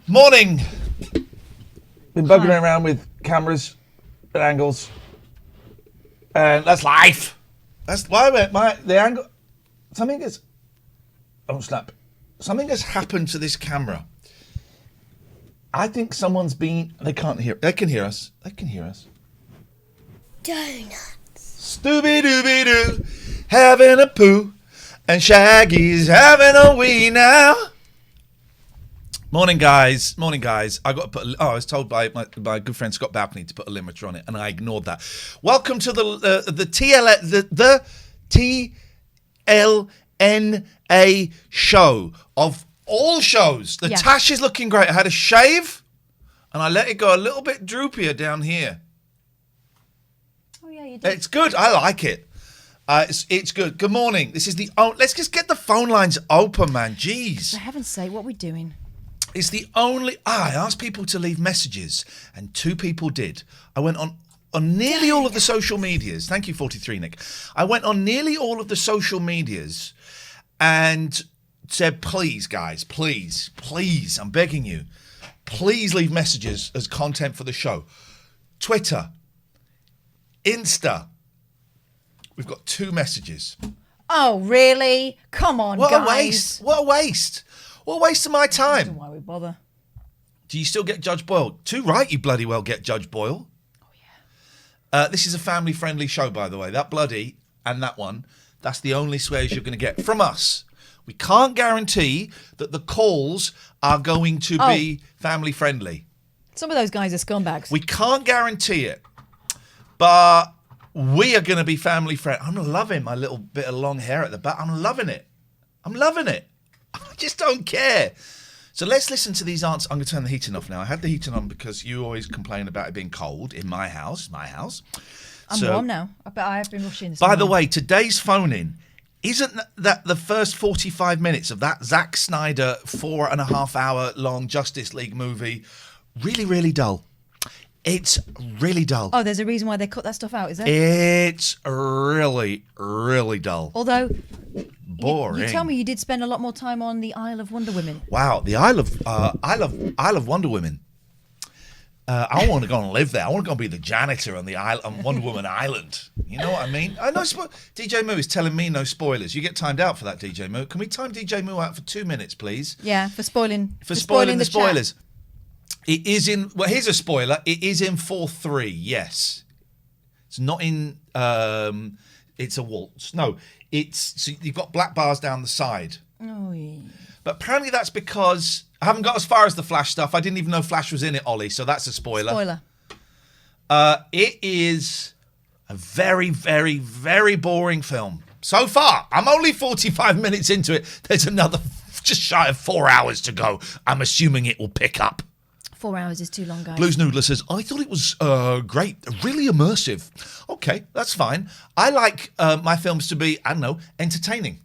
Morning. Been bugging around with cameras and angles, and that's life. That's why the angle. Something has. Oh snap! Something has happened to this camera. I think someone's been. They can't hear. They can hear us. They can hear us. Donuts. Stooby dooby doo, having a poo, and Shaggy's having a wee now. Morning, guys. Morning, guys. I got to put. I was told by my good friend Scott Balcony to put a limiter on it, and I ignored that. Welcome to the TLNA show of all shows. The tash is looking great. I had a shave, and I let it go a little bit droopier down here. Oh yeah, you did. It's good. I like it. It's good. Good morning. This is the. Let's just get the phone lines open, man. Jeez. For heaven's sake, what are we doing? It's the only. I asked people to leave messages, and 2 people did. I went on nearly all of the social medias. Thank you, 43 Nick. I went on nearly all of the social medias, and said, "Please, guys, please, I'm begging you, please leave messages as content for the show." Twitter, Insta. We've got 2 messages. Oh really? Come on, What guys! a waste! What a waste! What a waste of my I don't know time. why we bother. Do you still get Judge Boyle? Too right, you bloody well get Judge Boyle. Oh yeah. This is a family-friendly show, by the way. That bloody and that one, that's the only swears you're going to get from us. We can't guarantee that the calls are going to be family-friendly. Some of those guys are scumbags. We can't guarantee it, but we are going to be family-friendly. I'm loving my little bit of long hair at the back. I'm loving it. I just don't care. So let's listen to these answers. I'm going to turn the heating off now. I had the heating on because you always complain about it being cold in my house. I'm warm now. But I have been rushing this By morning. the way, today's phone-in, isn't that the first 45 minutes of that Zack Snyder 4.5 hour long Justice League movie really, really dull? It's really dull. Oh, there's a reason why they cut that stuff out, is there? It's really, really dull. Although, Boring. you tell me you did spend a lot more time on the Isle of Wonder Women. Wow, the Isle of Wonder Women. I want to go and live there. I want to go and be the janitor on the Isle on Wonder Woman Island. You know what I mean? I know. DJ Moo is telling me no spoilers. You get timed out for that, DJ Moo. Can we time DJ Moo out for 2 minutes, please? Yeah, for spoiling the chat. spoilers. It is in. Well, here's a spoiler. It is in 4:3. Yes, it's not in. It's a waltz. No, it's. So you've got black bars down the side. Oh yeah. But apparently that's because I haven't got as far as the Flash stuff. I didn't even know Flash was in it, Ollie. So that's a spoiler. It is a very, very, very boring film so far. I'm only 45 minutes into it. There's another just shy of 4 hours to go. I'm assuming it will pick up. 4 hours is too long, guys. Blues Noodler says, I thought it was great, really immersive. Okay, that's fine. I like my films to be, I don't know, entertaining.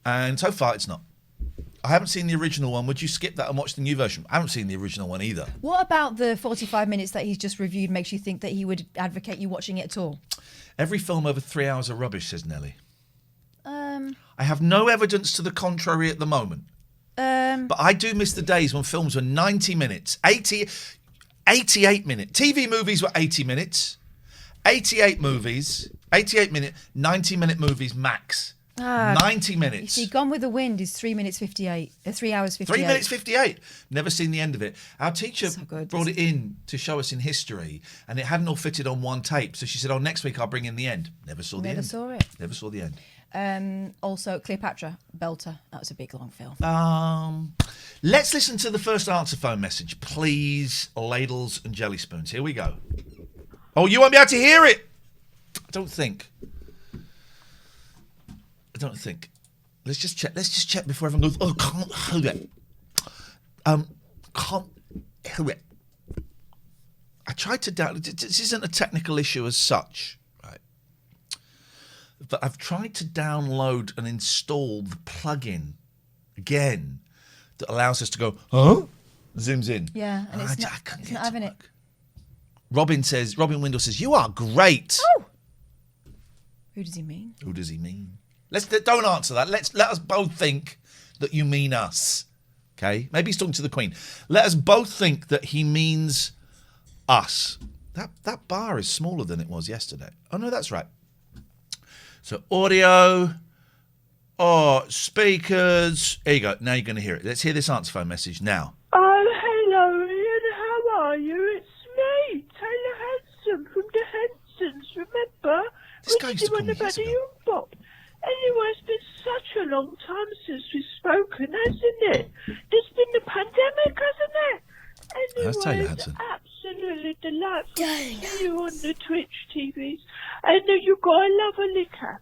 And so far, it's not. I haven't seen the original one. Would you skip that and watch the new version? I haven't seen the original one either. What about the 45 minutes that he's just reviewed makes you think that he would advocate you watching it at all? Every film over 3 hours are rubbish, says Nelly. I have no evidence to the contrary at the moment. But I do miss the days when films were 90 minutes, 88 minutes. TV movies were 80 minutes. 88 minute, 90-minute movies max. 90 minutes. You see, Gone with the Wind is 3 minutes 58. 3 hours 58. 3 minutes 58. Never seen the end of it. Our teacher So good. brought it in to show us in history, and it hadn't all fitted on one tape. So she said, "Oh, next week I'll bring in the end." Never saw the end. Never saw it. Never saw the end. Also, Cleopatra, Belter. That was a big, long film. Let's listen to the first answer phone message, please. Ladles and jelly spoons. Here we go. Oh, you won't be able to hear it. I don't think. Let's just check. Before everyone goes, "Oh, can't hear it." Can't hear it. I tried to download. This isn't a technical issue as such, right? But I've tried to download and install the plugin again that allows us to go, huh? Zooms in. Yeah, and it's not having it. Robin Windle says, "You are great." Oh! Who does he mean? Who does he mean? Don't answer that. Let us both think that you mean us. Okay? Maybe he's talking to the Queen. Let us both think that he means us. That bar is smaller than it was yesterday. Oh, no, that's right. So audio, speakers. Here you go. Now you're going to hear it. Let's hear this answer phone message now. Oh, hello, Ian. How are you? It's me, Taylor Hanson from the Hansons. Remember? This guy used to call me about years the ago. Unbop. Anyway, it's been such a long time since we've spoken, hasn't it? There's been the pandemic, hasn't it? That's Taylor Anyway, it's Hanson. absolutely delightful to see you on the Twitch TVs. And you got a lovely liquor.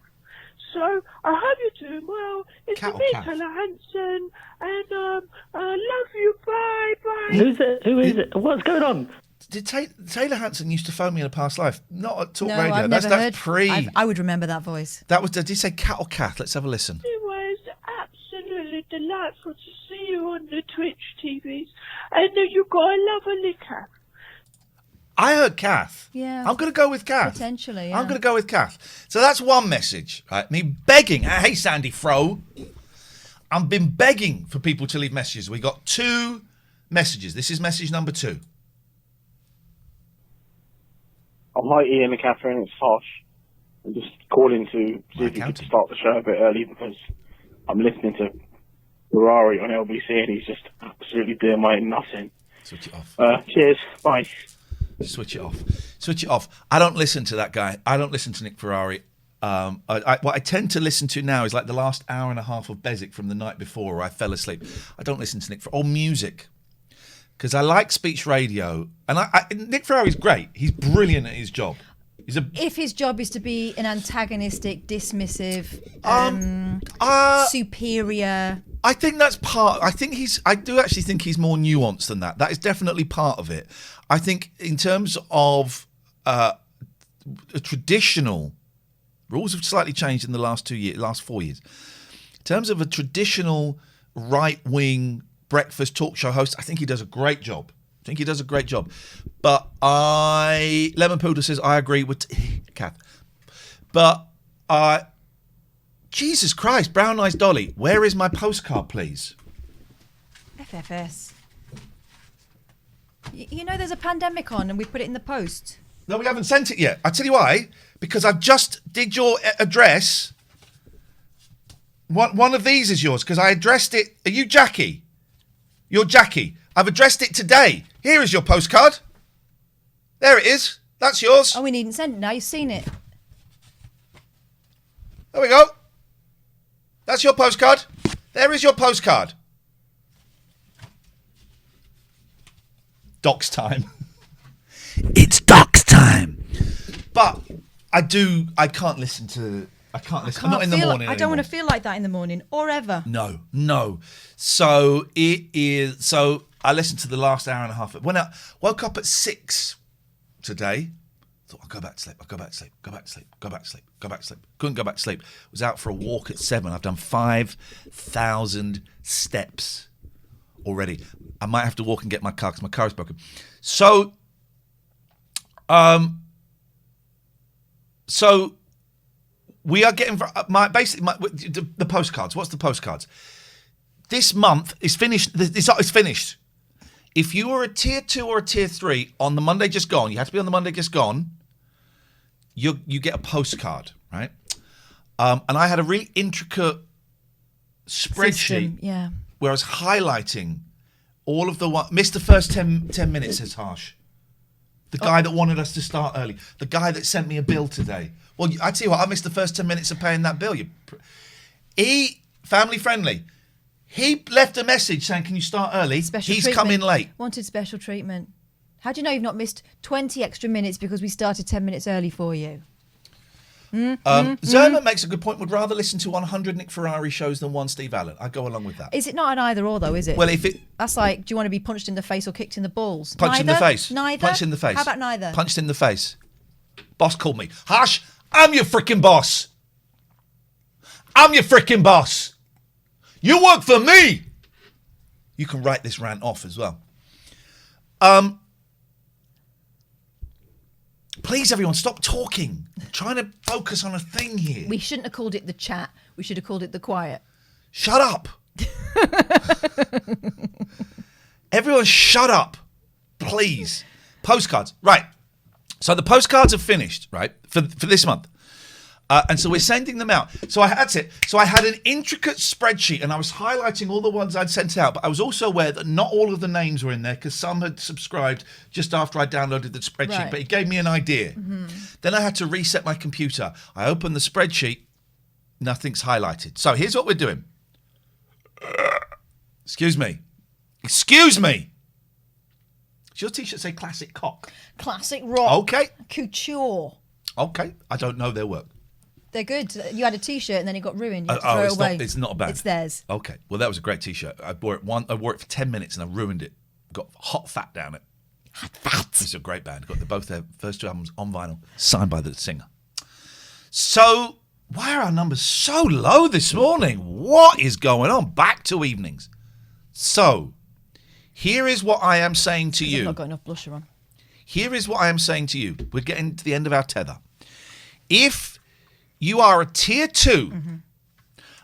So I hope you're doing well. It's Cat or me, cat? Taylor Hanson, and I love you. Bye, bye. Who's it? Who is it? What's going on? Did Taylor Hanson used to phone me in a past life? Not at Talk No, Radio. I've That's never heard. pre. I would remember that voice. That was. Did he say cat or Kath? Let's have a listen. Anyway, it's absolutely delightful to see you on the Twitch TVs. And you got a lovely liquor. I heard Kath. Yeah. I'm going to go with Kath. Potentially, I'm yeah. going to go with Kath. So that's one message. Right? Me begging. Hey, Sandy Fro. I've been begging for people to leave messages. We got 2 messages. This is message number 2. Oh, hi, Ian and Katherine. It's Harsh. I'm just calling to see if you could accountant. start the show a bit early because I'm listening to Ferrari on LBC and he's just absolutely doing my nuts in. Switch it off. Cheers. Bye. Switch it off. Switch it off. I don't listen to that guy. I don't listen to Nick Ferrari. What I tend to listen to now is like the last hour and a half of Bezic from the night before where I fell asleep. I don't listen to Nick Ferrari. Or music. Because I like speech radio. And Nick Ferrari's great. He's brilliant at his job. If his job is to be an antagonistic, dismissive, superior. I think that's part. I do actually think he's more nuanced than that. That is definitely part of it. I think in terms of a traditional rules have slightly changed in the last 4 years. In terms of a traditional right-wing breakfast talk show host, I think he does a great job. But Lemon Poodle says I agree with Kath. But Jesus Christ, Brown Eyes Dolly, where is my postcard, please? FFS. You know there's a pandemic on and we put it in the post. No, we haven't sent it yet. I'll tell you why. Because I've just did your address. One of these is yours because I addressed it. Are you Jackie? You're Jackie. I've addressed it today. Here is your postcard. There it is. That's yours. Oh, we needn't send it now. You've seen it. There we go. That's your postcard. There is your postcard. Docs time. It's docs time. But I can't listen. I'm not in the morning I don't anymore. want to feel like that in the morning or ever. No. So it is. So I listened to the last hour and a half. When I woke up at 6 today, thought I'll go back to sleep. Couldn't go back to sleep. Was out for a walk at 7. I've done 5,000 steps already. I might have to walk and get my car because my car is broken. So we are getting the postcards. What's the postcards? This month is finished. It's finished. If you were a tier 2 or a tier 3 on the Monday just gone, you have to be on the Monday just gone. You get a postcard, right? And I had a really intricate spreadsheet where I was highlighting all of the missed the first 10 minutes, says Harsh. The guy that wanted us to start early. The guy that sent me a bill today. Well, I tell you what, I missed the first 10 minutes of paying that bill. He, family friendly, he left a message saying, can you start early? He's come in late. Wanted special treatment. How do you know you've not missed 20 extra minutes because we started 10 minutes early for you? Zerma makes a good point. Would rather listen to 100 Nick Ferrari shows than one Steve Allen. I'd go along with that. Is it not an either or though, is it? Well, if it... That's like, do you want to be punched in the face or kicked in the balls? Punched in the face. Neither? Punched in the face. How about neither? Punched in the face. Boss called me. Harsh, I'm your freaking boss. I'm your freaking boss. You work for me. You can write this rant off as well. Please, everyone, stop talking. I'm trying to focus on a thing here. We shouldn't have called it the chat. We should have called it the quiet. Shut up. Everyone shut up, please. Postcards. Right. So the postcards are finished, right, for this month. And so we're sending them out. That's it. So I had an intricate spreadsheet and I was highlighting all the ones I'd sent out, but I was also aware that not all of the names were in there because some had subscribed just after I downloaded the spreadsheet, Right. but it gave me an idea. Then I had to reset my computer. I opened the spreadsheet, nothing's highlighted. So here's what we're doing. Excuse me. Excuse me. Does your t-shirt say classic cock? Classic rock. Okay. Couture. Okay. I don't know their work. They're good. You had a T-shirt and then it got ruined. You had to throw it away. It's not bad. It's theirs. Okay. Well, that was a great t-shirt. I wore it for 10 minutes and I ruined it. Got hot fat down it. Hot fat. It's a great band. Got both their first 2 albums on vinyl, signed by the singer. So, why are our numbers so low this morning? What is going on? Back to evenings. So, here is what I am saying to I've you. not got enough blusher on. Here is what I am saying to you. We're getting to the end of our tether. If you are a tier 2,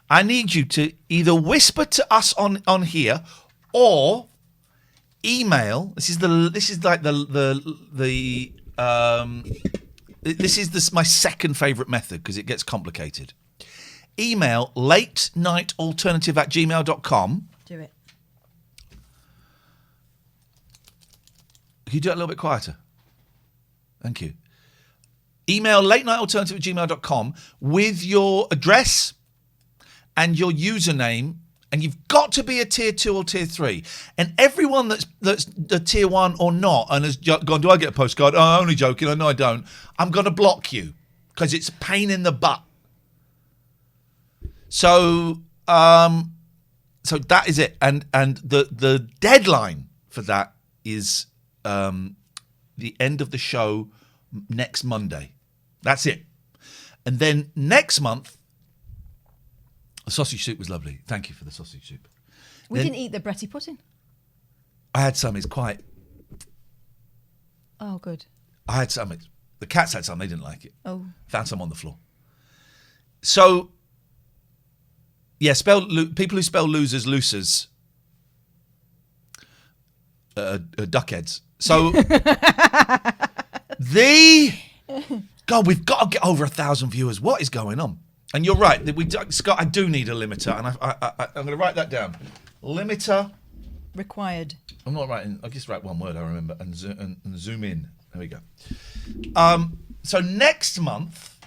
I need you to either whisper to us on here or email. This is my second favourite method because it gets complicated. Email latenightalternative@gmail.com. Do it. Can you do it a little bit quieter? Thank you. Email latenightalternative@gmail.com with your address and your username, and you've got to be a tier 2 or tier 3. And everyone that's a tier 1 or not and has gone, do I get a postcard? Oh, I'm only joking. I know I don't. I'm going to block you because it's a pain in the butt. So that is it. And the deadline for that is the end of the show next Monday. That's it. And then next month, the sausage soup was lovely. Thank you for the sausage soup. We didn't eat the Bretty pudding. I had some. It's quite... Oh, good. I had some. The cats had some. They didn't like it. Oh. Found some on the floor. So, yeah, people who spell losers, duckheads. So, God, we've got to get over 1,000 viewers. What is going on? And you're right. Scott, I do need a limiter, and I'm going to write that down. Limiter. Required. I'm not writing. I'll just write one word. I remember and zoom in. There we go. So next month,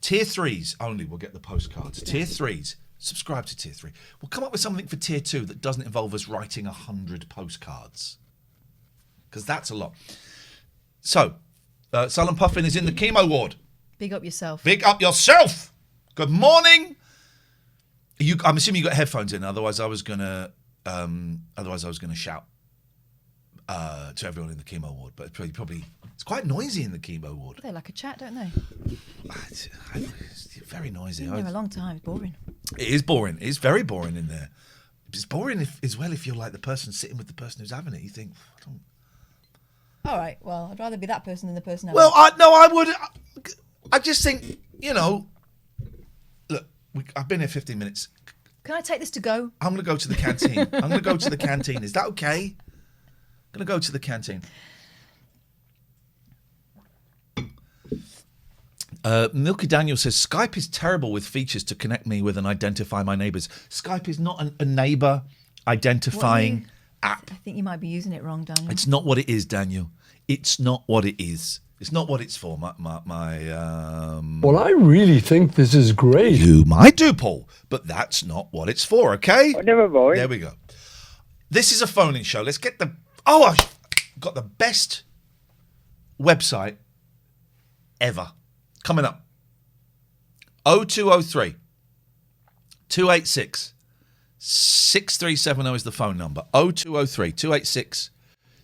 tier 3s only will get the postcards. Tier 3s. Subscribe to tier 3. We'll come up with something for tier 2 that doesn't involve us writing 100 postcards, because that's a lot. So, Sullen Puffin is in the chemo ward. Big up yourself. Big up yourself. Good morning. I'm assuming you got headphones in. Otherwise, I was gonna shout to everyone in the chemo ward. But probably it's quite noisy in the chemo ward. They like a chat, don't they? It's very noisy. Been there a long time. It's boring. It is boring. It's very boring in there. It's boring if you're like the person sitting with the person who's having it. You think, I don't. All right. Well, I'd rather be that person than the person. Well, I would. I just think, look, I've been here 15 minutes. Can I take this to go? I'm going to go to the canteen. I'm going to go to the canteen. Is that okay? I'm going to go to the canteen. Milky Daniel says, Skype is terrible with features to connect me with and identify my neighbours. Skype is not a neighbour identifying app. I think you might be using it wrong, Daniel. It's not what it is, Daniel. It's not what it is. It's not what it's for. Well, I really think this is great. You might do, Paul, but that's not what it's for, okay? Oh, never mind. There we go. This is a phone-in show. Let's get I've got the best website ever. Coming up. 0203 286 6370 is the phone number. 0203 286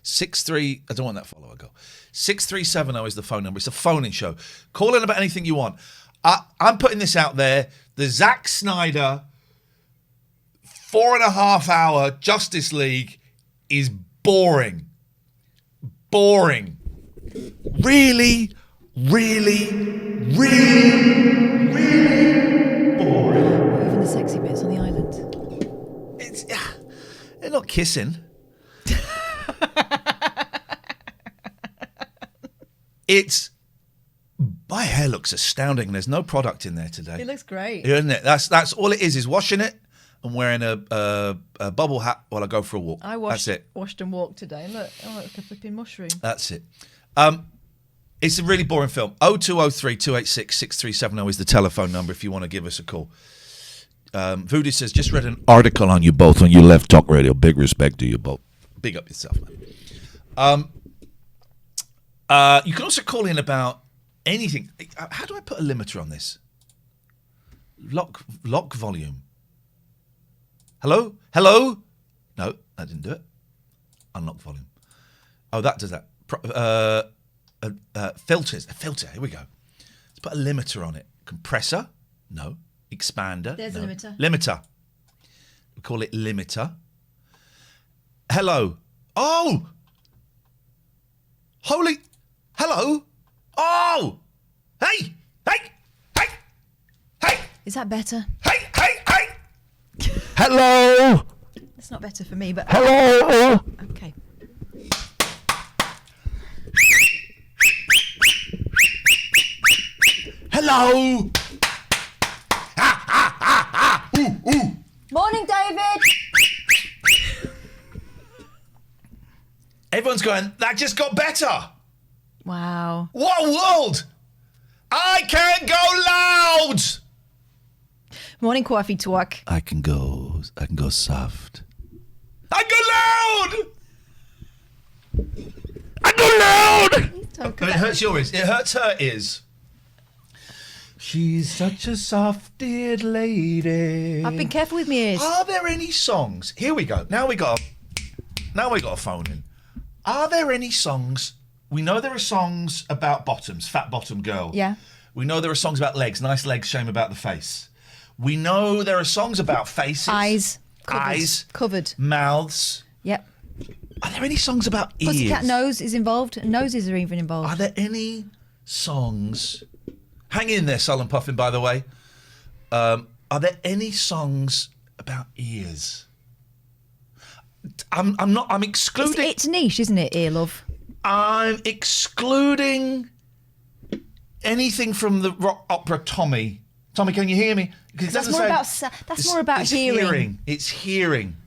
63. I don't want that follow. I go 6370 is the phone number. It's a phone-in show. Call in about anything you want. I'm putting this out there. The Zack Snyder 4.5 hour Justice League is boring. Boring. Really boring. Even the sexy bits on the island. They're not kissing. My hair looks astounding. There's no product in there today. It looks great. Isn't it? That's all it is washing it and wearing a bubble hat while I go for a walk. That's it. Washed and walked today. Look, like a flipping mushroom. That's it. It's a really boring film. 0203 286 6370 is the telephone number if you want to give us a call. Voodoo says, just read an article on you both when you left Talk Radio. Big respect to you both. Big up yourself, man. You can also call in about anything. How do I put a limiter on this? Lock volume. Hello? No, that didn't do it. Unlock volume. Oh, that does that. Filters. A filter. Here we go. Let's put a limiter on it. Compressor? No. Expander? There's no. a limiter. Limiter. We call it limiter. Hello. Oh! Holy... Hello? Oh! Hey! Is that better? Hey! Hello. It's not better for me, but... Hello. Okay. Hello! Morning, David! Everyone's going, that just got better! Wow. What a world! I can go loud! Morning, Coffee Talk. I can go soft. I go loud! It hurts your ears. It hurts her ears. She's such a soft-eared lady. I've been careful with my ears. Are there any songs? Here we go. Now we got a phone in. Are there any songs? We know there are songs about bottoms, fat bottom girl. Yeah. We know there are songs about legs, nice legs, shame about the face. We know there are songs about faces. Eyes. Covered. Mouths. Yep. Are there any songs about ears? Pussycat nose is involved. Noses are even involved. Are there any songs... Hang in there, Sullen Puffin, by the way. Are there any songs about ears? I'm excluding... It's niche, isn't it, ear love? I'm excluding anything from the rock opera Tommy. Tommy, can you hear me? That's more about hearing. It's hearing.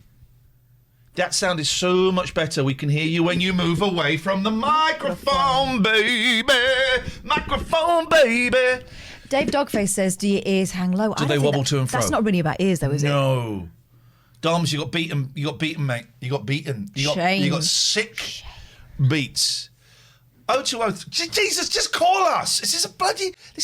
That sound is so much better. We can hear you when you move away from the microphone, baby. Microphone, baby. Dave Dogface says, do your ears hang low? Do they wobble to and fro? That's not really about ears, though, is it? No. Doms, you got beaten. You got beaten, mate. You got beaten. You got sick beats. 0203. Jesus, just call us. This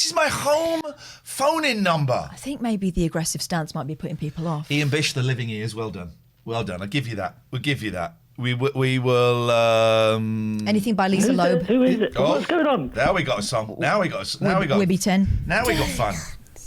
is my home phone-in number. I think maybe the aggressive stance might be putting people off. Ian Bish, the living ears. Well done. Well done. I'll give you that. We'll give you that. We will. Anything by Lisa Loeb. Who is it? Oh, What's going on? Now we got a song. Now we got Wibby 10. Now we got fun.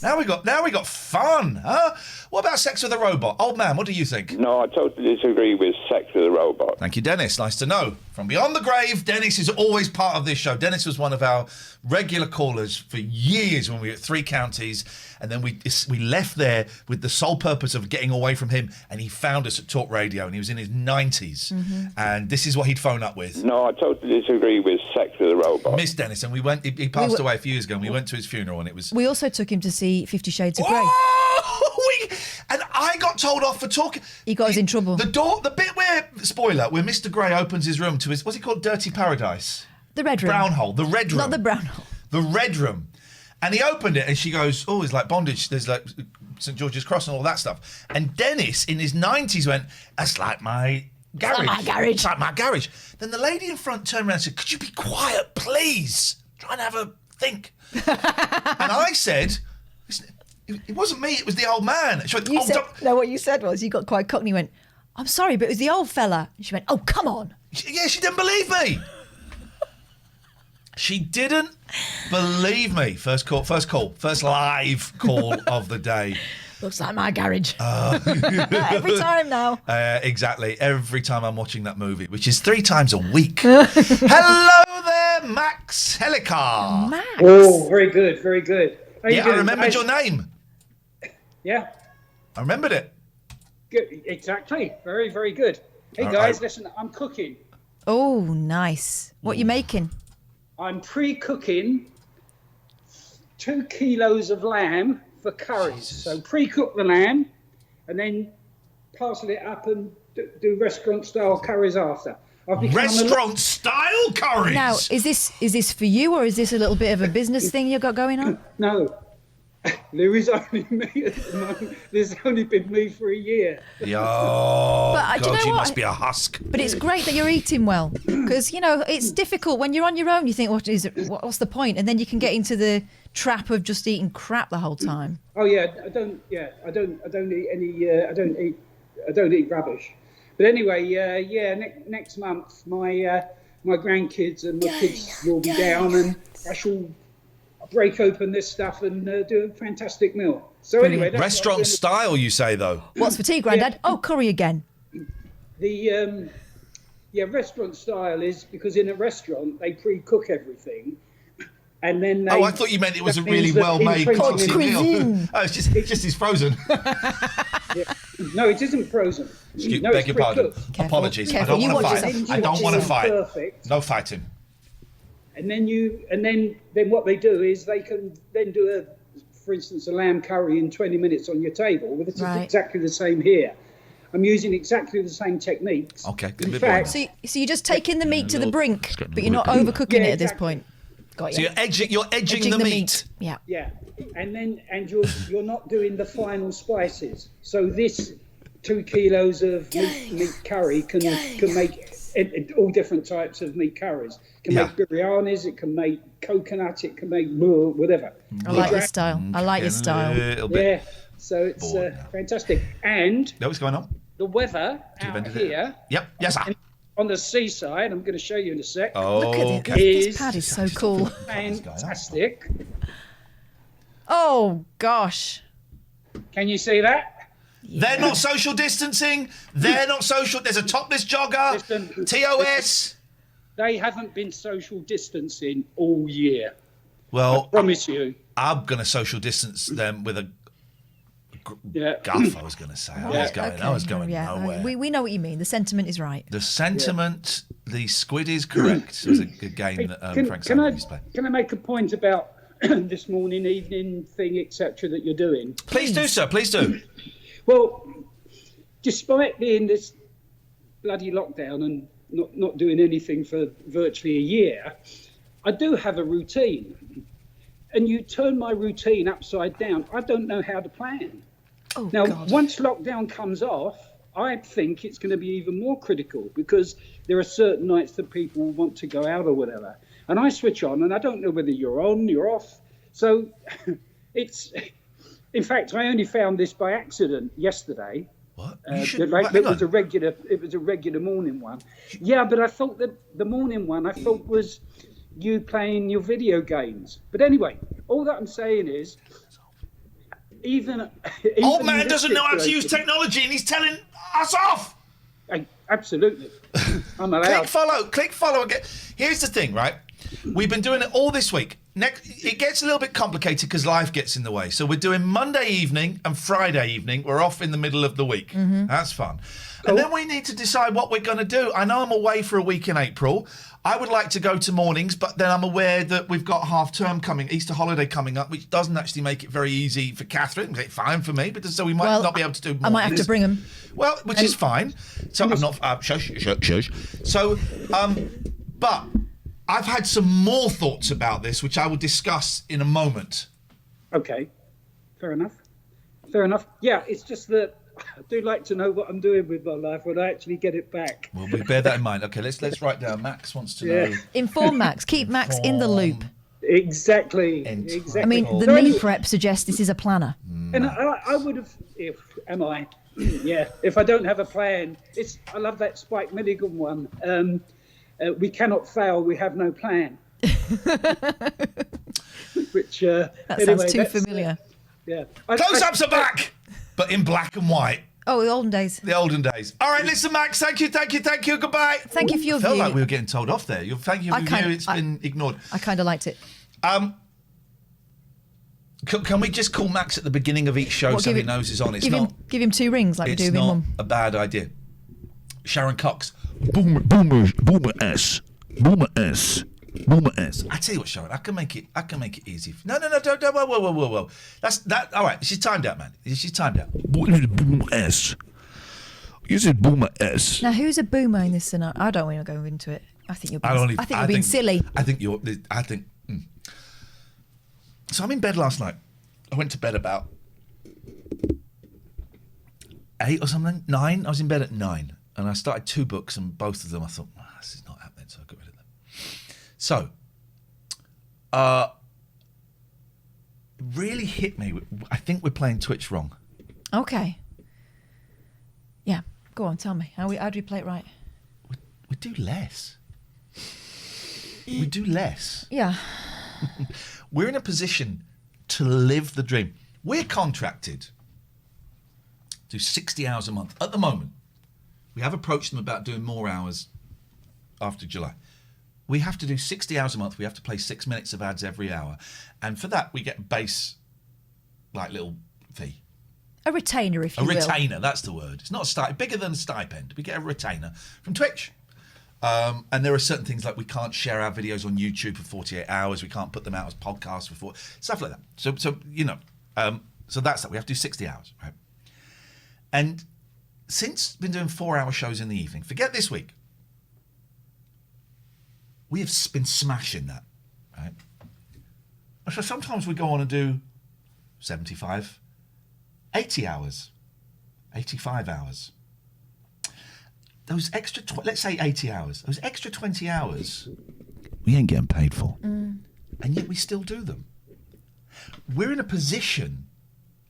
Now we got fun, huh? What about Sex with a Robot? Old man, what do you think? No, I totally disagree with Sex with a Robot. Thank you, Dennis. Nice to know. From beyond the grave, Dennis is always part of this show. Dennis was one of our regular callers for years when we were at 3 Counties, and then we left there with the sole purpose of getting away from him, and he found us at Talk Radio, and he was in his 90s, and this is what he'd phone up with. No, I totally disagree with Sex with a Robot. Miss Dennis, and he passed away a few years ago, and we went to his funeral, and it was... We also took him to see 50 Shades of Grey. And I got told off for talking. He got us in trouble. The bit where Mr. Grey opens his room to his, what's he called, Dirty Paradise? The red room. Brown hole, the red room. Not the brown hole. The red room. And he opened it and she goes, oh, it's like bondage. There's like St. George's Cross and all that stuff. And Dennis, in his 90s, went, that's like my garage. It's like my garage. It's like my garage. Then the lady in front turned around and said, could you be quiet, please? Try and have a think. And I said... It wasn't me, it was the old man. She went, what you said was, you got quite cockney, you went, I'm sorry, but it was the old fella. And she went, oh, come on. She didn't believe me. She didn't believe me. First live call of the day. Looks like my garage. Every time now. Exactly, every time I'm watching that movie, which is 3 times a week. Hello there, Max Helicar. Max. Oh, very good, very good. I remembered your name. Yeah. I remembered it. Good. Exactly. Very, very good. Hey, guys, listen, I'm cooking. Oh, nice. What you making? I'm pre-cooking 2 kilos of lamb for curries. Jesus. So pre-cook the lamb and then parcel it up and do restaurant-style curries after. Restaurant-style curries? Now, is this for you, or is this a little bit of a business thing you got going on? No. There is only me at the moment. There's only been me for a year. Yo, do you God, know you what? must be a husk. But it's great that you're eating well, because it's difficult when you're on your own. You think, what's the point? And then you can get into the trap of just eating crap the whole time. Oh yeah, I don't eat rubbish. But anyway, next month my grandkids and my kids will be down, and I shall break open this stuff and do a fantastic meal. So anyway, that's Restaurant style, you say, though? What's for tea, Grandad? Oh, curry again. The restaurant style is because in a restaurant they pre-cook everything, and then they. Oh, I thought you meant it was a that really means that well-made in 20 classy minutes- meal. Oh, it's just it's frozen. Yeah. No, it isn't frozen. Beg your pardon. Apologies. Careful. I don't want to fight. Inches I don't want to is fight. perfect. No fighting. And then what they do is they can then do for instance, a lamb curry in 20 minutes on your table. Well, it's exactly the same here. I'm using exactly the same techniques. Okay. In fact, So you're just taking the meat to the brink, but you're not overcooking it at this point. Got So you. you're edging the meat. Yeah. yeah, and you're not doing the final spices. So this 2 kilos of meat curry can make all different types of meat curries. It can make biryanis, it can make coconut, it can make whatever. I like your style. I like your style. Yeah, so it's fantastic. And Know what's going on? the weather out here Yep. Yes, sir. on the seaside, I'm going to show you in a sec. Look at it. Okay. This pad is so cool. Fantastic. Oh, gosh. Can you see that? They're not social distancing. They're not social. There's a topless jogger. Listen, TOS. They haven't been social distancing all year. Well, I promise you. I'm going to social distance them with a guff, I was going to say. I was going nowhere. We know what you mean. The sentiment is right. The sentiment, the squid is correct. It was a good game that Frank Sanders used to play. Can I make a point about this morning, evening thing, etc. that you're doing? Please do, sir. Please do. Well, despite being this bloody lockdown and not doing anything for virtually a year, I do have a routine. And you turn my routine upside down. I don't know how to plan. Oh, now, God. once lockdown comes off, I think it's going to be even more critical because there are certain nights that people want to go out or whatever. And I switch on, and I don't know whether you're on, you're off. So it's... In fact, I only found this by accident yesterday. What? It was a regular morning one. Yeah, but I thought that the morning one was you playing your video games. But anyway, all that I'm saying is, even Old man doesn't know how to use technology, and he's telling us off. Absolutely, I'm allowed. Click follow again. Here's the thing, right? We've been doing it all this week. It gets a little bit complicated because life gets in the way. So we're doing Monday evening and Friday evening. We're off in the middle of the week. That's fun. And then we need to decide what we're going to do. I know I'm away for a week in April. I would like to go to mornings, but then I'm aware that we've got half term coming, Easter holiday coming up, which doesn't actually make it very easy for Catherine. It's fine for me, but so we might not be able to do mornings. I might have to bring them. Well, which is fine. So I'm not... shush. So, but... I've had some more thoughts about this, which I will discuss in a moment. Okay, fair enough. Yeah, it's just that I do like to know what I'm doing with my life when I actually get it back. Well, we bear that in mind. Okay, let's write down. Max wants to know. Inform Max. Keep Max in the loop. Exactly. I mean, the meal prep suggests this is a planner. And I would have, if I don't have a plan, I love that Spike Milligan one. We cannot fail, we have no plan. Which that sounds too familiar. Yeah. Close-ups are back, but in black and white. Oh, the olden days. The olden days. All right, listen, Max. Thank you. Goodbye. Thank you for your view. Felt like we were getting told off there. Thank you for your view. It's been ignored. I kind of liked it. Can we just call Max at the beginning of each show so he knows he's on? It's not. Give him 2 rings like we do with It's not Mum. a bad idea. Sharon Cox. Boomer S. I tell you what, Sharon, I can make it easy. No, don't. Whoa. That. All right, she's timed out, man. She's timed out. Boomer S. You said Boomer S. Now, who's a boomer in this scenario? I don't want to go into it. I think you're being silly. I think. So I'm in bed last night. I went to bed about 8 or something, 9. I was in bed at 9, and I started 2 books, and both of them I thought, this is not happening, so I got rid of them. So, it really hit me. I think we're playing Twitch wrong. Okay. Yeah, go on, tell me. How do we play it right? We do less. We do less. Yeah. We're in a position to live the dream. We're contracted to 60 hours a month at the moment. We have approached them about doing more hours after July. We have to do 60 hours a month. We have to play 6 minutes of ads every hour. And for that, we get a base, little fee. A retainer, if you will. A retainer, that's the word. It's not bigger than a stipend. We get a retainer from Twitch. And there are certain things like we can't share our videos on YouTube for 48 hours. We can't put them out as podcasts for stuff like that. So that's that. We have to do 60 hours, right? And since been doing 4-hour shows in the evening, forget this week. We have been smashing that, right? So sometimes we go on and do 75, 80 hours, 85 hours. Those extra, let's say 80 hours, those extra 20 hours, we ain't getting paid for. And yet we still do them. We're in a position,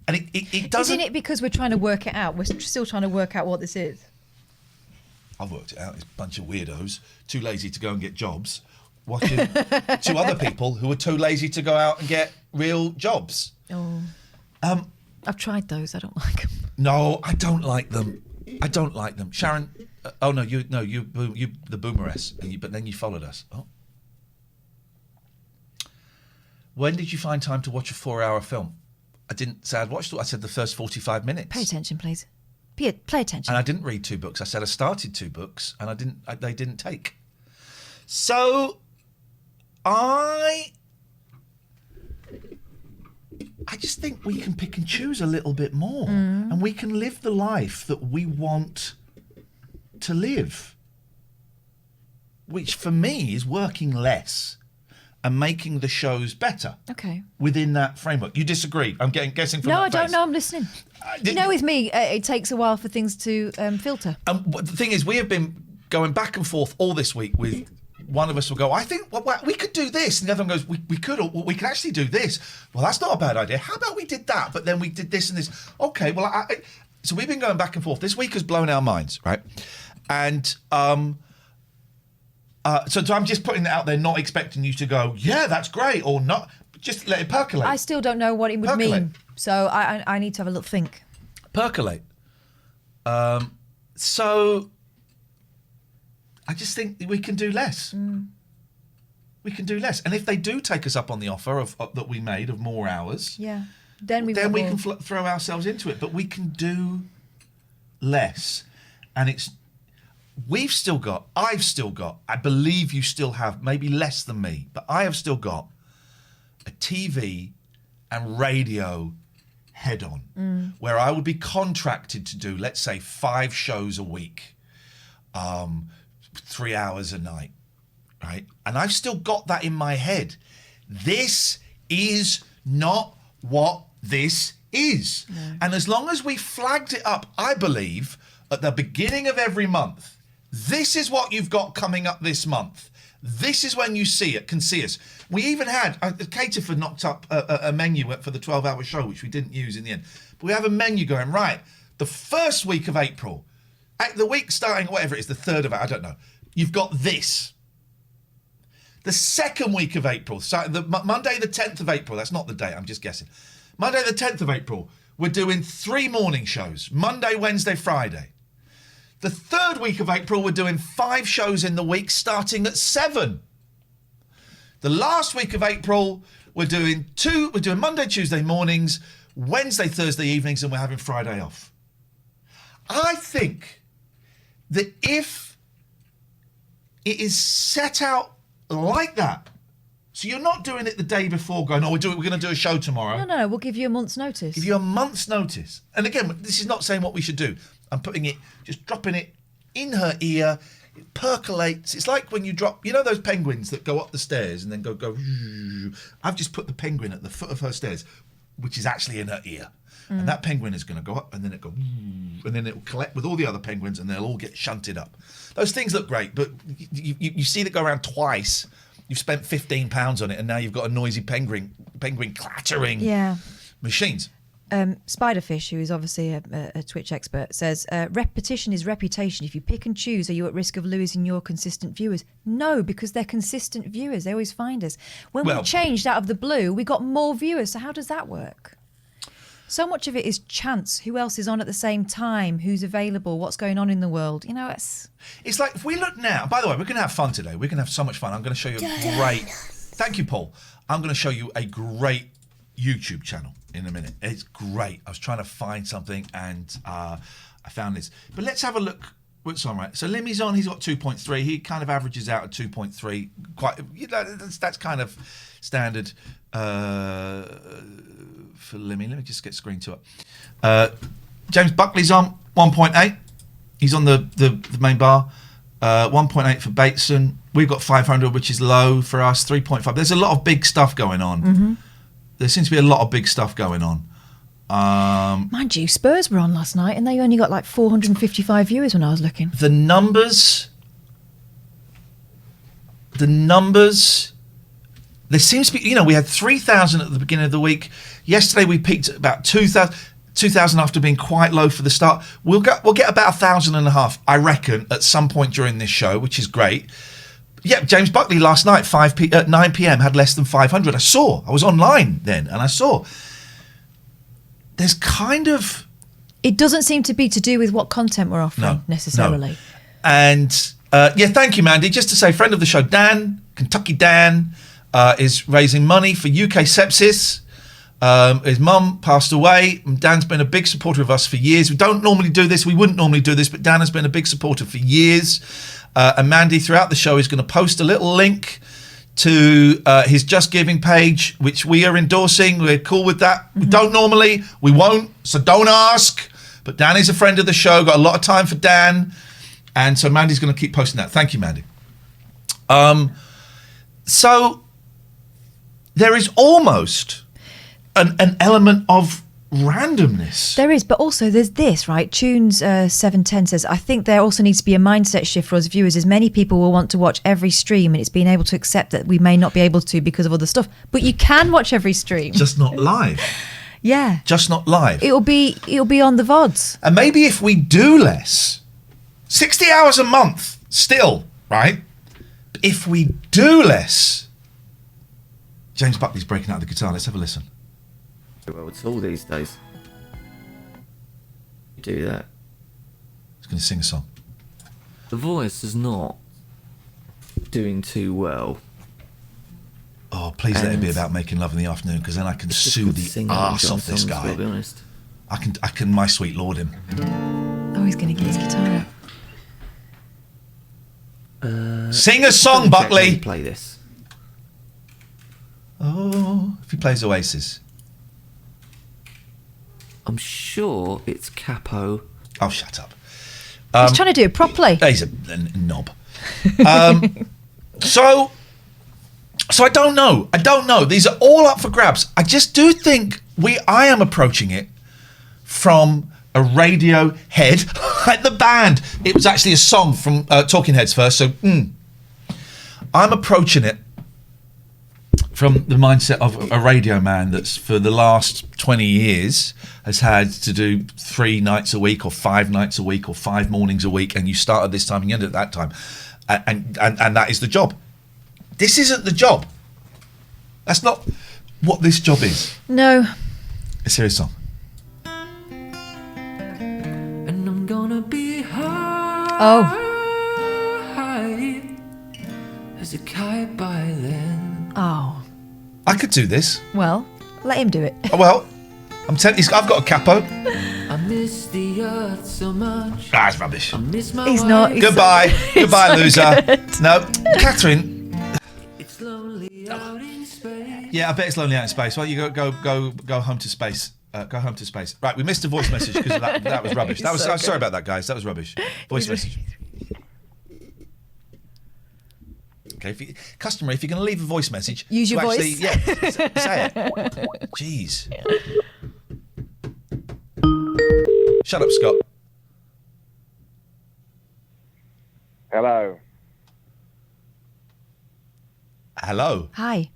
and it doesn't... Isn't it because we're trying to work it out? We're still trying to work out what this is. I've worked it out. It's a bunch of weirdos, too lazy to go and get jobs, watching 2 other people who are too lazy to go out and get real jobs. Oh. I've tried those. I don't like them. No, I don't like them. Sharon, you the boomeress, but then you followed us. Oh. When did you find time to watch a 4-hour film? I didn't say I'd watched it. I said the first 45 minutes. Pay attention, please. Play attention. And I didn't read 2 books. I said I started 2 books, and they didn't take. So, I just think we can pick and choose a little bit more, and we can live the life that we want to live, which for me is working less and making the shows better. Okay. Within that framework. You disagree? I'm guessing from No, that I don't face. know. I'm listening. With me, it takes a while for things to filter. The thing is, we have been going back and forth all this week with one of us will go, I think we could do this. And the other one goes, we could, or we could actually do this. Well, that's not a bad idea. How about we did that, but then we did this and this? Okay, well, so we've been going back and forth. This week has blown our minds, right? And so I'm just putting that out there, not expecting you to go, yeah, that's great, or not. Just let it percolate. I still don't know what it would mean. So I need to have a little think. Percolate. So I just think we can do less. We can do less. And if they do take us up on the offer that we made of more hours, then we can throw ourselves into it. But we can do less. And I've still got, I believe you still have, maybe less than me, but I have still got a TV and radio head-on, where I would be contracted to do, let's say, 5 shows a week, 3 hours a night, right? And I've still got that in my head. This is not what this is. No. And as long as we flagged it up, I believe, at the beginning of every month, this is what you've got coming up this month. This is when you can see us. We even had, Gatford knocked up a menu for the 12-hour show, which we didn't use in the end. But we have a menu going, right, the first week of April, the week starting, whatever it is, the 3rd of April, I don't know, you've got this. The second week of April, so Monday the 10th of April, that's not the date, I'm just guessing. Monday the 10th of April, we're doing 3 morning shows, Monday, Wednesday, Friday. The 3rd week of April, we're doing 5 shows in the week, starting at 7. The last week of April, we're doing Monday, Tuesday mornings, Wednesday, Thursday evenings, and we're having Friday off. I think that if it is set out like that, so you're not doing it the day before going, we're going to do a show tomorrow. No, we'll give you a month's notice. Give you a month's notice. And again, this is not saying what we should do. I'm just dropping it in her ear. It percolates. It's like when you drop, those penguins that go up the stairs and then go. I've just put the penguin at the foot of her stairs, which is actually in her ear. And that penguin is going to go up and then it go, and then it will collect with all the other penguins and they'll all get shunted up. Those things look great, but you see that go around twice. You've spent £15 on it and now you've got a noisy penguin clattering machines. Spiderfish, who is obviously a Twitch expert, says, repetition is reputation. If you pick and choose, are you at risk of losing your consistent viewers? No, because they're consistent viewers. They always find us. When we changed out of the blue, we got more viewers. So how does that work? So much of it is chance. Who else is on at the same time? Who's available? What's going on in the world? It's like if we look now. By the way, we're going to have fun today. We're going to have so much fun. I'm going to show you a great. Thank you, Paul. I'm going to show you a great YouTube channel in a minute. It's great. I was trying to find something and I found this. But let's have a look what's on, right? So Limmy's on. He's got 2.3. He kind of averages out at 2.3. Quite. That's kind of standard. For Limmy. Let me just get screen to it. James Buckley's on 1.8. He's on the main bar. 1.8 for Bateson. We've got 500, which is low for us. 3.5. There's a lot of big stuff going on. Mm-hmm. There seems to be a lot of big stuff going on. Mind you, Spurs were on last night and they only got like 455 viewers when I was looking. The numbers. There seems to be, we had 3,000 at the beginning of the week. Yesterday we peaked at about 2,000 after being quite low for the start. We'll get about 1,500, I reckon, at some point during this show, which is great. Yeah, James Buckley last night, 9 p.m. had less than 500. I was online then, and I saw. There's kind of. It doesn't seem to be to do with what content we're offering necessarily. No. And thank you, Mandy. Just to say, friend of the show, Dan, Kentucky Dan, is raising money for UK sepsis. His mum passed away. Dan's been a big supporter of us for years. We don't normally do this. We wouldn't normally do this, but Dan has been a big supporter for years. And Mandy, throughout the show, is going to post a little link to his Just Giving page, which we are endorsing. We're cool with that. Mm-hmm. We don't normally. We won't. So don't ask. But Dan is a friend of the show. Got a lot of time for Dan. And so Mandy's going to keep posting that. Thank you, Mandy. So there is almost an element of randomness. There is, but also there's this, right? Tunes 710 says, I think there also needs to be a mindset shift for us viewers, as many people will want to watch every stream, and it's being able to accept that we may not be able to because of other stuff. But you can watch every stream. Just not live. Yeah. Just not live. It'll be on the VODs. And maybe if we do less, 60 hours a month still, right? If we do less. James Buckley's breaking out the guitar. Let's have a listen. Well, it's all these days. You do that. He's going to sing a song. The voice is not doing too well. Oh, please let it be about making love in the afternoon, because then I can sue the arse off this guy. I'll be honest. I can, my sweet lord him. Oh, he's going to get his guitar out. Sing a song, Buckley. Play this. Oh, if he plays Oasis. I'm sure it's Capo. Oh, shut up. He's trying to do it properly. He's a knob. So I don't know. These are all up for grabs. I just do think I am approaching it from a radio head, like the band. It was actually a song from Talking Heads first. So I'm approaching it from the mindset of a radio man that's for the last 20 years has had to do 3 nights a week or 5 nights a week or 5 mornings a week, and you start at this time and you end at that time, and that is the job. This isn't the job. That's not what this job is. No. A serious song. And I'm gonna be high. Oh. As a kite by then. Oh. I could do this. Well, let him do it. Oh, well, I'm telling you, I've got a capo. I miss the earth so much. Ah, it's rubbish. I miss my He's not. wife. He's Goodbye. Goodbye, so loser. good. No, Katherine. It's lonely out in space. Yeah, I bet it's lonely out in space. Well, you go home to space. Go home to space. Right, we missed a voice message because that was rubbish. That was so sorry about that, guys. That was rubbish. Voice message. Okay, if you're going to leave a voice message, Use your voice. Yeah, say it. Jeez. Shut up, Scott. Hello. Hello. Hi.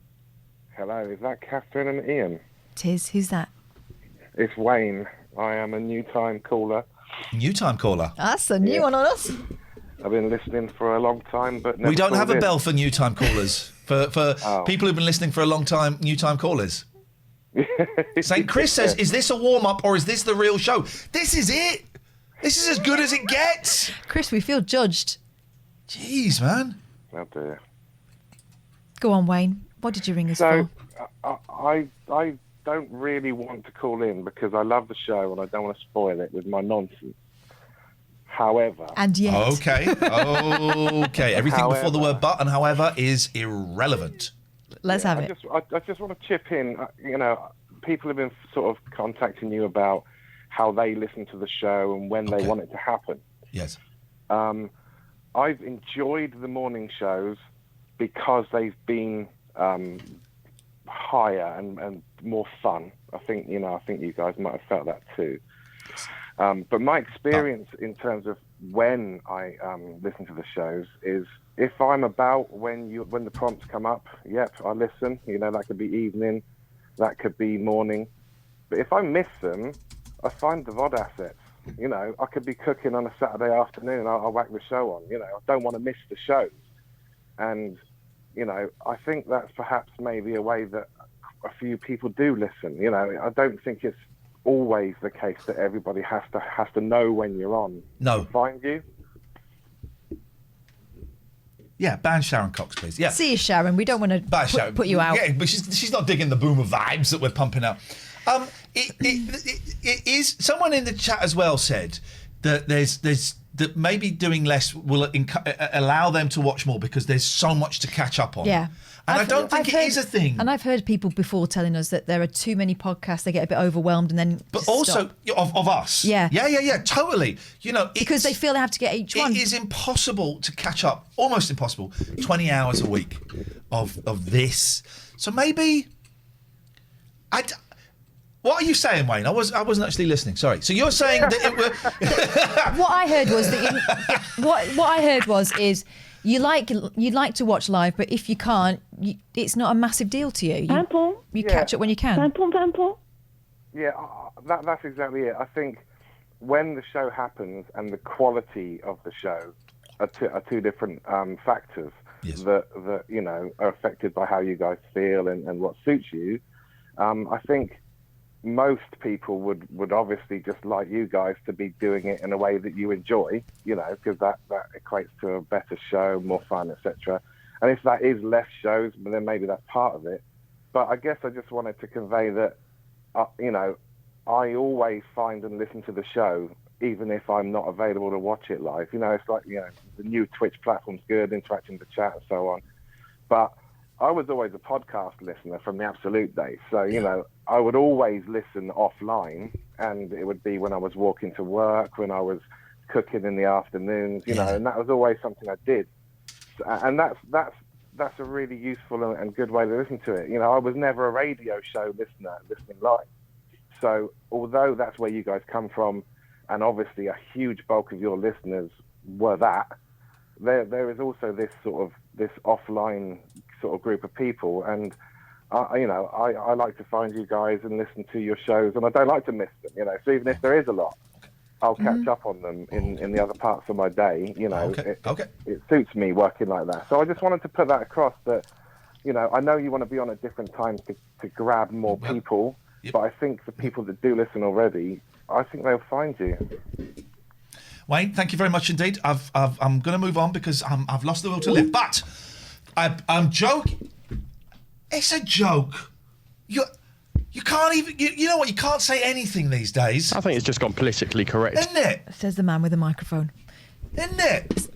Hello. Is that Katherine and Iain? Tis. Who's that? It's Wayne. I am a new time caller. New time caller. That's a new one on us. I've been listening for a long time, but never We don't have a called in. bell for new time callers. For people who've been listening for a long time, new time callers. St. Chris says, is this a warm-up or is this the real show? This is it. This is as good as it gets. Chris, we feel judged. Jeez, man. Oh dear. Go on, Wayne. What did you ring us So, for? I don't really want to call in because I love the show and I don't want to spoil it with my nonsense. However... And yet... Okay. Everything before the word but and however is irrelevant. Let's have it. I just want to chip in. You know, people have been sort of contacting you about how they listen to the show and when they want it to happen. Yes. I've enjoyed the morning shows because they've been higher and more fun. I think you guys might have felt that too. But my experience in terms of when I listen to the shows is if I'm about when the prompts come up, yep, I listen. You know, that could be evening, that could be morning. But if I miss them, I find the VOD assets. You know, I could be cooking on a Saturday afternoon, I'll whack the show on. You know, I don't want to miss the shows. And, you know, I think that's perhaps maybe a way that a few people do listen. You know, I don't think it's always the case that everybody has to know when you're on to find you. Yeah, ban Sharon Cox, please. Yeah. See you, Sharon. We don't want to put you out. Yeah, but she's not digging the boom of vibes that we're pumping out. It is. Someone in the chat as well said that there's that maybe doing less will allow them to watch more because there's so much to catch up on. Yeah. And I don't think it is a thing. And I've heard people before telling us that there are too many podcasts, they get a bit overwhelmed and then But also of us. Yeah. Yeah, totally. You know, because they feel they have to get each one. It is impossible to catch up, almost impossible, 20 hours a week of this. So maybe what are you saying, Wayne? I wasn't actually listening. Sorry. So you're saying that it were What I heard was that what I heard was you'd like to watch live, but if you can't, it's not a massive deal to you. You catch up when you can. Yeah, that's exactly it. I think when the show happens and the quality of the show are two different factors that you know are affected by how you guys feel and what suits you. I think most people would obviously just like you guys to be doing it in a way that you enjoy, you know, because that equates to a better show, more fun, etc. And if that is less shows, then maybe that's part of it. But I guess I just wanted to convey that, you know, I always find and listen to the show, even if I'm not available to watch it live. You know, it's like, you know, the new Twitch platform's good, interacting with the chat and so on. But I was always a podcast listener from the absolute days. So, you know, I would always listen offline, and it would be when I was walking to work, when I was cooking in the afternoons, you know, and that was always something I did. And that's a really useful and good way to listen to it. You know, I was never a radio show listener, listening live. So although that's where you guys come from, and obviously a huge bulk of your listeners were that, there is also this offline sort of group of people, and you know, I like to find you guys and listen to your shows, and I don't like to miss them, you know. So even if there is a lot, I'll catch up on them in the other parts of my day, you know. It suits me working like that. So I just wanted to put that across, that, you know, I know you want to be on at different times to grab more people, but I think the people that do listen already, I think they'll find you. Wayne, thank you very much indeed. I'm going to move on because I've lost the will to live. But I'm joking. It's a joke. You can't even. You know what? You can't say anything these days. I think it's just gone politically correct. Isn't it? Says the man with the microphone. Isn't it?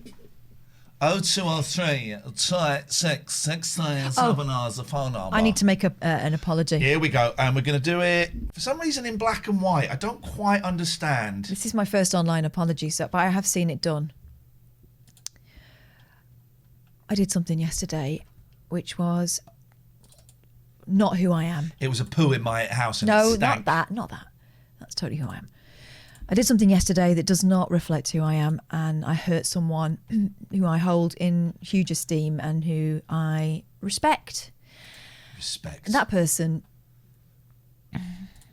0203 7 hours the phone number. I need to make an apology. Here we go, and we're going to do it for some reason in black and white. I don't quite understand. This is my first online apology, but I have seen it done. I did something yesterday, which was not who I am. It was a poo in my house. And No, it stank. not that. That's totally who I am. I did something yesterday that does not reflect who I am, and I hurt someone who I hold in huge esteem and who I respect. Respect. And that person...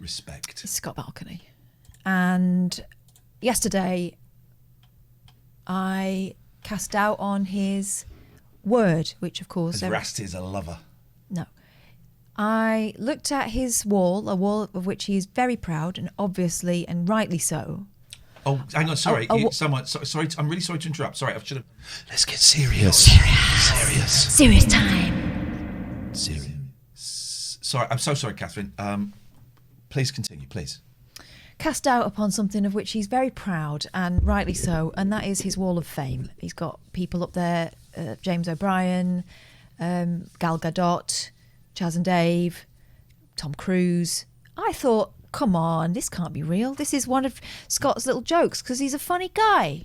Respect. Is Scott Balcony. And yesterday, I cast doubt on his word, which of course... As Rusty is a lover. No. I looked at his wall, a wall of which he is very proud, and obviously, and rightly so. Oh, hang on, sorry. Sorry, I'm really sorry to interrupt. Sorry, I should have... Let's get serious. Serious time. Serious. Sorry, I'm so sorry, Katherine. Please continue, please. Cast doubt upon something of which he's very proud, and rightly so, and that is his wall of fame. He's got people up there, James O'Brien, Gal Gadot, Chaz and Dave, Tom Cruise. I thought, come on, this can't be real. This is one of Scott's little jokes because he's a funny guy.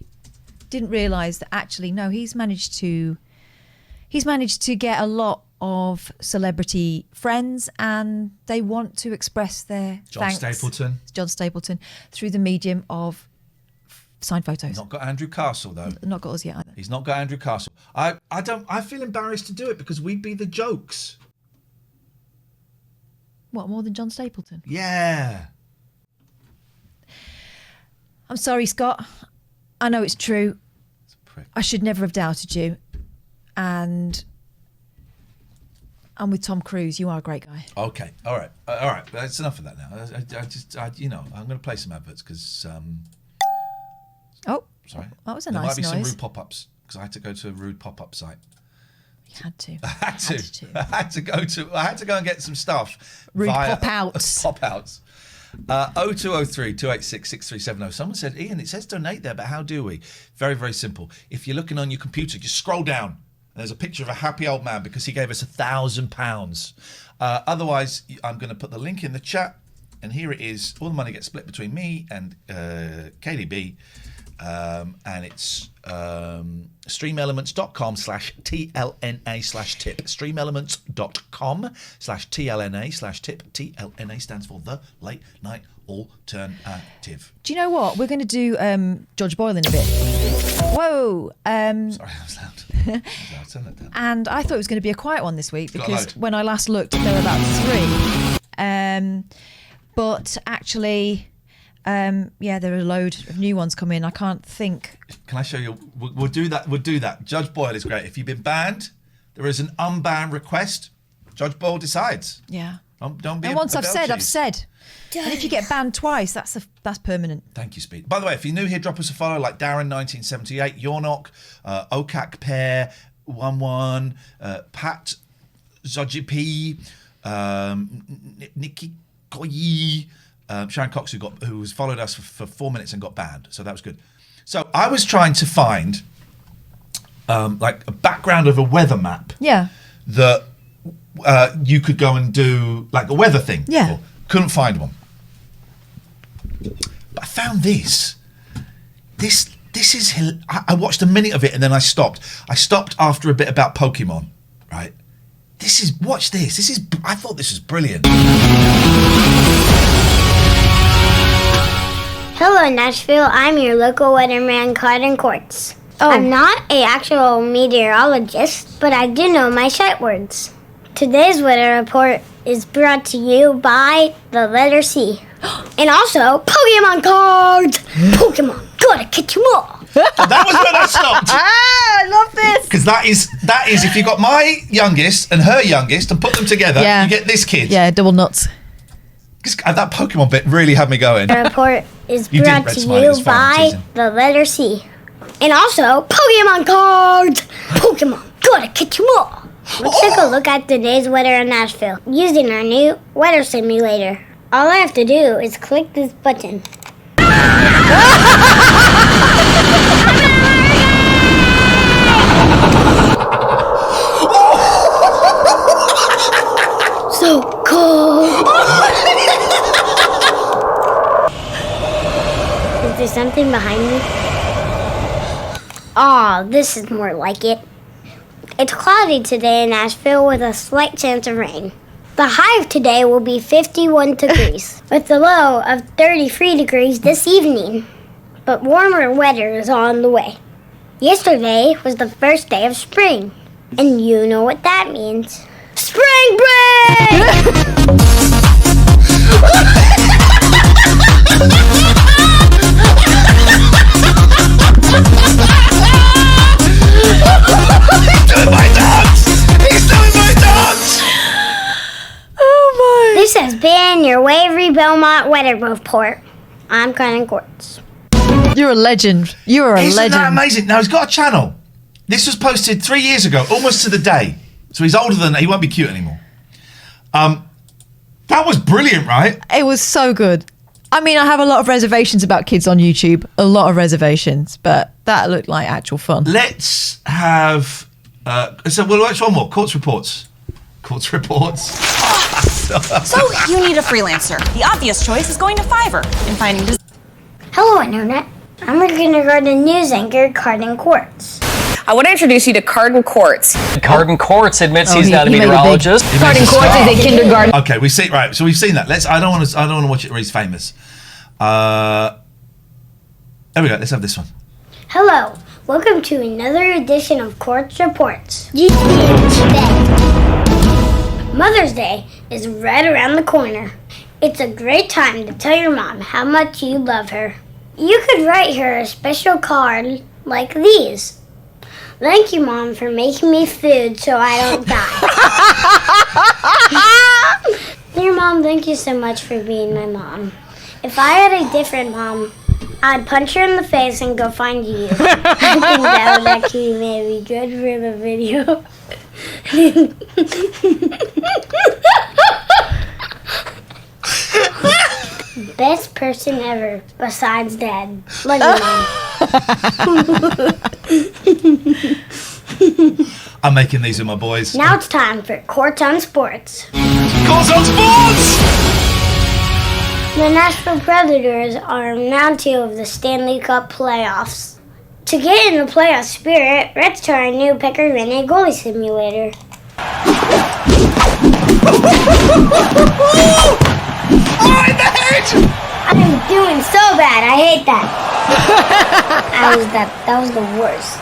Didn't realise that actually, no, he's managed to get a lot of celebrity friends, and they want to express their thanks. John Stapleton, through the medium of signed photos. Not got Andrew Castle though. Not got us yet either. He's not got Andrew Castle. I feel embarrassed to do it because we'd be the jokes. What, more than John Stapleton? Yeah. I'm sorry, Scott. I know it's true. I should never have doubted you. And with Tom Cruise, you are a great guy. Okay, all right. That's enough of that now. I'm going to play some adverts because. Oh, sorry. That was a there nice noise. There might be some noise. rude pop-ups because I had to go to a rude pop-up site. You had to. I had to go and get some stuff. Rude via pop-outs. Pop-outs. 0203 286 6370. Someone said, Ian, it says donate there, but how do we? Very, very simple. If you're looking on your computer, just scroll down. There's a picture of a happy old man because he gave us £1,000. Otherwise, I'm going to put the link in the chat, and here it is. All the money gets split between me and KDB, and it's streamelements.com/TLNA/tip. Streamelements.com/TLNA/tip. TLNA stands for The Late Night Alternative. Do you know what? We're going to do George Boyle in a bit. Whoa. Sorry, that was loud. Turn that down. And I thought it was going to be a quiet one this week Got a because load. when I last looked, there were about 3. But actually, there are a load of new ones coming. I can't think. Can I show you? We'll do that. We'll do that. Judge Boyle is great. If you've been banned, there is an unban request. Judge Boyle decides. Yeah. Don't be. And once I've said, I've said. And if you get banned twice, that's permanent. Thank you, Speed. By the way, if you're new here, drop us a follow, like Darren 1978, Yornok, Okak Pear 11, Pat Zojipi, Nikki Koyi, Sharon Cox, who has followed us for 4 minutes and got banned. So that was good. So I was trying to find like a background of a weather map. Yeah. That you could go and do like a weather thing. Yeah. Couldn't find one. But I found this. This is... I watched a minute of it and then I stopped. I stopped after a bit about Pokemon, right? Watch this. I thought this was brilliant. Hello, Nashville. I'm your local weatherman, Cotton Quartz. I'm not an actual meteorologist, but I do know my sight words. Today's weather report is brought to you by the letter C. And also, Pokemon cards! Pokemon, gotta catch them all! That was when I stopped. I love this! Because that is if you got my youngest and her youngest and put them together, you get this kid. Yeah, double nuts. That Pokemon bit really had me going. The report is brought to you by the letter C. And also, Pokemon cards! Pokemon, gotta catch them all! Let's take a look at today's weather in Nashville using our new weather simulator. All I have to do is click this button. So cold. Is there something behind me? Aw, this is more like it. It's cloudy today in Nashville with a slight chance of rain. The high today will be 51 degrees, with a low of 33 degrees this evening. But warmer weather is on the way. Yesterday was the first day of spring, and you know what that means. Spring break! This has been your Waverly Belmont Weather Report. I'm Katherine Quartz. You're a legend. You are a Isn't legend. that amazing? Now, he's got a channel. This was posted 3 years ago, almost to the day. So he's older than... He won't be cute anymore. That was brilliant, right? It was so good. I mean, I have a lot of reservations about kids on YouTube. A lot of reservations. But that looked like actual fun. Let's have... so we'll watch one more. Quartz Reports. Quartz Reports. So, you need a freelancer. The obvious choice is going to Fiverr and finding... Hello, Internet. I'm a kindergarten news anchor, Katherine Quartz. I want to introduce you to Katherine Quartz. Katherine Quartz admits he's not a meteorologist. Katherine Quartz is a kindergarten... Okay, we've seen... Right, so we've seen that. I don't want to watch it where he's famous. There we go. Let's have this one. Hello. Welcome to another edition of Quartz Reports. Today. Mother's Day is right around the corner. It's a great time to tell your mom how much you love her. You could write her a special card like these. Thank you, Mom, for making me food so I don't die. Dear Mom, thank you so much for being my mom. If I had a different mom, I'd punch her in the face and go find you. I think that would actually maybe good for the video. Best person ever, besides Dad. Love you, Mom. I'm making these with my boys. Now it's time for Quartz on Sports. Quartz on Sports! The Nashville Predators are in round 2 of the Stanley Cup playoffs. To get in the playoff spirit, let's try a new Picker-Rennie goalie simulator. Oh, in the head! I'm doing so bad. I hate that. That was the worst.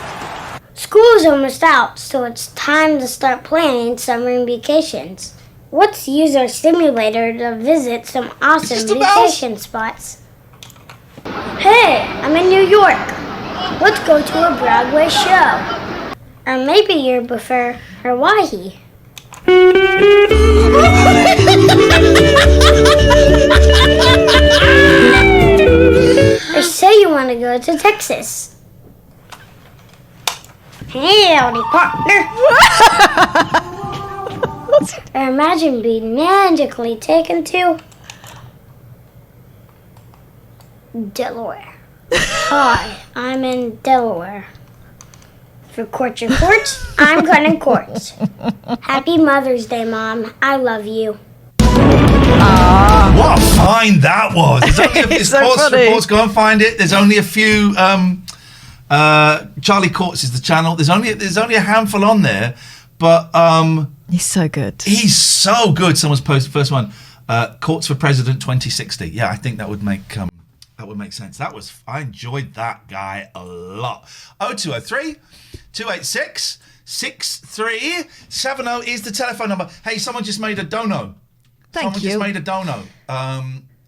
School's almost out, so it's time to start planning summer vacations. Let's use our simulator to visit some awesome vacation spots. Hey, I'm in New York. Let's go to a Broadway show. Or maybe you prefer Hawaii. Or say you want to go to Texas. Howdy, partner. Or imagine being magically taken to Delaware. Hi, I'm in Delaware. For Quartz Reports, I'm Katherine Quartz. Happy Mother's Day, Mom. I love you. What a find that was. There's only a few so Quartz funny. Reports. Go and find it. There's only a few. Charlie Quartz is the channel. There's only a handful on there, but he's so good. He's so good. Someone's posted first one. Quartz for President 2060. Yeah, I think that would make sense. I enjoyed that guy a lot. 0203 286 6370 is the telephone number. Hey, someone just made a dono. Someone just made a dono.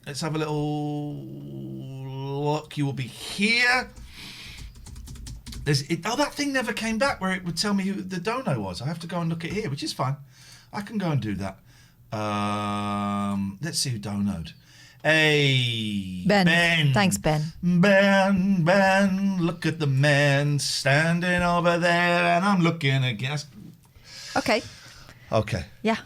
Let's have a little look. You will be here. That thing never came back where it would tell me who the dono was. I have to go and look at here, which is fine. I can go and do that. Let's see who donoed. Hey, Ben. Thanks, Ben. Ben, look at the man standing over there, and I'm looking again. Okay. Okay. Yeah.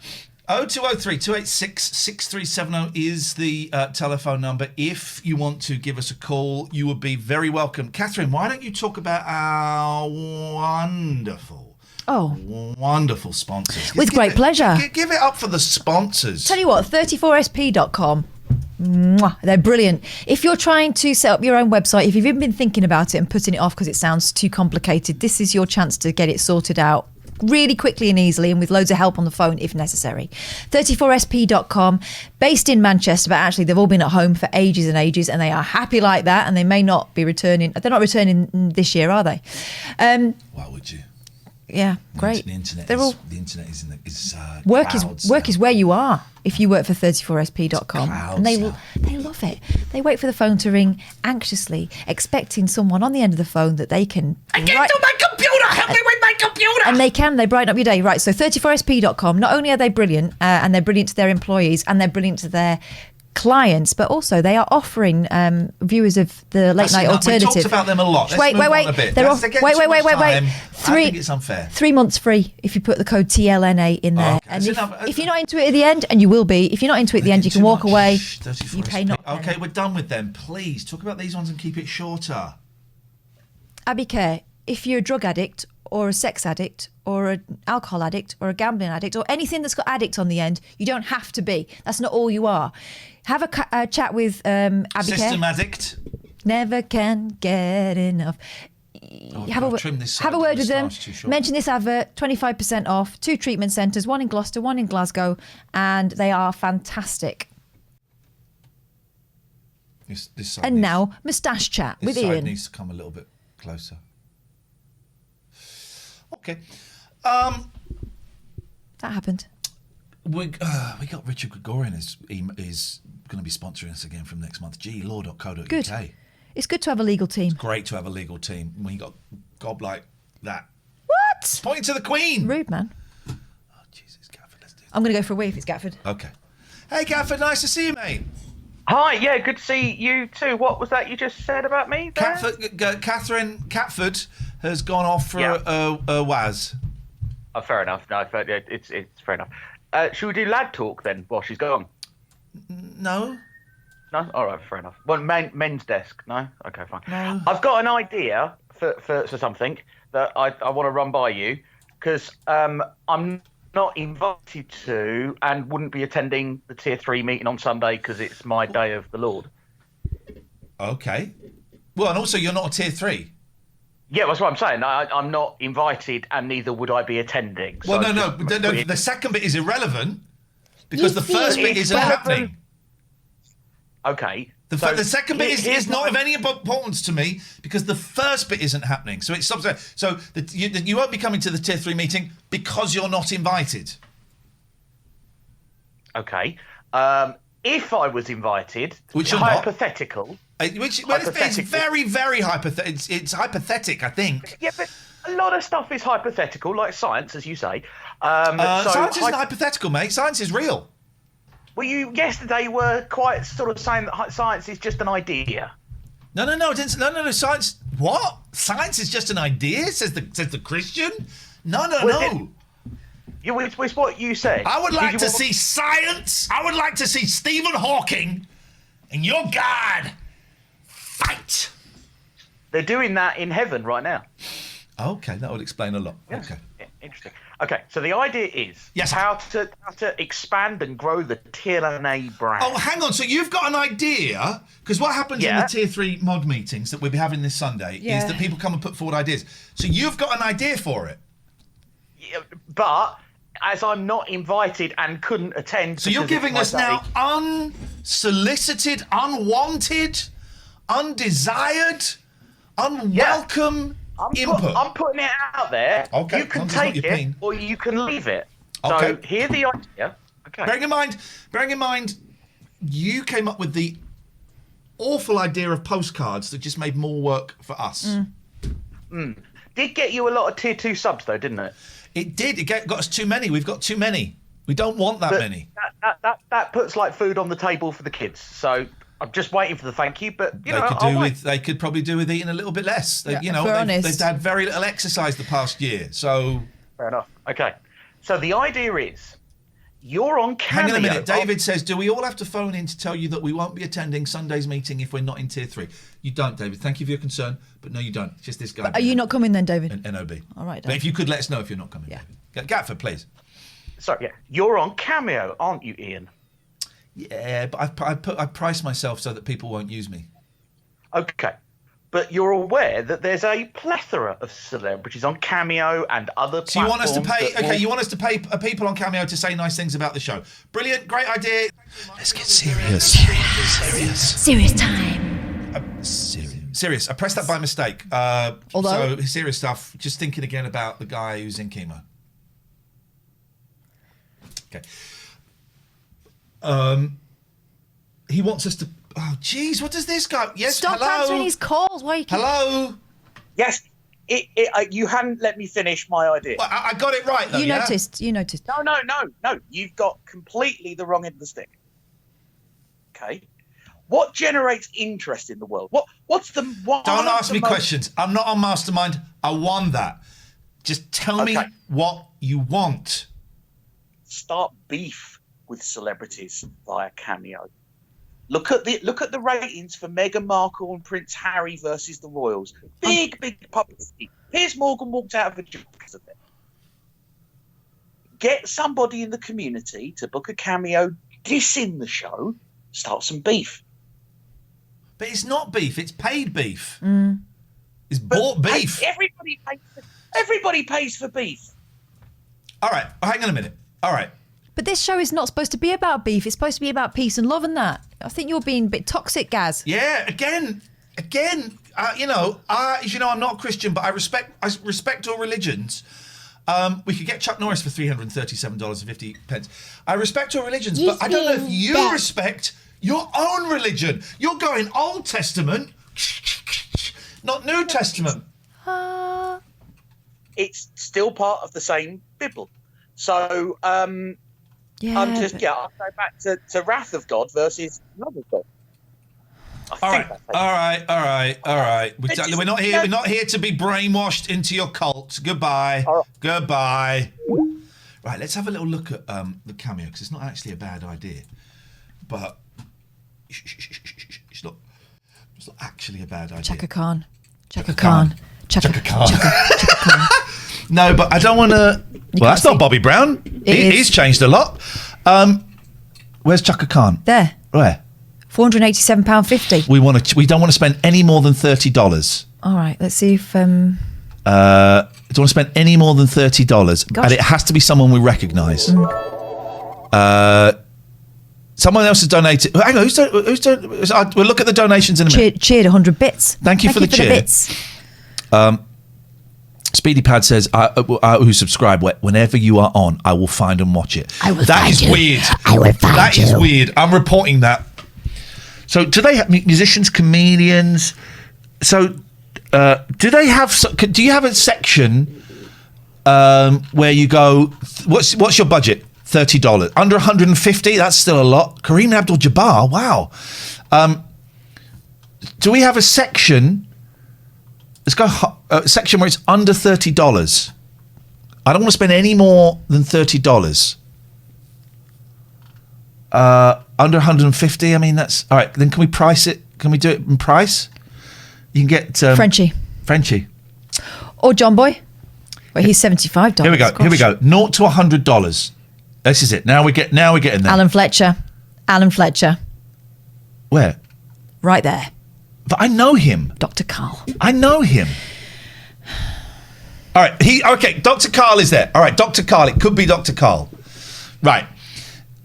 0203 286 6370 is the telephone number. If you want to give us a call, you would be very welcome. Katherine, why don't you talk about our wonderful sponsors? With great pleasure. Give it up for the sponsors. Tell you what, 34sp.com. Mwah, they're brilliant. If you're trying to set up your own website, if you've even been thinking about it and putting it off because it sounds too complicated, this is your chance to get it sorted out really quickly and easily, and with loads of help on the phone if necessary. 34sp.com, based in Manchester, but actually they've all been at home for ages and ages, and they are happy like that, and they may not be returning. They're not returning this year, are they? Why would you? Yeah, great. The internet They're all the internet is work is where you are if you work for 34sp.com, and they love it. They wait for the phone to ring anxiously, expecting someone on the end of the phone that they can. I can't do my computer. Help me with my computer. And they brighten up your day, right? So 34sp.com. Not only are they brilliant, and they're brilliant to their employees, and they're brilliant to their clients, but also they are offering viewers of the late night alternative. We talked about them a lot. Wait. They're off. Wait. I think it's unfair. 3 months free if you put the code TLNA in there. Okay. And if you're not into it at the end, and you will be, if you're not into it at the end, you can walk away. You pay not. Okay, we're done with them. Please talk about these ones and keep it shorter. Abby Care, if you're a drug addict or a sex addict or an alcohol addict or a gambling addict or anything that's got addict on the end, you don't have to be. That's not all you are. Have a chat with Abby System Care. addict. Never can get enough. Have a word with them. Mention this advert. 25% off. 2 treatment centres, one in Gloucester, one in Glasgow, and they are fantastic. This side and now, moustache chat with This side Iain. needs to come a little bit closer. Okay. That happened. We got Richard Gregorian is going to be sponsoring us again from next month. Law.co.uk. Good. It's good to have a legal team. Great to have a legal team when you got gob like that. What? It's pointing to the Queen. Rude, man. Oh, Jesus, Gatford, let's do this. I'm going to go for a wee if it's Gatford. Okay. Hey, Gatford, nice to see you, mate. Hi, yeah, good to see you too. What was that you just said about me there? Katherine Catford has gone off for a waz. Oh, fair enough. No, it's fair enough. Should we do lad talk then while she's gone? No. No? All right, fair enough. Well, men's desk. No? Okay, fine. No. I've got an idea for something that I want to run by you because I'm not invited to and wouldn't be attending the Tier 3 meeting on Sunday because it's my day of the Lord. Okay. Well, and also you're not a Tier 3. Yeah, that's what I'm saying. I'm not invited and neither would I be attending. Well, no. The second bit is irrelevant because the first bit isn't happening. Okay. The second bit is not of any importance to me because the first bit isn't happening. So it stops there. So you won't be coming to the Tier 3 meeting because you're not invited. Okay. If I was invited, which you're hypothetical. It's very, very hypothetical. It's hypothetic, I think. Yeah, but a lot of stuff is hypothetical, like science, as you say. Science isn't hypothetical, mate. Science is real. Well, you yesterday were quite sort of saying that science is just an idea. No. No. Science. What? Science is just an idea? Says the Christian. No. It's what you said. I would like to see science. I would like to see Stephen Hawking and your God fight. They're doing that in heaven right now. Okay, that would explain a lot. Yes. Okay. Yeah, interesting. Okay, so the idea is how to expand and grow the TLNA brand. Oh, hang on. So you've got an idea? Because what happens in the Tier 3 mod meetings that we'll be having this Sunday is that people come and put forward ideas. So you've got an idea for it? Yeah, but as I'm not invited and couldn't attend... So you're giving us now unsolicited, unwanted, undesired, unwelcome... input. I'm putting it out there. Okay, you can take it or you can leave it. So here's the idea. Okay. Bearing in mind, you came up with the awful idea of postcards that just made more work for us. Did get you a lot of Tier 2 subs though, didn't it? It did. It got us too many. We've got too many. We don't want that many. That puts like food on the table for the kids. So I'm just waiting for the thank you, but they could probably do with eating a little bit less. They've had very little exercise the past year, so fair enough. Okay, So the idea is, you're on Cameo. Hang on a minute. David says, do we all have to phone in to tell you that we won't be attending Sunday's meeting if we're not in Tier 3? You don't, David. Thank you for your concern, but no, you don't. It's just this guy. Are you not coming then, David? An NOB. All right, But if you could let us know if you're not coming. Yeah. David. Gatford, please. Sorry, yeah. You're on Cameo, aren't you, Ian? Yeah, but I price myself so that people won't use me. Okay. But you're aware that there's a plethora of celebrities on Cameo and other platforms. So you want us to pay? that Okay, will- you want us to pay people on Cameo to say nice things about the show? Brilliant, great idea. Let's get serious. Serious time. Serious. I pressed that by mistake. Although- so serious stuff. Just thinking again about the guy who's in chemo. Okay. He wants us to. Oh, jeez, what does this go? Yes, Stop hello. answering his calls. Why you keep... Hello. Yes, you hadn't let me finish my idea. Well, I got it right, though. You yeah? noticed. No. You've got completely the wrong end of the stick. Okay. What generates interest in the world? What's the one? Don't ask the me most- questions. I'm not on Mastermind. I won that. Just tell me what you want. Start beef with celebrities via Cameo. Look at the ratings for Meghan Markle and Prince Harry versus the Royals. Big publicity. Piers Morgan walked out of a job because of it. Get somebody in the community to book a cameo, dissing the show, start some beef. But it's not beef. It's paid beef. It's bought beef. Everybody pays for beef. All right. Hang on a minute. All right. But this show is not supposed to be about beef. It's supposed to be about peace and love and that. I think you're being a bit toxic, Gaz. Yeah. Again. As you know, I'm not a Christian, but I respect all religions. We could get Chuck Norris for $337.50. I respect all religions, but I don't know if you respect your own religion. You're going Old Testament, not New Testament. It's still part of the same Bible. So, I'll go back to Wrath of God versus Love of God. All right. We're not here. We're not here to be brainwashed into your cult. Goodbye. Goodbye. Right. Let's have a little look at the cameo because it's not actually a bad idea, but it's not actually a bad idea. Chaka Khan. Chaka Khan. Chaka Khan. No, but I don't want to. Well, that's not Bobby Brown. He's changed a lot. Where's Chaka Khan? There. Where? £487.50. We don't want to spend any more than $30. All right, let's see if. Don't want to spend any more than $30, and it has to be someone we recognise. Someone else has donated. Hang on, we'll look at the donations in a minute. Cheered 100 bits. Thank you for the cheer. Bits. Speedy Pad says, who subscribe, whenever you are on, I will find and watch it. That is weird. That is weird. I'm reporting that. So do they have musicians, comedians? So do they have? Do you have a section where you go? What's your budget? $30. Under 150? That's still a lot. Kareem Abdul-Jabbar. Wow. Do we have a section? Let's go a section where it's under $30. I don't want to spend any more than $30. Under 150. I mean, that's all right. Then can we price it? Can we do it in price? You can get Frenchie, or John Boy. Well, he's $75. Here we go. Here we go. $0 to $100. This is it. Now we're getting there. Alan Fletcher. Where? Right there. But I know him. Dr. Carl. I know him. All right. Okay. Dr. Carl is there. All right. Dr. Carl. It could be Dr. Carl. Right.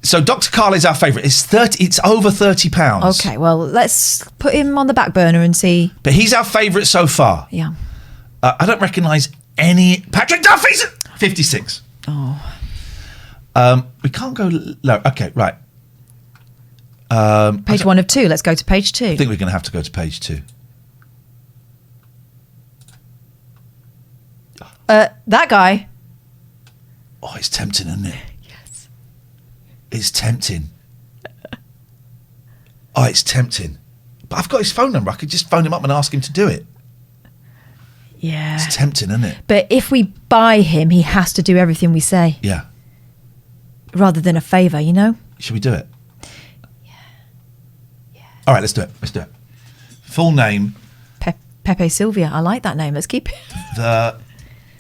So Dr. Carl is our favourite. It's over £30. Okay. Well, let's put him on the back burner and see. But he's our favourite so far. Yeah. I don't recognise any. Patrick Duffy's 56. Oh. We can't go low. Okay. Right. Page 1 of 2. Let's go to page 2. I think we're going to have to go to page 2. That guy. Oh, it's tempting, isn't it? Yes. It's tempting. Oh, it's tempting. But I've got his phone number. I could just phone him up and ask him to do it. Yeah. It's tempting, isn't it? But if we buy him, he has to do everything we say. Yeah. Rather than a favour, you know? Should we do it? Yeah. All right, let's do it. Let's do it. Full name. Pepe Sylvia. I like that name. Let's keep it. The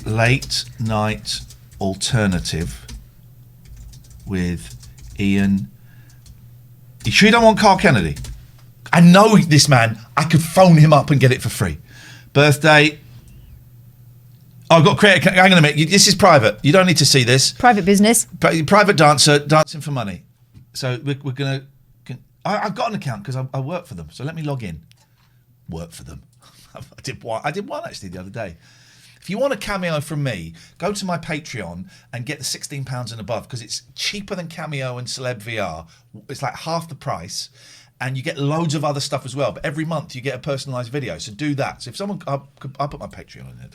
Late Night Alternative with Iain. You sure you don't want Carl Kennedy? I know this man. I could phone him up and get it for free. Birthday. Oh, I've got to create. Hang on a minute. This is private. You don't need to see this. Private business. Private dancer dancing for money. So we're gonna. I've got an account because I work for them. So let me log in. Work for them. I did one actually the other day. If you want a cameo from me, go to my Patreon and get the £16 and above because it's cheaper than Cameo and Celeb VR. It's like half the price. And you get loads of other stuff as well. But every month you get a personalised video. So do that. So if someone... I'll put my Patreon in there.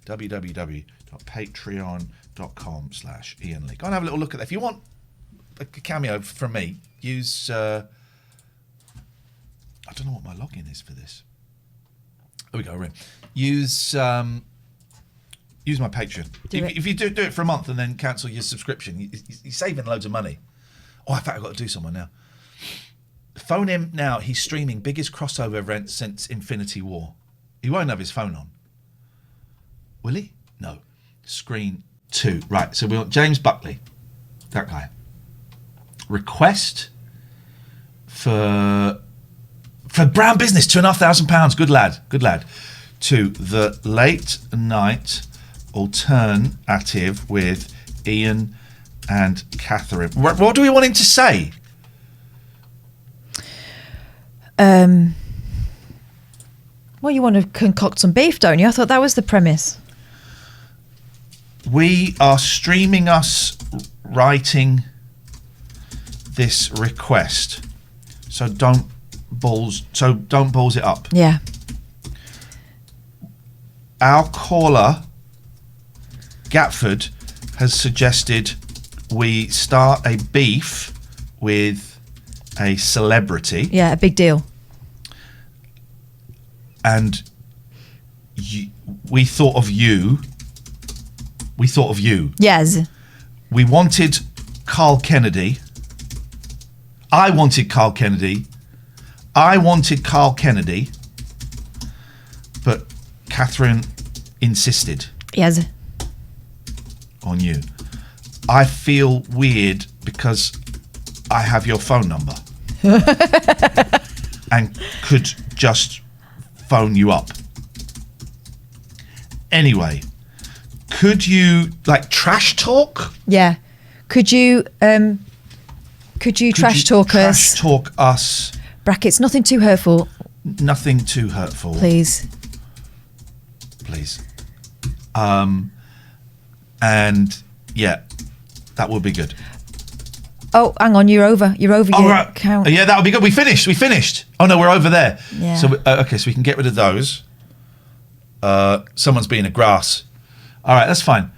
www.patreon.com/Iain Lee. Go and have a little look at that. If you want a cameo from me, use... I don't know what my login is for this. There we go. We're in. Use my Patreon. If you do it for a month and then cancel your subscription, you're saving loads of money. Oh, in fact, I've got to do someone now. Phone him now. He's streaming biggest crossover event since Infinity War. He won't have his phone on. Will he? No. Screen 2. Right, so we want James Buckley. That guy. Request for Brown Business, £2,500. Good lad. Good lad. To the Late Night Alternative with Iain and Katherine. What do we want him to say? Well, you want to concoct some beef, don't you? I thought that was the premise. We are streaming us writing this request, so don't balls it up. Yeah. Our caller, Gatford, has suggested we start a beef with a celebrity. Yeah, a big deal. And we thought of you. Yes. We wanted Carl Kennedy. I wanted Carl Kennedy. But Katherine insisted. Yes. On you. I feel weird because I have your phone number and could just phone you up. Anyway, could you trash talk? Yeah. Could you trash talk us? Trash talk us. Brackets, nothing too hurtful. Nothing too hurtful. Please. And yeah, that would be good. Oh, hang on, you're over your right. count. Yeah, that would be good. We finished. Oh no, we're over there. Yeah. So okay, so we can get rid of those. Someone's being a grass. All right, that's fine.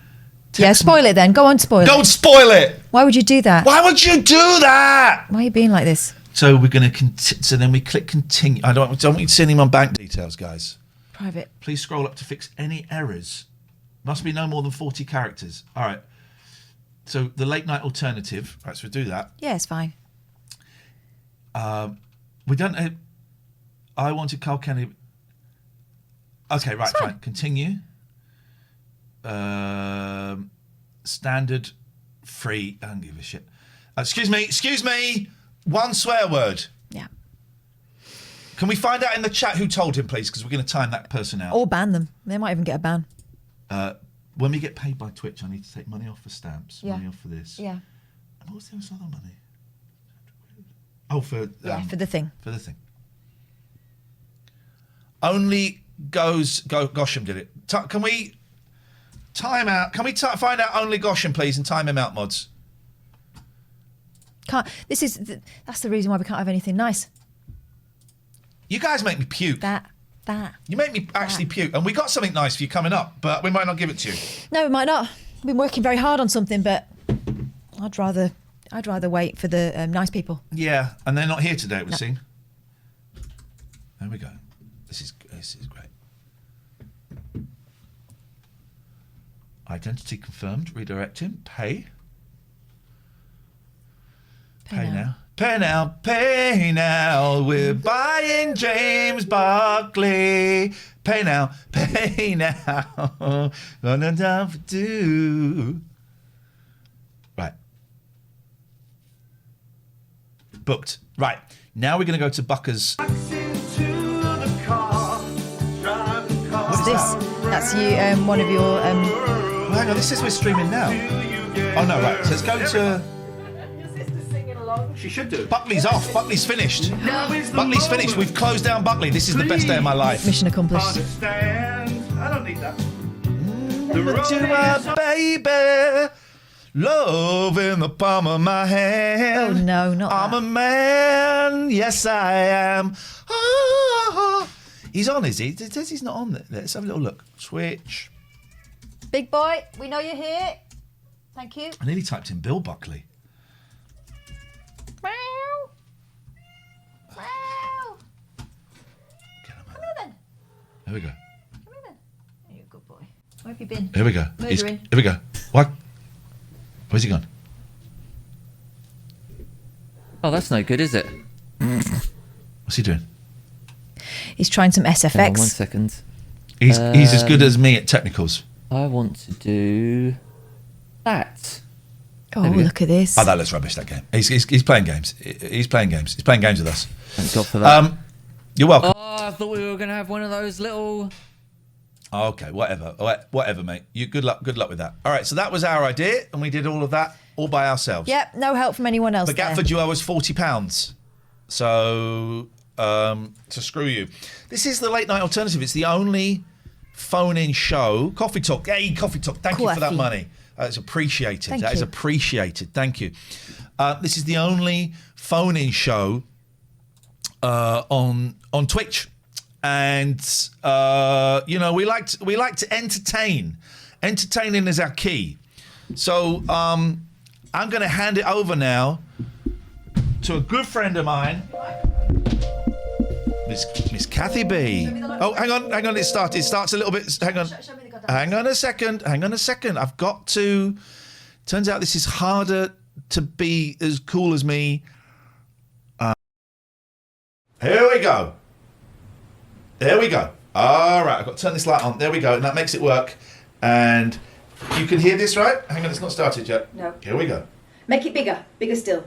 Spoil it then. Go on, spoil it. Don't spoil it. Why would you do that? Why would you do that? Why are you being like this? So we're going to so then we click continue. I don't want you to see any of my bank details, guys. Private. Please scroll up to fix any errors. Must be no more than 40 characters. All right. So the Late Night Alternative. All right, so we'll do that. Yeah, it's fine. We don't. I wanted Carl Kennedy. Okay, right, fine. Continue. Standard, free. I don't give a shit. Excuse me. One swear word. Yeah. Can we find out in the chat who told him, please? Because we're going to time that person out. Or ban them. They might even get a ban. When we get paid by Twitch, I need to take money off for stamps, money off for this. Yeah. And what was the other money? Oh, for the thing. For the thing. Only Gosham did it. Can we time out? Can we find out only Gosham, please, and time him out, mods? Can't. That's the reason why we can't have anything nice. You guys make me puke. That. You make me actually puke. And we got something nice for you coming up, but we might not give it to you. No, we might not. We've been working very hard on something, but I'd rather wait for the nice people. Yeah, and they're not here today, it would seem. There we go. This is This is great. Identity confirmed. Redirect him. Pay. Pay now. Pay now. Pay now. We're buying James Buckley. Pay now. Pay now. Gonna down for two. Right. Booked. Right. Now we're going to go to Bucker's. What's this? That's you. One of your. Well, hang on. This says we're streaming now. Oh no! Right. So let's go to. She should do. Buckley's off. Buckley's finished. Buckley's finished. We've closed down Buckley. This is the best day of my life. Mission accomplished. I don't need that. To my baby, love in the palm of my hand. Oh no, not I'm a man. Yes, I am. Ah. He's on, is he? It says he's not on. Let's have a little look. Switch. Big boy, we know you're here. Thank you. I nearly typed in Bill Buckley. Meow. Meow. Come here then. Here we go. Come here then. You're a good boy. Where have you been? Here we go. Murdering. Here we go. What? Where's he gone? Oh, that's no good, is it? What's he doing? He's trying some SFX. Hang on 1 second. He's as good as me at technicals. I want to do that. Oh, look at this. Oh, that looks rubbish, that game. He's playing games. He's playing games. He's playing games with us. Thank God for that. You're welcome. Oh, I thought we were going to have one of those little... Oh, okay, whatever, mate. Good luck with that. All right, so that was our idea, and we did all of that all by ourselves. Yep, no help from anyone else. But Gatford, you owe us £40. So screw you. This is the Late Night Alternative. It's the only phone-in show. Coffee Talk. Hey, Coffee Talk. Thank you for that money. It's appreciated. That is appreciated. Thank you. This is the only phone-in show on Twitch. And we like to entertain. Entertaining is our key. So I'm going to hand it over now to a good friend of mine, Miss Kathy B. Oh, hang on. It starts a little bit. Hang on a second. I've got to. Turns out this is harder to be as cool as me. Here we go. There we go. All right, I've got to turn this light on. There we go, and that makes it work. And you can hear this, right? Hang on, it's not started yet. No. Here we go. Make it bigger still.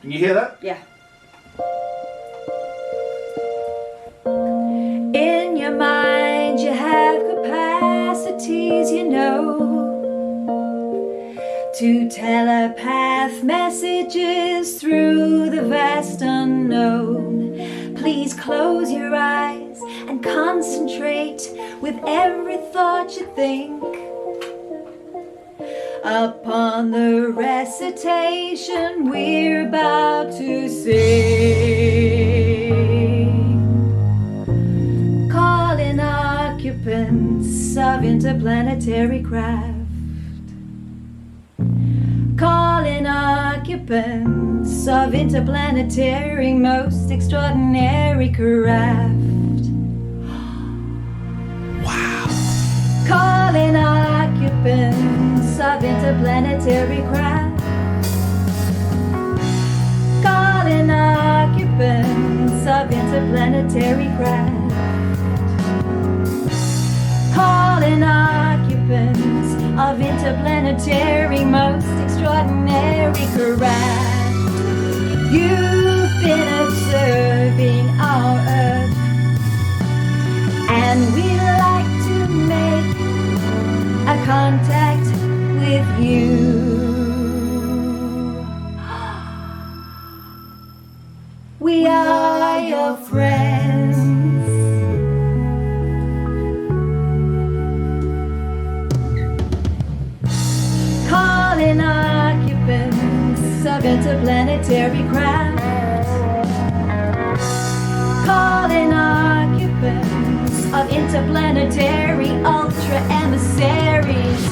Can you hear that? Yeah. In your mind, you have capacities, to telepath messages through the vast unknown. Please close your eyes and concentrate with every thought you think upon the recitation we're about to sing. Calling occupants of interplanetary craft. Calling occupants of interplanetary most extraordinary craft. Wow. Calling occupants of interplanetary craft. Calling occupants of interplanetary craft. Calling occupants of interplanetary most extraordinary craft. You've been observing our Earth, and we'd like to make a contact with you. We are your friends. Calling occupants of interplanetary craft. Calling occupants of interplanetary ultra emissaries.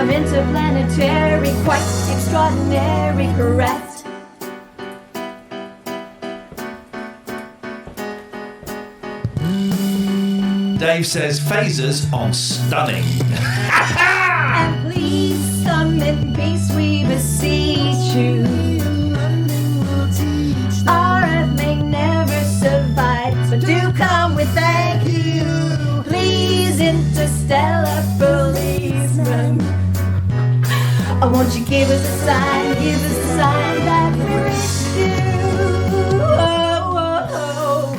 I'm interplanetary, quite extraordinary, correct. Dave says phasers on stunning. And please summon peace, we beseech you. Our Earth may never survive, but do come with thank you. Please, interstellar policeman, won't you give us a sign that we wish you. Oh, oh, oh.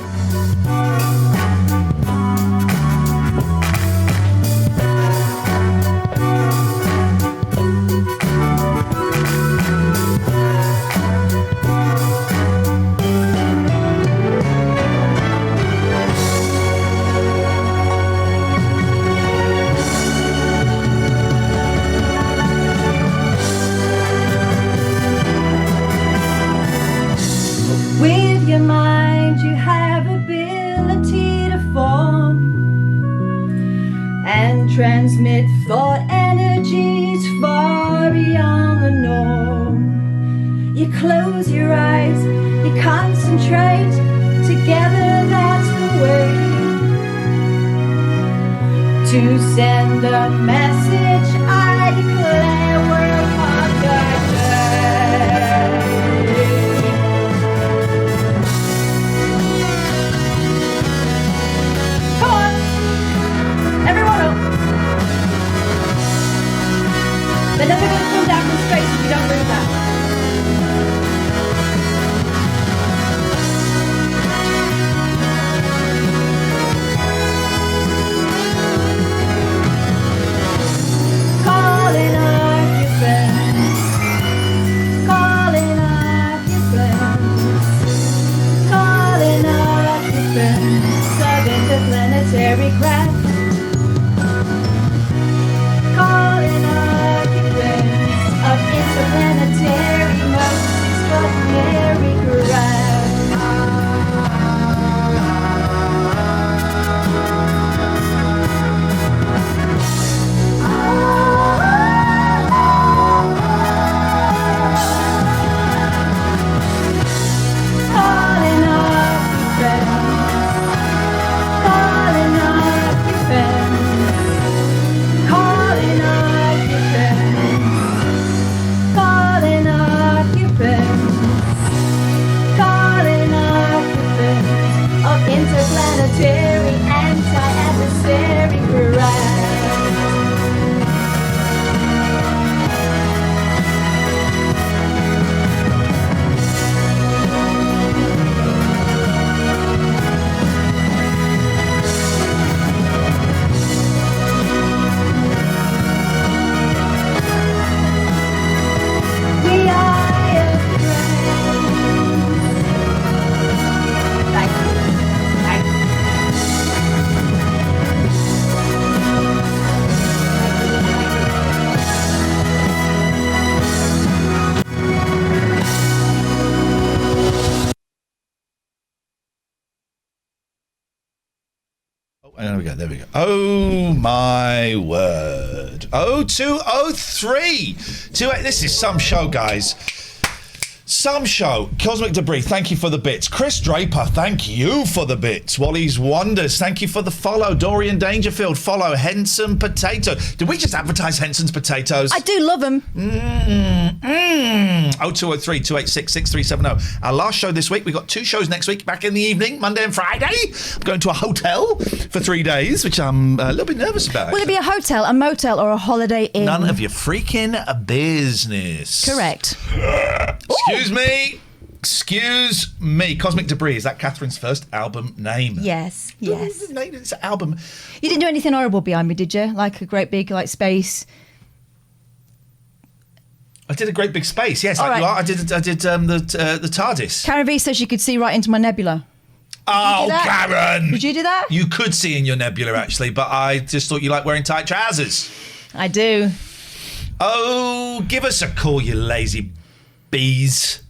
With your mind, you have ability to form and transmit thought energies far beyond the norm. You close your eyes, you concentrate, together that's the way to send a message. I declare world hunger day. Come on, everyone up. They're never going to come down from space if you don't move that. Calling occupants, calling occupants, calling occupants of interplanetary craft. Calling occupants of interplanetary most extraordinary craft. Calling occupants, calling occupants, calling occupants, calling occupants, calling occupants of interplanetary anti-adversary craft. We are your friends. Thank you. Thank you. There we go. Oh my word. 0203 28. This is some show, guys. Some show. Cosmic Debris, thank you for the bits. Chris Draper, thank you for the bits. Wally's Wonders, thank you for the follow. Dorian Dangerfield, follow. Henson Potato. Did we just advertise Henson's Potatoes? I do love them. 0203 286 6370. Our last show this week. We've got 2 shows next week, back in the evening, Monday and Friday. I'm going to a hotel for 3 days, which I'm a little bit nervous about. Will it be a hotel, a motel, or a holiday inn? None of your freaking business. Correct. Excuse me. Cosmic Debris, is that Catherine's first album name? Yes, yes. It's an album. You didn't do anything horrible behind me, did you? Like a great big space. I did a great big space. Yes, All right. I did the TARDIS. Karen V says you could see right into my nebula. Oh, Karen! Did you do that? You could see in your nebula, actually, but I just thought you like wearing tight trousers. I do. Oh, give us a call, you lazy bees.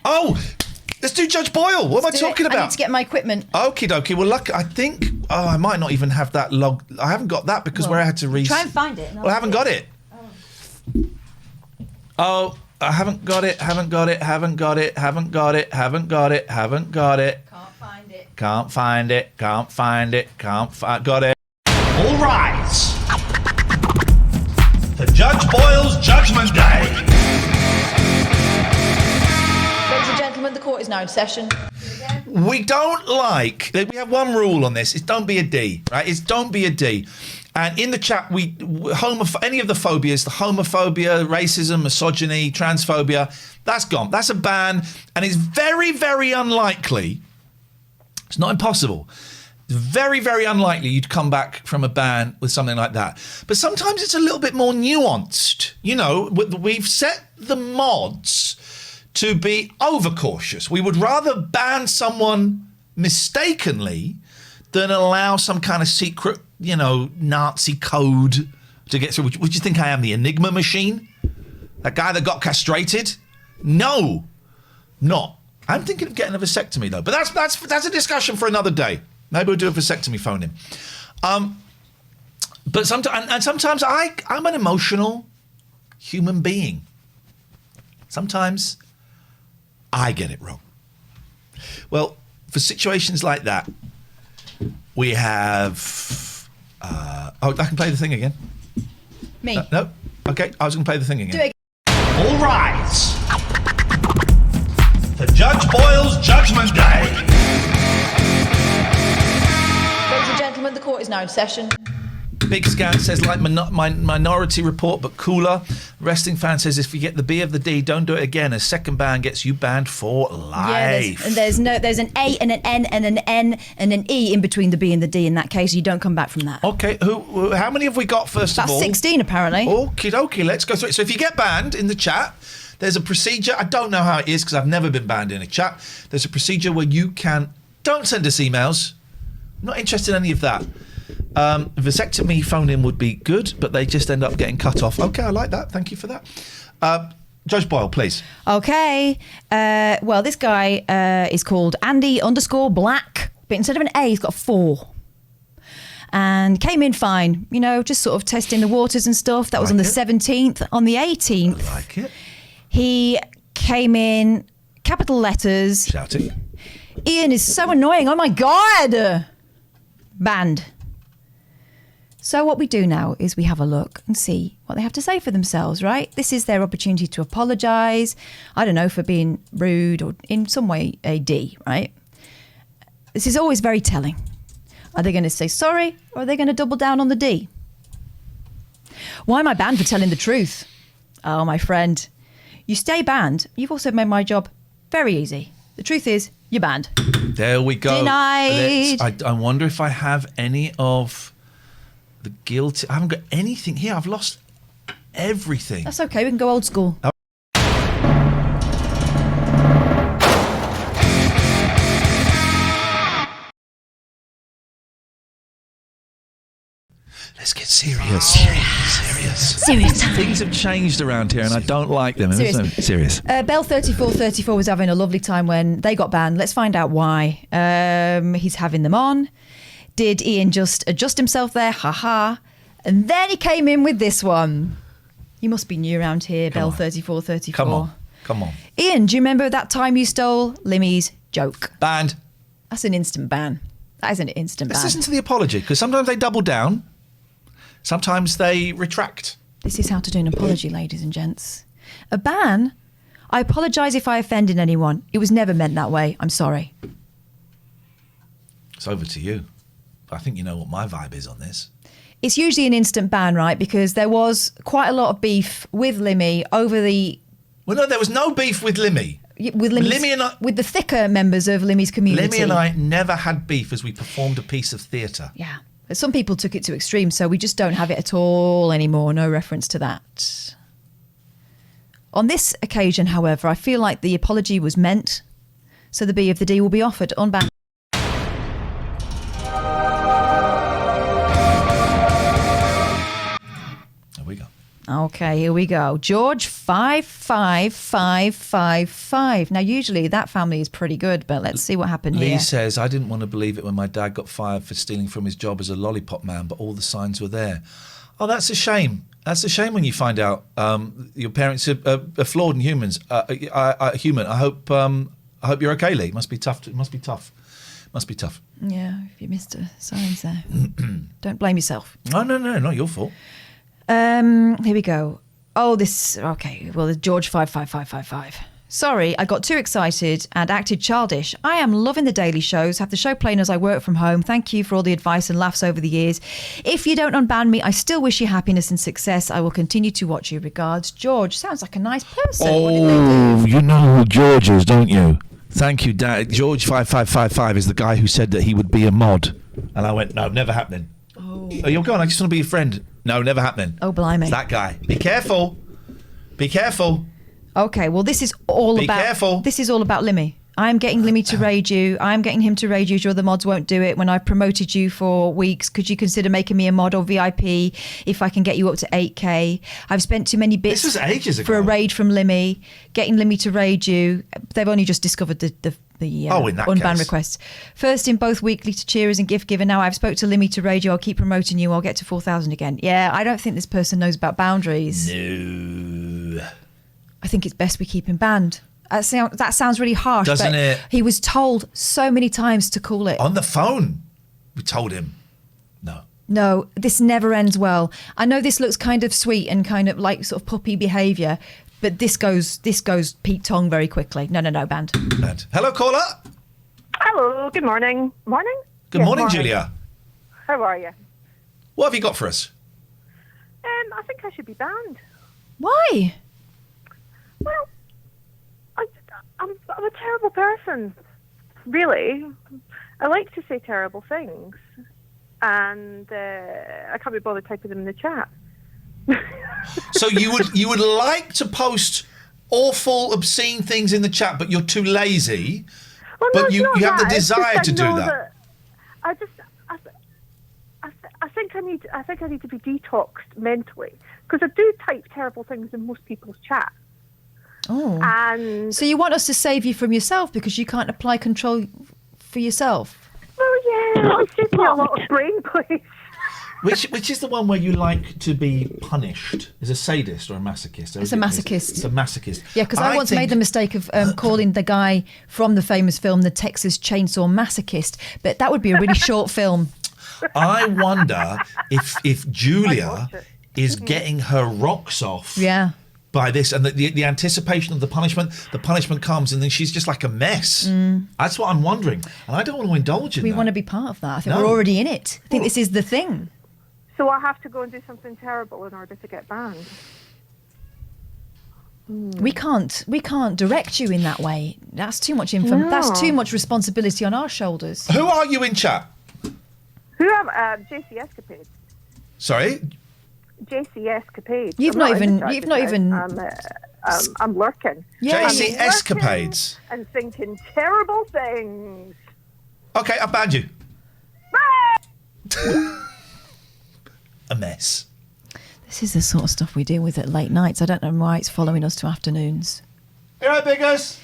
Oh, let's do Judge Boyle. What am I talking about? I need to get my equipment. Okie dokie. Well, look, I think... Oh, I might not even have that log. I haven't got that because where I had to Try and find it. Well, I haven't got it. Oh, I haven't got it. Haven't got it. Haven't got it. Haven't got it. Haven't got it. Haven't got it. Can't find it. Can't find it. Can't find it. Got it. All rise for Judge Boyle's Judgment Day. Ladies and gentlemen, the court is now in session. We don't like. We have one rule on this. It's don't be a D, right? It's don't be a D. And in the chat, any of the phobias, the homophobia, racism, misogyny, transphobia, that's gone. That's a ban. And it's very, very unlikely. It's not impossible. It's very, very unlikely you'd come back from a ban with something like that. But sometimes it's a little bit more nuanced. You know, we've set the mods to be overcautious. We would rather ban someone mistakenly than allow some kind of secret, you know, Nazi code to get through. Would you think I am the Enigma machine? That guy that got castrated? No, not. I'm thinking of getting a vasectomy though. But that's a discussion for another day. Maybe we'll do a vasectomy phone in. But sometimes I'm an emotional human being. Sometimes I get it wrong. Well, for situations like that, we have... I can play the thing again. Me? No? Okay, I was going to play the thing again. Do it All rise for Judge Boyle's Judgment Day. Ladies and gentlemen, the court is now in session. Big Scan says, like Minority Report, but cooler. Resting Fan says, if you get the B of the D, don't do it again. A second ban gets you banned for life. Yeah, there's an A and an N and an N and an E in between the B and the D in that case. You don't come back from that. Okay, how many have we got first of all? That's 16 apparently. Okie dokie, let's go through it. So if you get banned in the chat, there's a procedure. I don't know how it is because I've never been banned in a chat. There's a procedure where you don't send us emails. I'm not interested in any of that. Vasectomy phone-in would be good, but they just end up getting cut off. Okay, I like that. Thank you for that. Judge Boyle, please. Okay. Well, this guy is called Andy_Black, but instead of an A, he's got a 4. And came in fine, you know, just sort of testing the waters and stuff. That was on the 17th. On the 18th, I like it. He came in, capital letters. Shouting. Iain is so annoying. Oh, my God. Banned. So what we do now is we have a look and see what they have to say for themselves, right? This is their opportunity to apologise, I don't know, for being rude or in some way a D, right? This is always very telling. Are they going to say sorry or are they going to double down on the D? Why am I banned for telling the truth? Oh, my friend, you stay banned. You've also made my job very easy. The truth is, you're banned. There we go. Denied. I wonder if I have any of... the guilty. I haven't got anything here. I've lost everything. That's okay. We can go old school. Oh. Let's get serious. Serious time. Things have changed around here and I don't like them. Serious. Bell3434 was having a lovely time when they got banned. Let's find out why. He's having them on. Did Iain just adjust himself there? Ha. And then he came in with this one. You must be new around here, Bell3434. Come on. Iain, do you remember that time you stole Limmy's joke? Banned. That's an instant ban. That is an instant ban. Let's listen to the apology, because sometimes they double down. Sometimes they retract. This is how to do an apology, ladies and gents. A ban? I apologise if I offended anyone. It was never meant that way. I'm sorry. It's over to you. I think you know what my vibe is on this. It's usually an instant ban, right? Because there was quite a lot of beef with Limmy over the... Well, no, there was no beef with Limmy. With with the thicker members of Limmy's community. Limmy and I never had beef as we performed a piece of theatre. Yeah. But some people took it to extremes, so we just don't have it at all anymore. No reference to that. On this occasion, however, I feel like the apology was meant, so the B of the D will be offered on back. Okay, here we go. George 55555. Now, usually that family is pretty good, but let's see what happened here. Lee says, I didn't want to believe it when my dad got fired for stealing from his job as a lollipop man, but all the signs were there. Oh, that's a shame. That's a shame when you find out your parents are flawed and humans. Human. I hope you're okay, Lee. Must be tough. Must be tough. Yeah, if you missed signs there. Don't blame yourself. No, not your fault. Here we go. Oh, okay. Well, the George 55555. Sorry, I got too excited and acted childish. I am loving the daily shows. Have the show playing as I work from home. Thank you for all the advice and laughs over the years. If you don't unban me, I still wish you happiness and success. I will continue to watch you. Regards, George. Sounds like a nice person. Oh, you know who George is, don't you? Thank you, Dad. George 5555 is the guy who said that he would be a mod. And I went, no, never happening. Oh, you're going, I just want to be your friend. No, never happening. Oh, blimey. It's that guy. Be careful. Be careful. Okay, well, this is all Be careful. This is all about Limmy. I'm getting Limmy to raid you. I'm getting him to raid you. Your other mods won't do it. When I've promoted you for weeks, could you consider making me a mod or VIP if I can get you up to 8k? I've spent too many bits this was ages ago. for a raid from Limmy. Getting Limmy to raid you. They've only just discovered the unban requests. First in both weekly to cheerers and gift giver. Now I've spoke to Limmy to raid you. I'll keep promoting you. I'll get to 4,000 again. Yeah, I don't think this person knows about boundaries. No. I think it's best we keep him banned. That sounds really harsh, doesn't but it? He was told so many times to call it. On the phone, we told him. No, this never ends well. I know this looks kind of sweet and kind of like sort of puppy behaviour, but this goes Pete Tong very quickly. No, banned. Hello, caller. Hello, good morning. Morning? Good morning, Julia. How are you? What have you got for us? I think I should be banned. Why? Well, I'm a terrible person, really. I like to say terrible things, and I can't be bothered typing them in the chat. So you would like to post awful, obscene things in the chat, but you're too lazy. Well, but no, you have the It's just desire to do know that. I think I need to be detoxed mentally, because I do type terrible things in most people's chat. Oh. And so you want us to save you from yourself because you can't apply control for yourself? Oh yeah, it gives me a lot of brain place. Which is the one where you like to be punished? Is a sadist or a masochist? It's a masochist. It's a masochist. Yeah, because I once made the mistake of calling the guy from the famous film the Texas Chainsaw Masochist, but that would be a really short film. I wonder if Julia is getting her rocks off. Yeah. By this, and the anticipation of the punishment comes, and then she's just like a mess. That's what I'm wondering, and I don't want to indulge in that. We want to be part of that. I think we're already in it. I think this is the thing. So I have to go and do something terrible in order to get banned. We can't direct you in that way. That's too much info. No. That's too much responsibility on our shoulders. Who are you in chat? Who am JC Escapade? Sorry? JC Escapade. You've not even. I'm lurking. Yeah, JC Escapades. And thinking terrible things. Okay, I banned you. A mess. This is the sort of stuff we deal with at late nights. I don't know why it's following us to afternoons. All right, Biggers.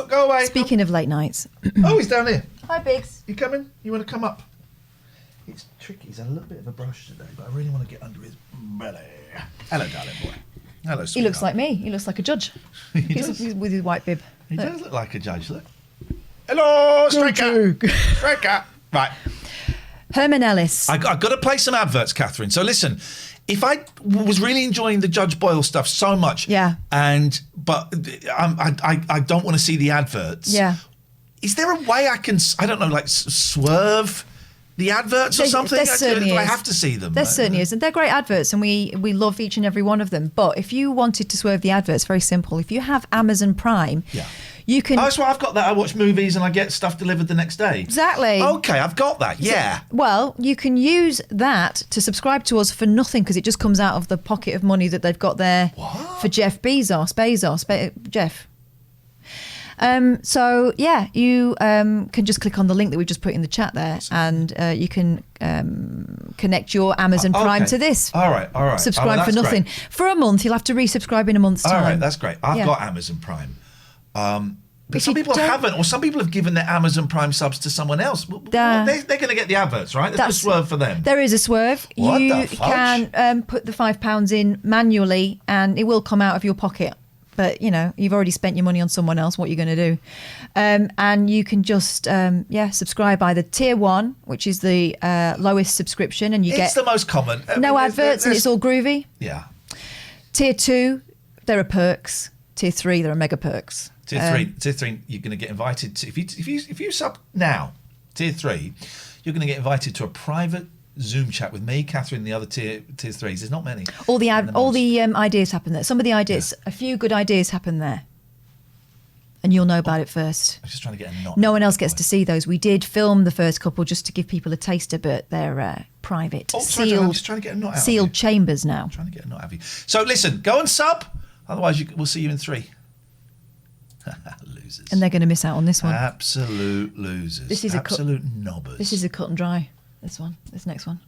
Go away. Speaking of late nights. Oh, he's down here. Hi, Biggs. You coming? You want to come up? It's tricky. He's a little bit of a brush today, but I really want to get under his belly. Hello, darling boy. Hello, sweetheart. He looks like me. He looks like a judge. He's with his white bib. He does look like a judge. Look. Hello, Striker. Striker. Right. Herman Ellis. I've got to play some adverts, Katherine. So listen, if I was really enjoying the Judge Boyle stuff so much, but I don't want to see the adverts. Yeah. Is there a way I can, I don't know, like swerve the adverts or something? Do I have to see them? There certainly is. And they're great adverts, and we love each and every one of them. But if you wanted to swerve the adverts, very simple. If you have Amazon Prime, you can... Oh, that's why I've got that. I watch movies and I get stuff delivered the next day. Exactly. Okay, I've got that, yeah. Well, you can use that to subscribe to us for nothing, because it just comes out of the pocket of money that they've got there for Jeff Bezos. Jeff. So, yeah, you can just click on the link that we've just put in the chat there, and you can connect your Amazon Prime to this. All right. Subscribe for nothing. Great. For a month, you'll have to resubscribe in a month's time. All right, that's great. I've got Amazon Prime. But some people haven't, or some people have given their Amazon Prime subs to someone else. They're going to get the adverts, right? There's a swerve for them. There is a swerve. What you the fudge? can put the £5 in manually, and it will come out of your pocket. But, you've already spent your money on someone else. What are you going to do? And you can just, subscribe either Tier 1, which is the lowest subscription, and It's the most common. No adverts, and it's all groovy. Yeah. Tier 2, there are perks. Tier 3, there are mega perks. Tier 3, you're going to get invited to, if you sub now, Tier 3, you're going to get invited to a private Zoom chat with me, Katherine, and the other tier 3s. There's not many. All the ideas happen there. Some of the ideas, a few good ideas happen there. And you'll know about it first. I'm just trying to get a knot. No one else gets to see those. We did film the first couple just to give people a taster, but they're private, I'm sealed, just trying to get a knot out sealed chambers now. I'm trying to get a knot out of you. So listen, go and sub. Otherwise, we'll see you in 3. Losers. And they're going to miss out on this one. Absolute losers. This is absolute knobbers. This is a cut and dry. This next one.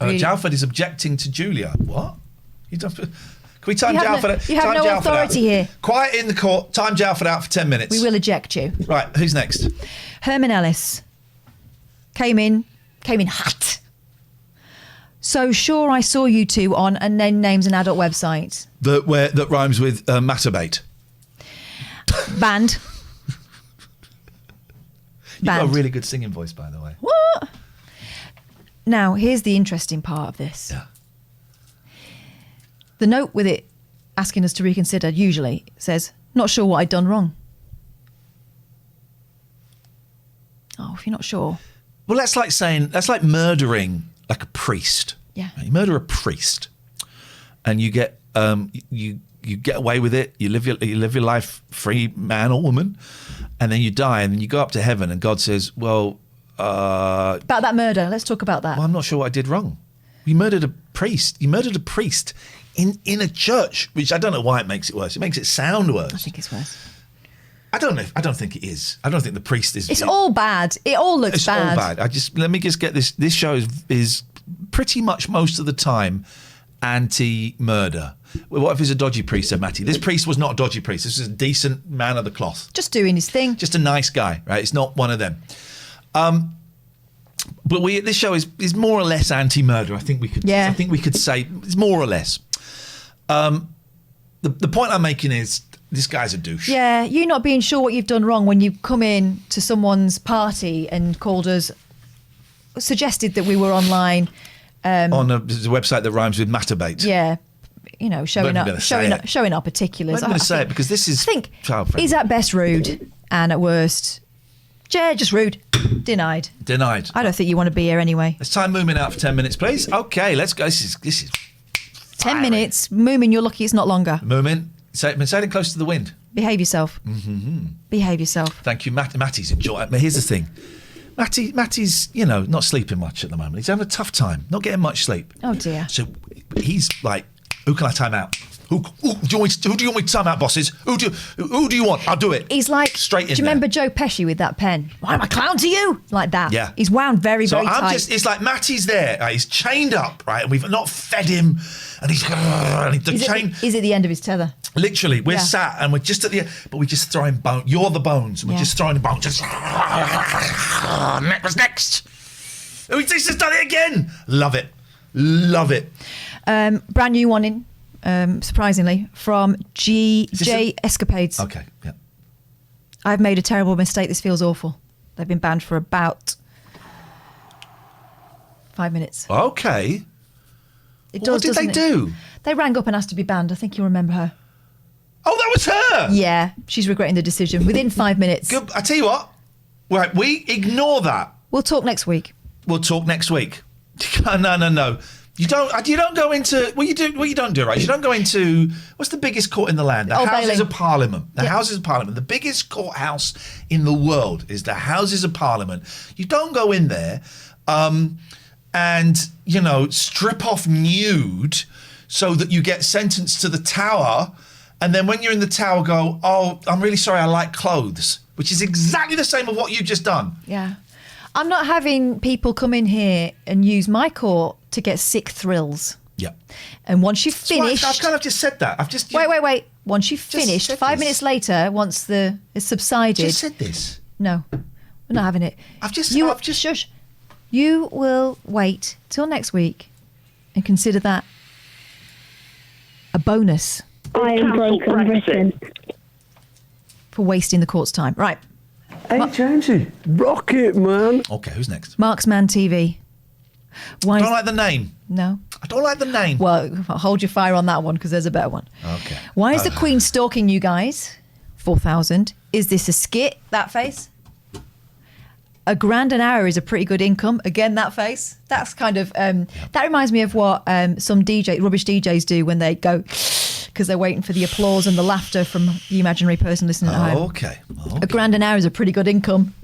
Jalford is objecting to Julia. What? Can we time Jalford? You have no authority here. Quiet in the court. Time Jalford out for 10 minutes. We will eject you. Right. Who's next? Herman Ellis came in hot. So sure, I saw you two on, and then names an adult website that rhymes with Masturbate. Banned. You've got a really good singing voice, by the way. What? Now, here's the interesting part of this. Yeah. The note with it asking us to reconsider usually says, not sure what I'd done wrong. Oh, if you're not sure. Well, that's like murdering like a priest. Yeah. You murder a priest and you get you get away with it. You live your life free, man or woman, and then you die, and then you go up to heaven, and God says, "Well, about that murder. Let's talk about that." Well, I'm not sure what I did wrong. You murdered a priest. You murdered a priest in a church, which I don't know why it makes it worse. It makes it sound worse. I think it's worse. I don't know. I don't think it is. I don't think the priest is. It's all bad. It all looks bad. It's all bad. Let me just get this. This show is pretty much most of the time anti-murder. Well, what if he's a dodgy priest, said Matty? This priest was not a dodgy priest. This was a decent man of the cloth. Just doing his thing. Just a nice guy, right? It's not one of them. But this show is more or less anti-murder. I think we could. Yeah. I think we could say it's more or less. The point I'm making is this guy's a douche. Yeah, you not being sure what you've done wrong when you come in to someone's party and suggested that we were online. On a website that rhymes with Masturbate. Yeah, showing our particulars. I'm going to say it because this is child friendly. He's at best rude and at worst, just rude. Denied. I don't think you want to be here anyway. Let's time Moomin out for 10 minutes, please. Okay, let's go. This is 10 minutes. Moomin, you're lucky it's not longer. Moomin, sailing close to the wind. Behave yourself. Mm-hmm. Behave yourself. Thank you, Matty's enjoying. But here's the thing. Matty's, not sleeping much at the moment. He's having a tough time, not getting much sleep. Oh dear. So he's like, who can I time out? Who do you want me to time out, bosses? Who do you want? I'll do it. He's like, straight in. Do you remember Joe Pesci with that pen? Why am I clown to you? Like that. Yeah. He's wound very, very tight. It's like Matty's there. He's chained up, right? And we've not fed him. And he's He's at the end of his tether. Literally, we're sat and we're just at the end, but we just throw him bones. You're the bones. And we're just throwing him bones. Just next. He's just done it again. Love it. Brand new one in. Surprisingly, from GJ Escapades. Okay, yeah. I've made a terrible mistake. This feels awful. They've been banned for about 5 minutes. Okay. What did they do? They rang up and asked to be banned. I think you remember her. Oh, that was her? Yeah, she's regretting the decision within 5 minutes. Good. I tell you what. Right, we ignore that. We'll talk next week. No. You don't go into what you don't do, right? You don't go into what's the biggest court in the land? The Houses of Parliament. The Houses of Parliament. The biggest courthouse in the world is the Houses of Parliament. You don't go in there and strip off nude so that you get sentenced to the Tower, and then when you're in the Tower go, oh, I'm really sorry, I like clothes, which is exactly the same of what you've just done. Yeah. I'm not having people come in here and use my court to get sick thrills. Yeah. And once you've finished... I've kind of just said that. Wait. once you've finished, 5 minutes later, once it's subsided. Just said this. No, we're not having it. I've just shush. You will wait till next week and consider that a bonus. I am broken Britain. For wasting the court's time. Right. Hey, Jamesy, Rocket Man. Okay, who's next? Marksman TV. I don't like the name. No. I don't like the name. Well, hold your fire on that one because there's a better one. Okay. Why is the Queen stalking you guys? 4,000. Is this a skit? That face. £1,000 an hour is a pretty good income. Again, that face. That's kind of that reminds me of what some rubbish DJs do when they go because they're waiting for the applause and the laughter from the imaginary person listening at home. Okay. £1,000 an hour is a pretty good income.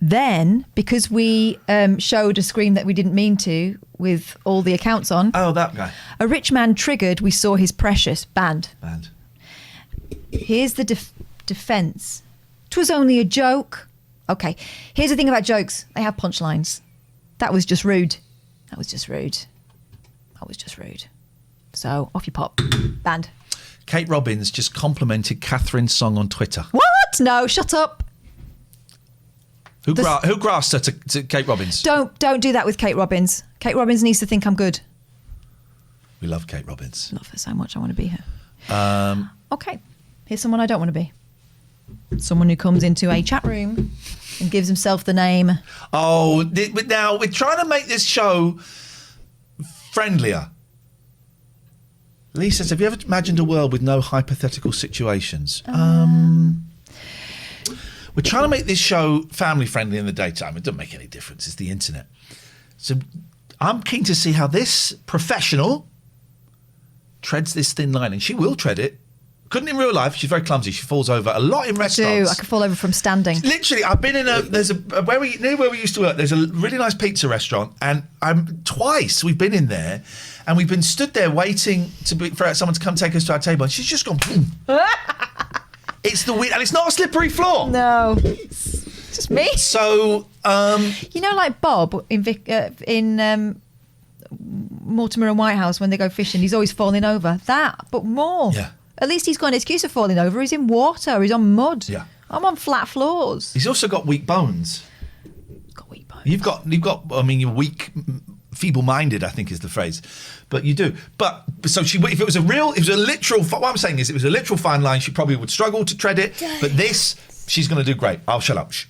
Then, because we showed a screen that we didn't mean to with all the accounts on. Oh, that guy. A rich man triggered. We saw his precious banned. Here's the defence. 'Twas only a joke. Okay, here's the thing about jokes. They have punchlines. That was just rude. That was just rude. So, off you pop. Banned. Kate Robbins just complimented Katherine's song on Twitter. What? No, shut up. Who grasped her to Kate Robbins? Don't do that with Kate Robbins. Kate Robbins needs to think I'm good. We love Kate Robbins. Love her so much. I want to be her. Okay. Here's someone I don't want to be. Someone who comes into a chat room and gives himself the name. Oh, but now we're trying to make this show friendlier. Lee says, have you ever imagined a world with no hypothetical situations? We're trying to make this show family friendly in the daytime. It doesn't make any difference. It's the internet. So I'm keen to see how this professional treads this thin line. And she will tread it. Couldn't in real life. She's very clumsy. She falls over a lot in restaurants. I could fall over from standing. Literally, I've been in near where we used to work, there's a really nice pizza restaurant, and twice we've been in there, and we've been stood there waiting for someone to come take us to our table, and she's just gone, boom. It's the weird, and it's not a slippery floor. No, it's just me. So, you know, like Bob in Mortimer and Whitehouse when they go fishing, he's always falling over. That, but more. Yeah. At least he's got an excuse of falling over. He's in water. He's on mud. Yeah. I'm on flat floors. He's also got weak bones. You've got. I mean, you're weak, feeble-minded, I think is the phrase, but you do. But so if it was a literal. What I'm saying is, it was a literal fine line. She probably would struggle to tread it. But this, she's going to do great. I'll shut up. Shh.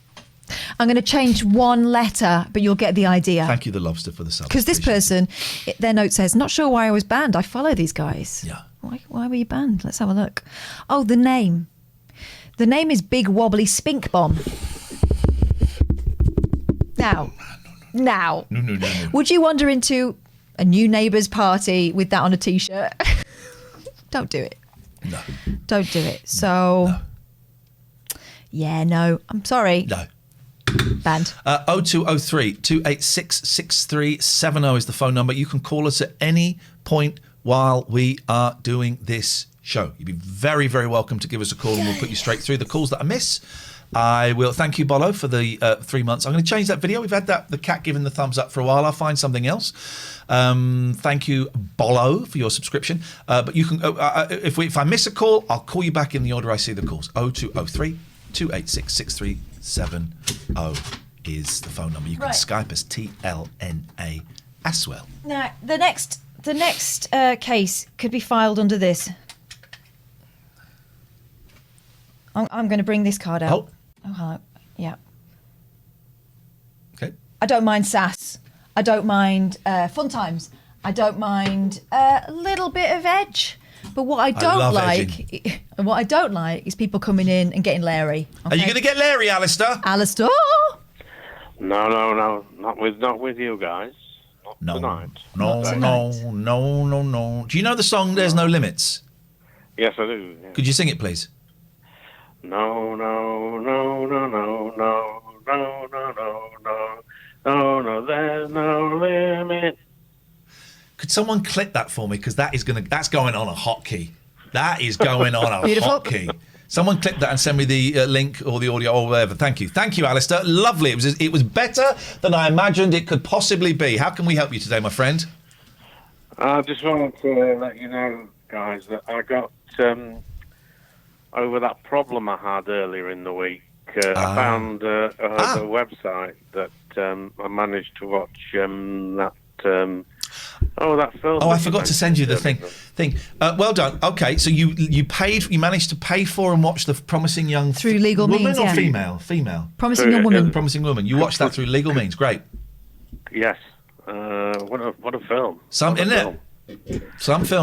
I'm going to change one letter, but you'll get the idea. Thank you, the lobster, for the sub. Because this person, their note says, "Not sure why I was banned. I follow these guys." Yeah. Why were you banned? Let's have a look. Oh, the name. The name is Big Wobbly Spink Bomb. Now. No. Would you wander into a new neighbour's party with that on a T-shirt? Don't do it. No. Don't do it. So. No. Yeah, no. I'm sorry. No. Banned. 0203 286 6370 is the phone number. You can call us at any point while we are doing this show. You'd be very, very welcome to give us a call, and we'll put you straight through the calls that I miss. I will thank you, Boyle, for the 3 months. I'm going to change that video. We've had the cat giving the thumbs up for a while. I'll find something else. Thank you, Boyle, for your subscription. But you can, if I miss a call, I'll call you back in the order I see the calls. 0203 286 6370 is the phone number. You can Skype us TLNA as well. Now, the next case could be filed under this. I'm going to bring this card out. Oh, yeah. Okay. I don't mind sass. I don't mind fun times. I don't mind a little bit of edge. But what I don't like is people coming in and getting Larry. Okay? Are you going to get Larry, Alistair? Alistair? No. Not with you guys. Not tonight. No. Do you know the song "There's No Limits"? Yes, I do. Yeah. Could you sing it, please? No, there's no limit. Could someone clip that for me? Because that's going on a hotkey. That is going on a hotkey. Someone clip that and send me the link or the audio or whatever. Thank you, Alistair. Lovely. It was better than I imagined it could possibly be. How can we help you today, my friend? I just wanted to let you know guys, that I got over that problem I had earlier in the week. I found a website that I managed to watch that film. Oh, I forgot to send you the thing. Well done. Okay, so you managed to pay for and watch the Promising Young through legal woman means, or yeah. female. Promising Young Woman. Promising Woman. You watched that through legal means. Great. Yes. What a film. Some film.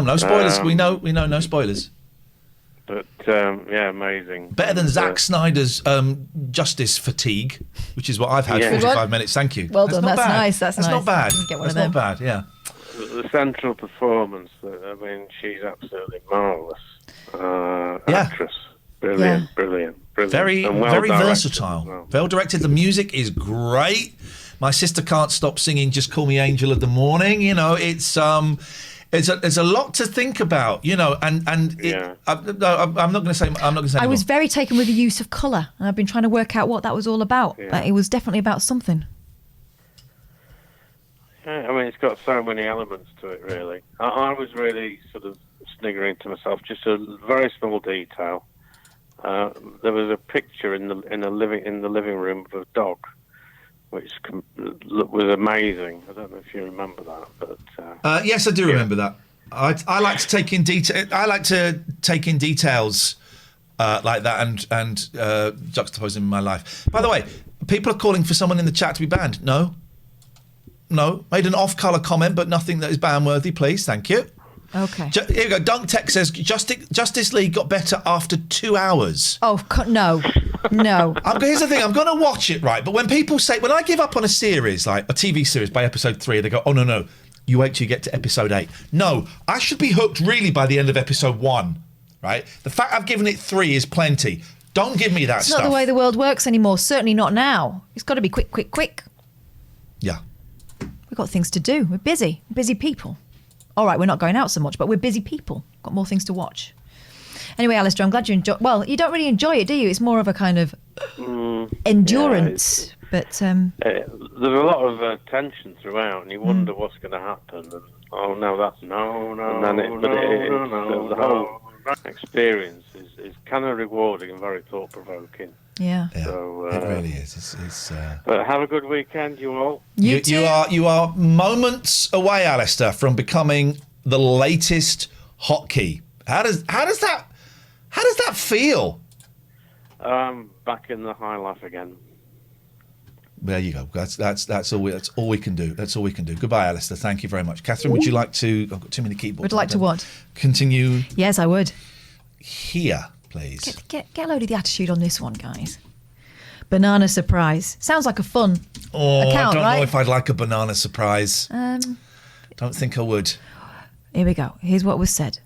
No spoilers. We know. No spoilers. But yeah, amazing. Better than Zack Snyder's justice fatigue, which is what I've had. 45 minutes. Thank you. Well done. That's not bad. nice. That's nice. Not bad. Get one That's of them. not bad. Yeah. The central performance. I mean, she's absolutely marvelous. Actress. Brilliant. Very, and well very directed versatile. as well. Well directed. The music is great. My sister can't stop singing "Just Call Me Angel of the Morning." You know, it's there's a lot to think about. You know, and I'm not going to say. I was very taken with the use of colour, and I've been trying to work out what that was all about. Yeah. But it was definitely about something. Yeah, I mean, it's got so many elements to it, really. I was really sort of sniggering to myself, just a very small detail. There was a picture in the living room of a dog, which was amazing. I don't know if you remember that, but yes, I do remember that. I like to take in detail. I like to take in details like that and juxtapose them in my life. By the way, people are calling for someone in the chat to be banned. No. Made an off-colour comment, but nothing that is ban-worthy, please. Thank you. Okay. Here we go. Dunk Tech says Justice League got better after 2 hours. Oh, no. Here's the thing. I'm going to watch it, right? But when people say, when I give up on a series, like a TV series by episode 3, they go, oh, no. You wait till you get to episode 8. No, I should be hooked really by the end of episode 1, right? The fact I've given it 3 is plenty. Don't give me that It's stuff. not the way the world works anymore. Certainly not now. It's got to be quick. Yeah. We've got things to do. We're busy people. All right, we're not going out so much, but we're busy people. Got more things to watch. Anyway, Alistair, I'm glad you enjoy. Well, you don't really enjoy it, do you? It's more of a kind of endurance. But there's a lot of tension throughout, and you wonder what's going to happen. And the whole experience is kind of rewarding and very thought provoking. Yeah. So, it really is. It's But have a good weekend, you all. You are moments away, Alistair, from becoming the latest hotkey. How does that feel? Back in the high life again. There you go. That's all we can do. That's all we can do. Goodbye, Alistair. Thank you very much. Catherine, would you like to? I've got too many keyboards. Would like to what? Continue. Yes, I would. Here, please. Get a load of the attitude on this one, guys. Banana surprise. Sounds like a fun account, I don't right? know if I'd like a banana surprise. Don't think I would. Here we go. Here's what was said.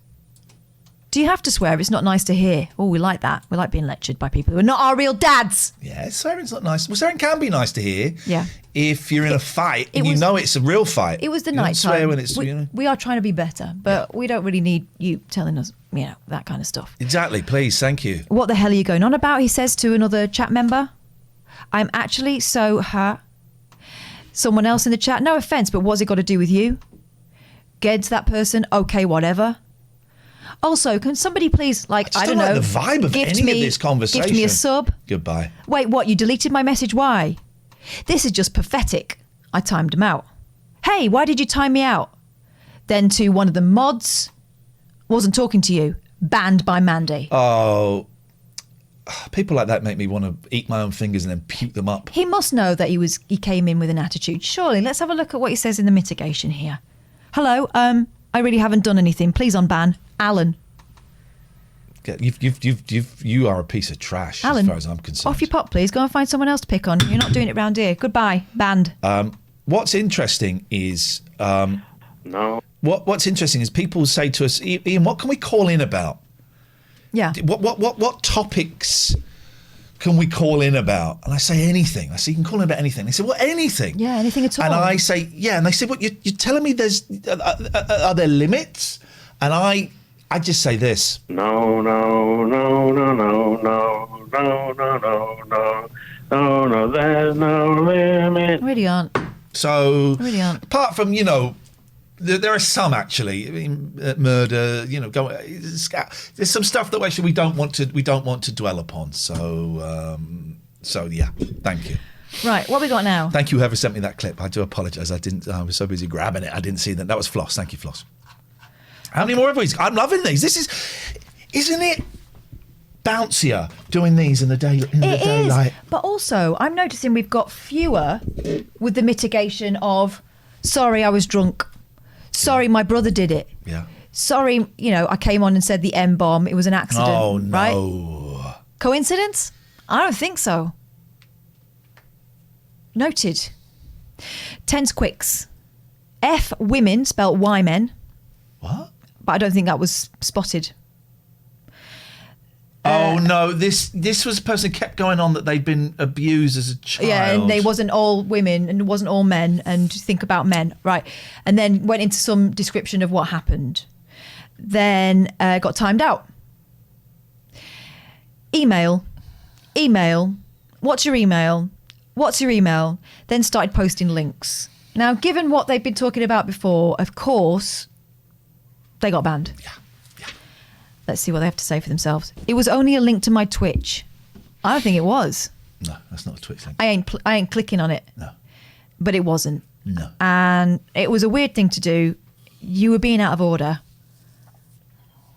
Do you have to swear if it's not nice to hear? Oh, we like that. We like being lectured by people who are not our real dads. Yeah, swearing's not nice. Well, swearing can be nice to hear. Yeah. If you're in a fight and you know it's a real fight. It was the You don't night swear time. when it's, we are trying to be better, but we don't really need you telling us, that kind of stuff. Exactly. Please. Thank you. What the hell are you going on about? He says to another chat member. I'm actually so hurt. Someone else in the chat. No offence, but what's it got to do with you? Geds that person. Okay, whatever. Also, can somebody please, I don't know, the vibe of any of this conversation. Gift me a sub. Goodbye. Wait, what? You deleted my message? Why? This is just pathetic. I timed him out. Hey, why did you time me out? Then to one of the mods. Wasn't talking to you. Banned by Mandy. Oh, people like that make me want to eat my own fingers and then puke them up. He must know that he came in with an attitude. Surely, let's have a look at what he says in the mitigation here. Hello, I really haven't done anything. Please unban Alan. You are a piece of trash, Alan, as far as I'm concerned. Off your pop, please. Go and find someone else to pick on. You're not doing it round here. Goodbye. Banned. What's interesting is What's interesting is people say to us, Iain, what can we call in about? Yeah. What topics can we call in about? And I say anything. I say you can call in about anything. They say, well, anything. Yeah, anything at all. And I say, yeah. And they say, what? You're telling me are there limits? And I just say this. No, there's no limit. Really aren't. So, really aren't. Apart from, There are some actually. I mean, murder. You know, there's some stuff that actually we don't want to dwell upon. So yeah. Thank you. Right, what we got now? Thank you, whoever sent me that clip. I do apologise. I was so busy grabbing it. I didn't see that. That was Floss. Thank you, Floss. How many more have we got? I'm loving these. Isn't it bouncier doing these in the daylight? It is, but also I'm noticing we've got fewer with the mitigation of, sorry, I was drunk. Sorry, my brother did it. Yeah. Sorry, I came on and said the M-bomb. It was an accident. Oh, no. Right? Coincidence? I don't think so. Noted. Tense quicks. F women, spelt Y men. What? But I don't think that was spotted. Oh no! This was a person who kept going on that they'd been abused as a child. Yeah, and they wasn't all women and it wasn't all men, and think about men, right? And then went into some description of what happened. Then got timed out. Email. What's your email? What's your email? Then started posting links. Now, given what they've been talking about before, of course, they got banned. Yeah. Let's see what they have to say for themselves. It was only a link to my Twitch. I don't think it was. No, that's not a Twitch link. I ain't clicking on it. No. But it wasn't. No. And it was a weird thing to do. You were being out of order.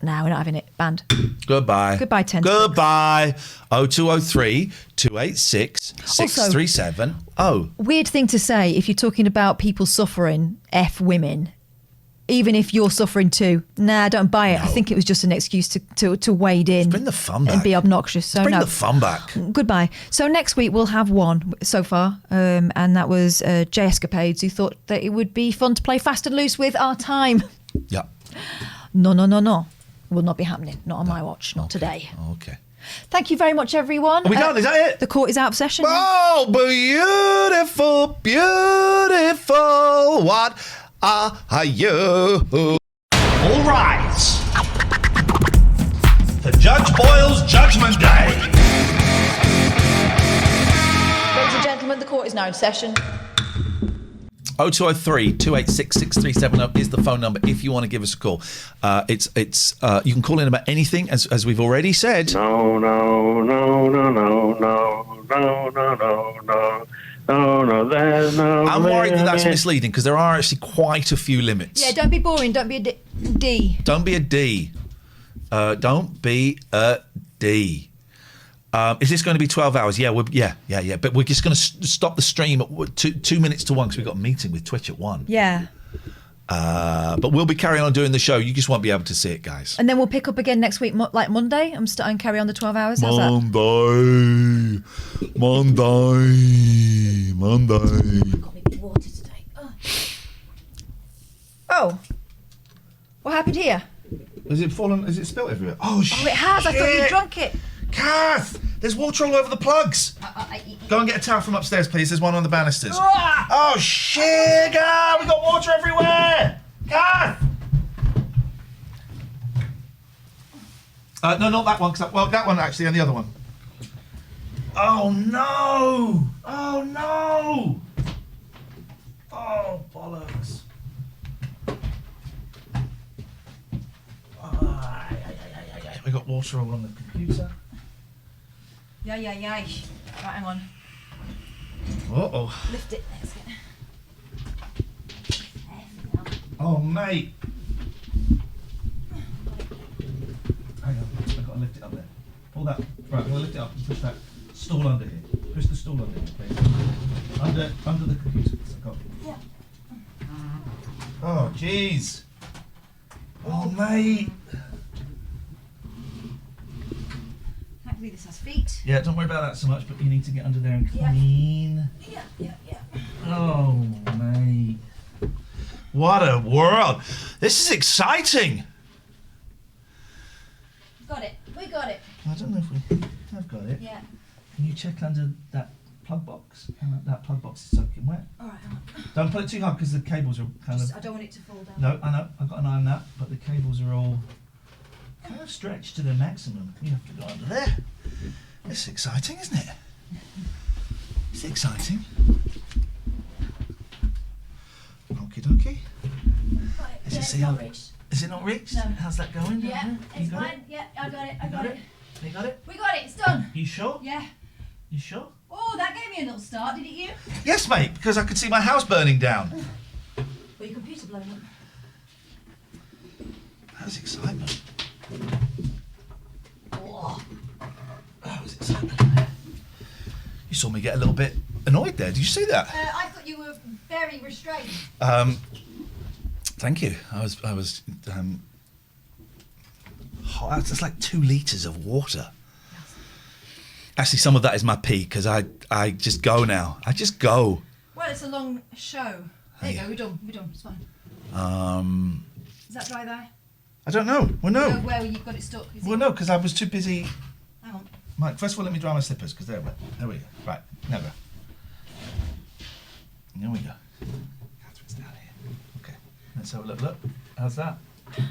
No, we're not having it. Banned. Goodbye. Goodbye, 10. Goodbye. 0203 286 637. Oh. Weird thing to say if you're talking about people suffering, F women. Even if you're suffering too. Nah, don't buy it. No. I think it was just an excuse to wade in. Bring the fun back. And be obnoxious. So bring the fun back. Goodbye. So next week we'll have one so far. And that was J Escapades, who thought that it would be fun to play fast and loose with our time. Yeah. No. Will not be happening. Not on my watch. Not today. Okay. Thank you very much, everyone. Are we done? Is that it? The court is out of session. Oh, beautiful, beautiful. What are you? All rise. For Judge Boyle's Judgment Day. Ladies and gentlemen, the court is now in session. 0203 286 6370 is the phone number if you want to give us a call. It's you can call in about anything, as we've already said. No, there's no. I'm worried that's misleading because there are actually quite a few limits. Yeah, don't be boring. Don't be a D. Don't be a D. Don't be a D. Is this going to be 12 hours? Yeah, yeah. But we're just going to stop the stream at 2 minutes to 1 because we've got a meeting with Twitch at 1. Yeah. But we'll be carrying on doing the show. You just won't be able to see it, guys. And then we'll pick up again next week, like Monday. I'm starting to carry on the 12 hours. How's Monday. Got me big water today. Oh. What happened here? Has it fallen? Has it spilt everywhere? Oh, shit. Oh, it has. I thought you drunk it. Kath, there's water all over the plugs. Go and get a towel from upstairs, please. There's one on the banisters. Oh, shit, God, we've got water everywhere. Kath! No, not that one. Well, that one, actually, and the other one. Oh, no. Oh, no. Oh, bollocks. We got water all on the computer. Yeah. Right, hang on. Uh-oh. Lift it. Oh, mate. Hang on, I've got to lift it up there. Pull that. Right, I'm going to lift it up and push that stool under here. Push the stool under here, please. Under the computer. Yeah. Oh, jeez. Oh, mate. Thankfully this has feet. Yeah, don't worry about that so much, but you need to get under there and clean. Yeah. Oh, mate. What a world. This is exciting. Got it. We got it. I don't know if we have got it. Yeah. Can you check under that plug box? That plug box is soaking wet. All right. Don't put it too hard because the cables are kind of... I don't want it to fall down. No, I know. I've got an eye on that, but the cables are all kind of stretched to their maximum. You have to go under there. It's exciting, isn't it? It's exciting. Okie dokie. see how... Is it not reached? No. How's that going? Yeah, You it's got fine. Yeah, I got it. I got it. You got it? We got it. It's done. You sure? Yeah. You sure? Oh, that gave me a little start, did it you? Yes, mate, because I could see my house burning down. Well, your computer blown up. That was excitement. Oh. That was excitement. You saw me get a little bit annoyed there. Did you see that? I thought you were very restrained. Thank you. I was hot. It's like 2 litres of water. Actually, some of that is my pee because I just go now. I just go. Well, it's a long show. There you go. We're done. We're done. It's fine. Is that dry there? I don't know. Well, no. Where you've got it stuck? Well, no, because I was too busy. Hang on. Mike, first of all, let me dry my slippers because they're wet. There we go. Right. Now go. There we go. Catherine's down here. Okay. Let's have a look. How's that?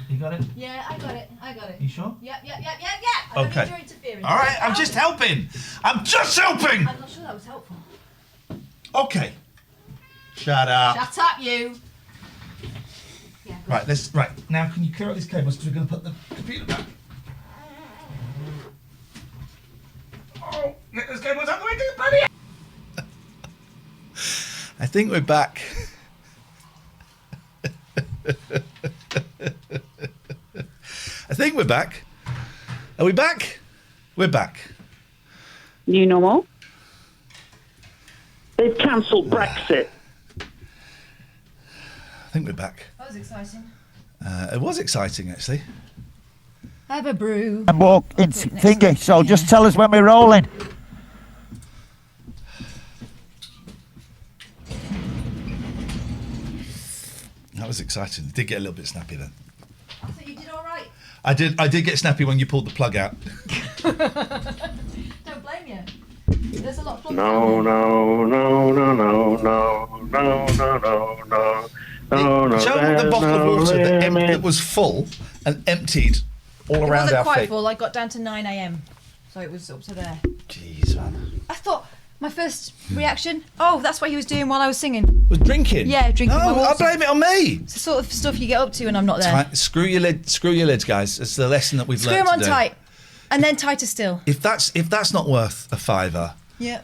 You got it? Yeah, I got it. I got it. You sure? Yep. I don't need your interference. All right, I'm just helping. I'm just helping. I'm not sure that was helpful. Okay. Shut up. Shut up, you. Yeah, Right, now can you clear out these cables because we're going to put the computer back. Oh, get those cables out of the way, get bloody. I think we're back. I think we're back. Are we back? We're back. New normal. They've cancelled Brexit. I think we're back. That was exciting. It was exciting, actually. Have a brew. And walk in thingy, so just tell us when we're rolling. That was exciting. It did get a little bit snappy then. I thought you did all right. I did get snappy when you pulled the plug out. Don't blame you. There's a lot of plugs. No. Show the bottle of water that was full and emptied all around our feet. It wasn't quite full. I got down to 9 a.m. So it was up to there. Jeez, man. I thought my first reaction, that's what he was doing while I was singing. Was drinking? Yeah, drinking my No, water. I blame it on me. It's the sort of stuff you get up to when I'm not there. Tight. Screw your lids, guys. It's the lesson that we've Screw learned them on today. tight. And then tighter still. If that's not worth a fiver, Yeah.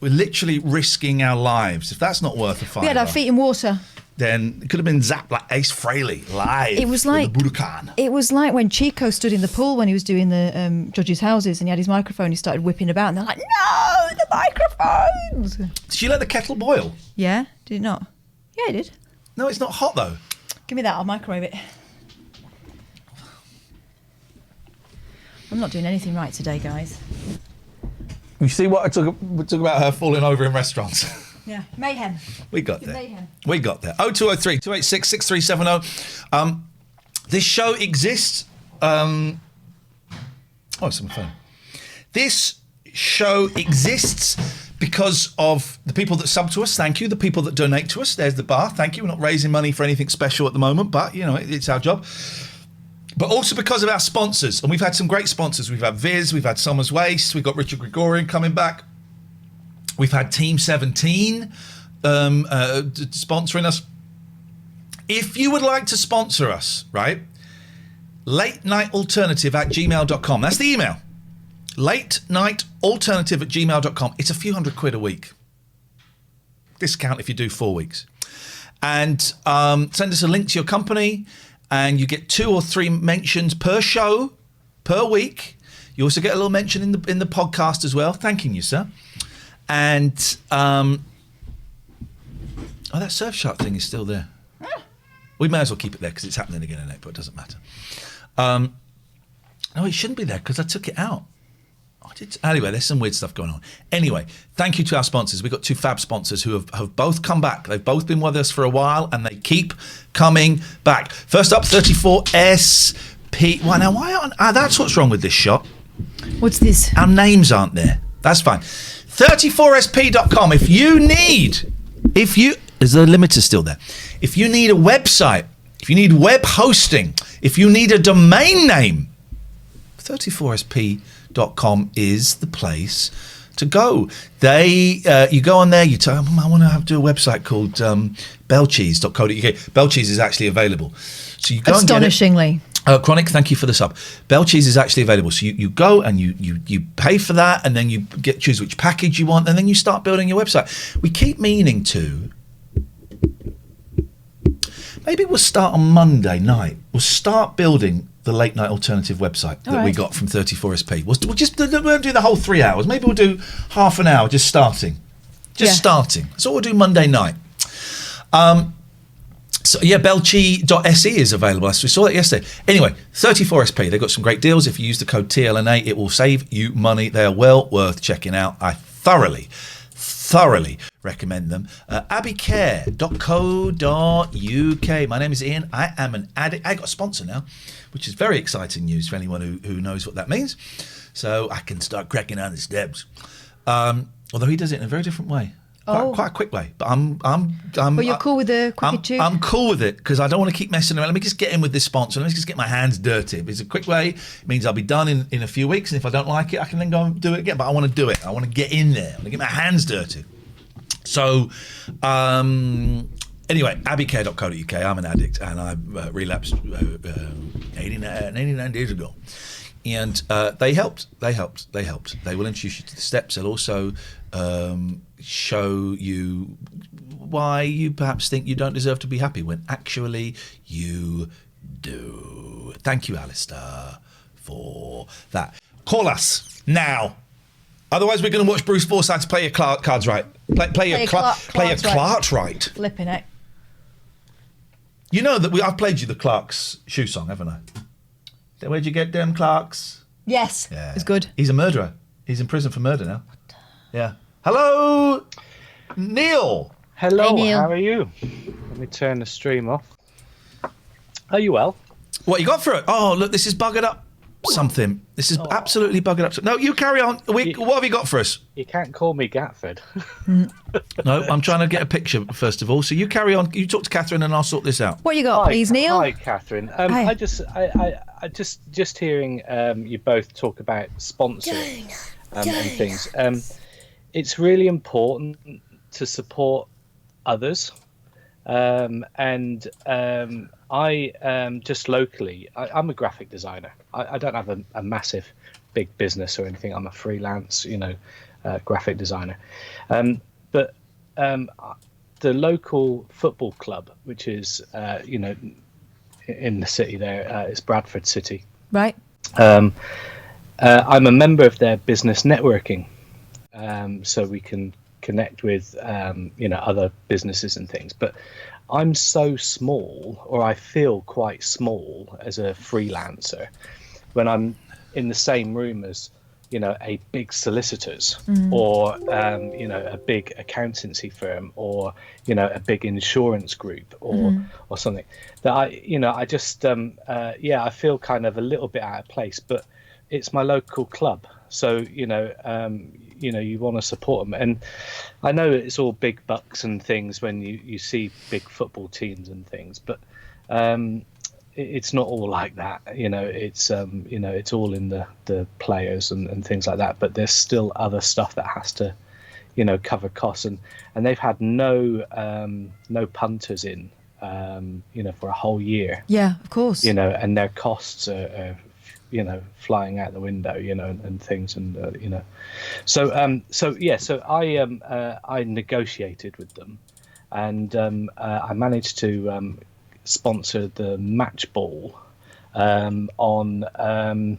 we're literally risking our lives. If that's not worth a fiver, We had our feet in water. then it could have been zapped like Ace Frehley live. It was with like the Budokan. It was like when Chico stood in the pool when he was doing the judges' houses and he had his microphone. He started whipping about, and they're like, "No, the microphones!" Did you let the kettle boil? Yeah, did it not? Yeah, it did. No, it's not hot though. Give me that. I'll microwave it. I'm not doing anything right today, guys. You see what I took about her falling over in restaurants? Yeah, mayhem. We got there. Mayhem. We got there. 0203 286 6370. This show exists. It's on my phone. This show exists because of the people that sub to us. Thank you. The people that donate to us. There's the bar. Thank you. We're not raising money for anything special at the moment, but, it's our job. But also because of our sponsors. And we've had some great sponsors. We've had Viz. We've had Summers Waste. We've got Richard Gregorian coming back. We've had Team 17 sponsoring us. If you would like to sponsor us, right, latenightalternative@gmail.com. That's the email. latenightalternative@gmail.com. It's a few £100 a week. Discount if you do 4 weeks. And send us a link to your company, and you get 2 or 3 mentions per show, per week. You also get a little mention in the podcast as well. Thanking you, sir. And that Surfshark thing is still there. We may as well keep it there because it's happening again, but it doesn't matter. No, it shouldn't be there because I took it out. Anyway, there's some weird stuff going on. Anyway, thank you to our sponsors. We've got 2 fab sponsors who have both come back. They've both been with us for a while and they keep coming back. First up, 34SP. Well, now why aren't... that's what's wrong with this shot. What's this? Our names aren't there. That's fine. 34sp.com. Is the limiter still there? If you need a website, if you need web hosting, if you need a domain name, 34sp.com is the place to go. You go on there, you tell them, I want to do a website called bellcheese.co.uk. Bellcheese is actually available. So you go Astonishingly. and get it. Chronic, thank you for the sub. Bellcheese is actually available. So you go and you pay for that, and then you choose which package you want, and then you start building your website. We keep meaning to. Maybe we'll start on Monday night. We'll start building the late night alternative website that we got from 34SP. We'll do the whole 3 hours. Maybe we'll do half an hour just starting. Starting. That's what we'll do Monday night. So yeah, belchi.se is available. We saw that yesterday. Anyway, 34SP, they've got some great deals. If you use the code TLNA, it will save you money. They are well worth checking out. I thoroughly recommend them. abbeycare.co.uk. My name is Iain. I am an addict. I got a sponsor now, which is very exciting news for anyone who knows what that means. So I can start cracking down the steps. Although he does it in a very different way. Quite a quick way. But But you're cool with the quicker tube? I'm cool with it because I don't want to keep messing around. Let me just get in with this sponsor. Let me just get my hands dirty. If it's a quick way, it means I'll be done in a few weeks. And if I don't like it, I can then go and do it again. But I want to do it. I want to get in there. I want to get my hands dirty. So, anyway, abbeycare.co.uk. I'm an addict and I relapsed 89 days ago. And they helped. They will introduce you to the steps. They'll also show you why you perhaps think you don't deserve to be happy when actually you do. Thank you, Alistair, for that. Call us now. Otherwise, we're going to watch Bruce Forsyth play your cards right. Play your Clarks right. Flipping it. You know that I've played you the Clarks shoe song, haven't I? Where'd you get them Clarks? Yes, yeah. It's good. He's a murderer. He's in prison for murder now. Yeah. Hello, Neil. Hello, hey, Neil. How are you? Let me turn the stream off. Are you well? What you got for it? Oh, look, this is buggered up something. This is absolutely buggered up. No, you carry on. What have you got for us? You can't call me Gatford. No, I'm trying to get a picture first of all. So you carry on. You talk to Katherine and I'll sort this out. What you got, please, Neil? Hi, Katherine. Hi. I just hearing you both talk about sponsoring and things. It's really important to support others. I just locally, I'm a graphic designer. I don't have a massive, big business or anything. I'm a freelance, graphic designer. But the local football club, which is, in the city there, it's Bradford City. Right. I'm a member of their business networking, so we can connect with, other businesses and things. But I'm so small, or I feel quite small as a freelancer when I'm in the same room as, a big solicitors or, a big accountancy firm or, a big insurance group or something that I just, I feel kind of a little bit out of place, but it's my local club. So, you want to support them. And I know it's all big bucks and things when you see big football teams and things, but it's not all like that. It's it's all in the players and things like that. But there's still other stuff that has to, cover costs. And they've had no punters in, for a whole year. Yeah, of course. And their costs are flying out the window, and things, and so I negotiated with them, and I managed to sponsor the match ball on the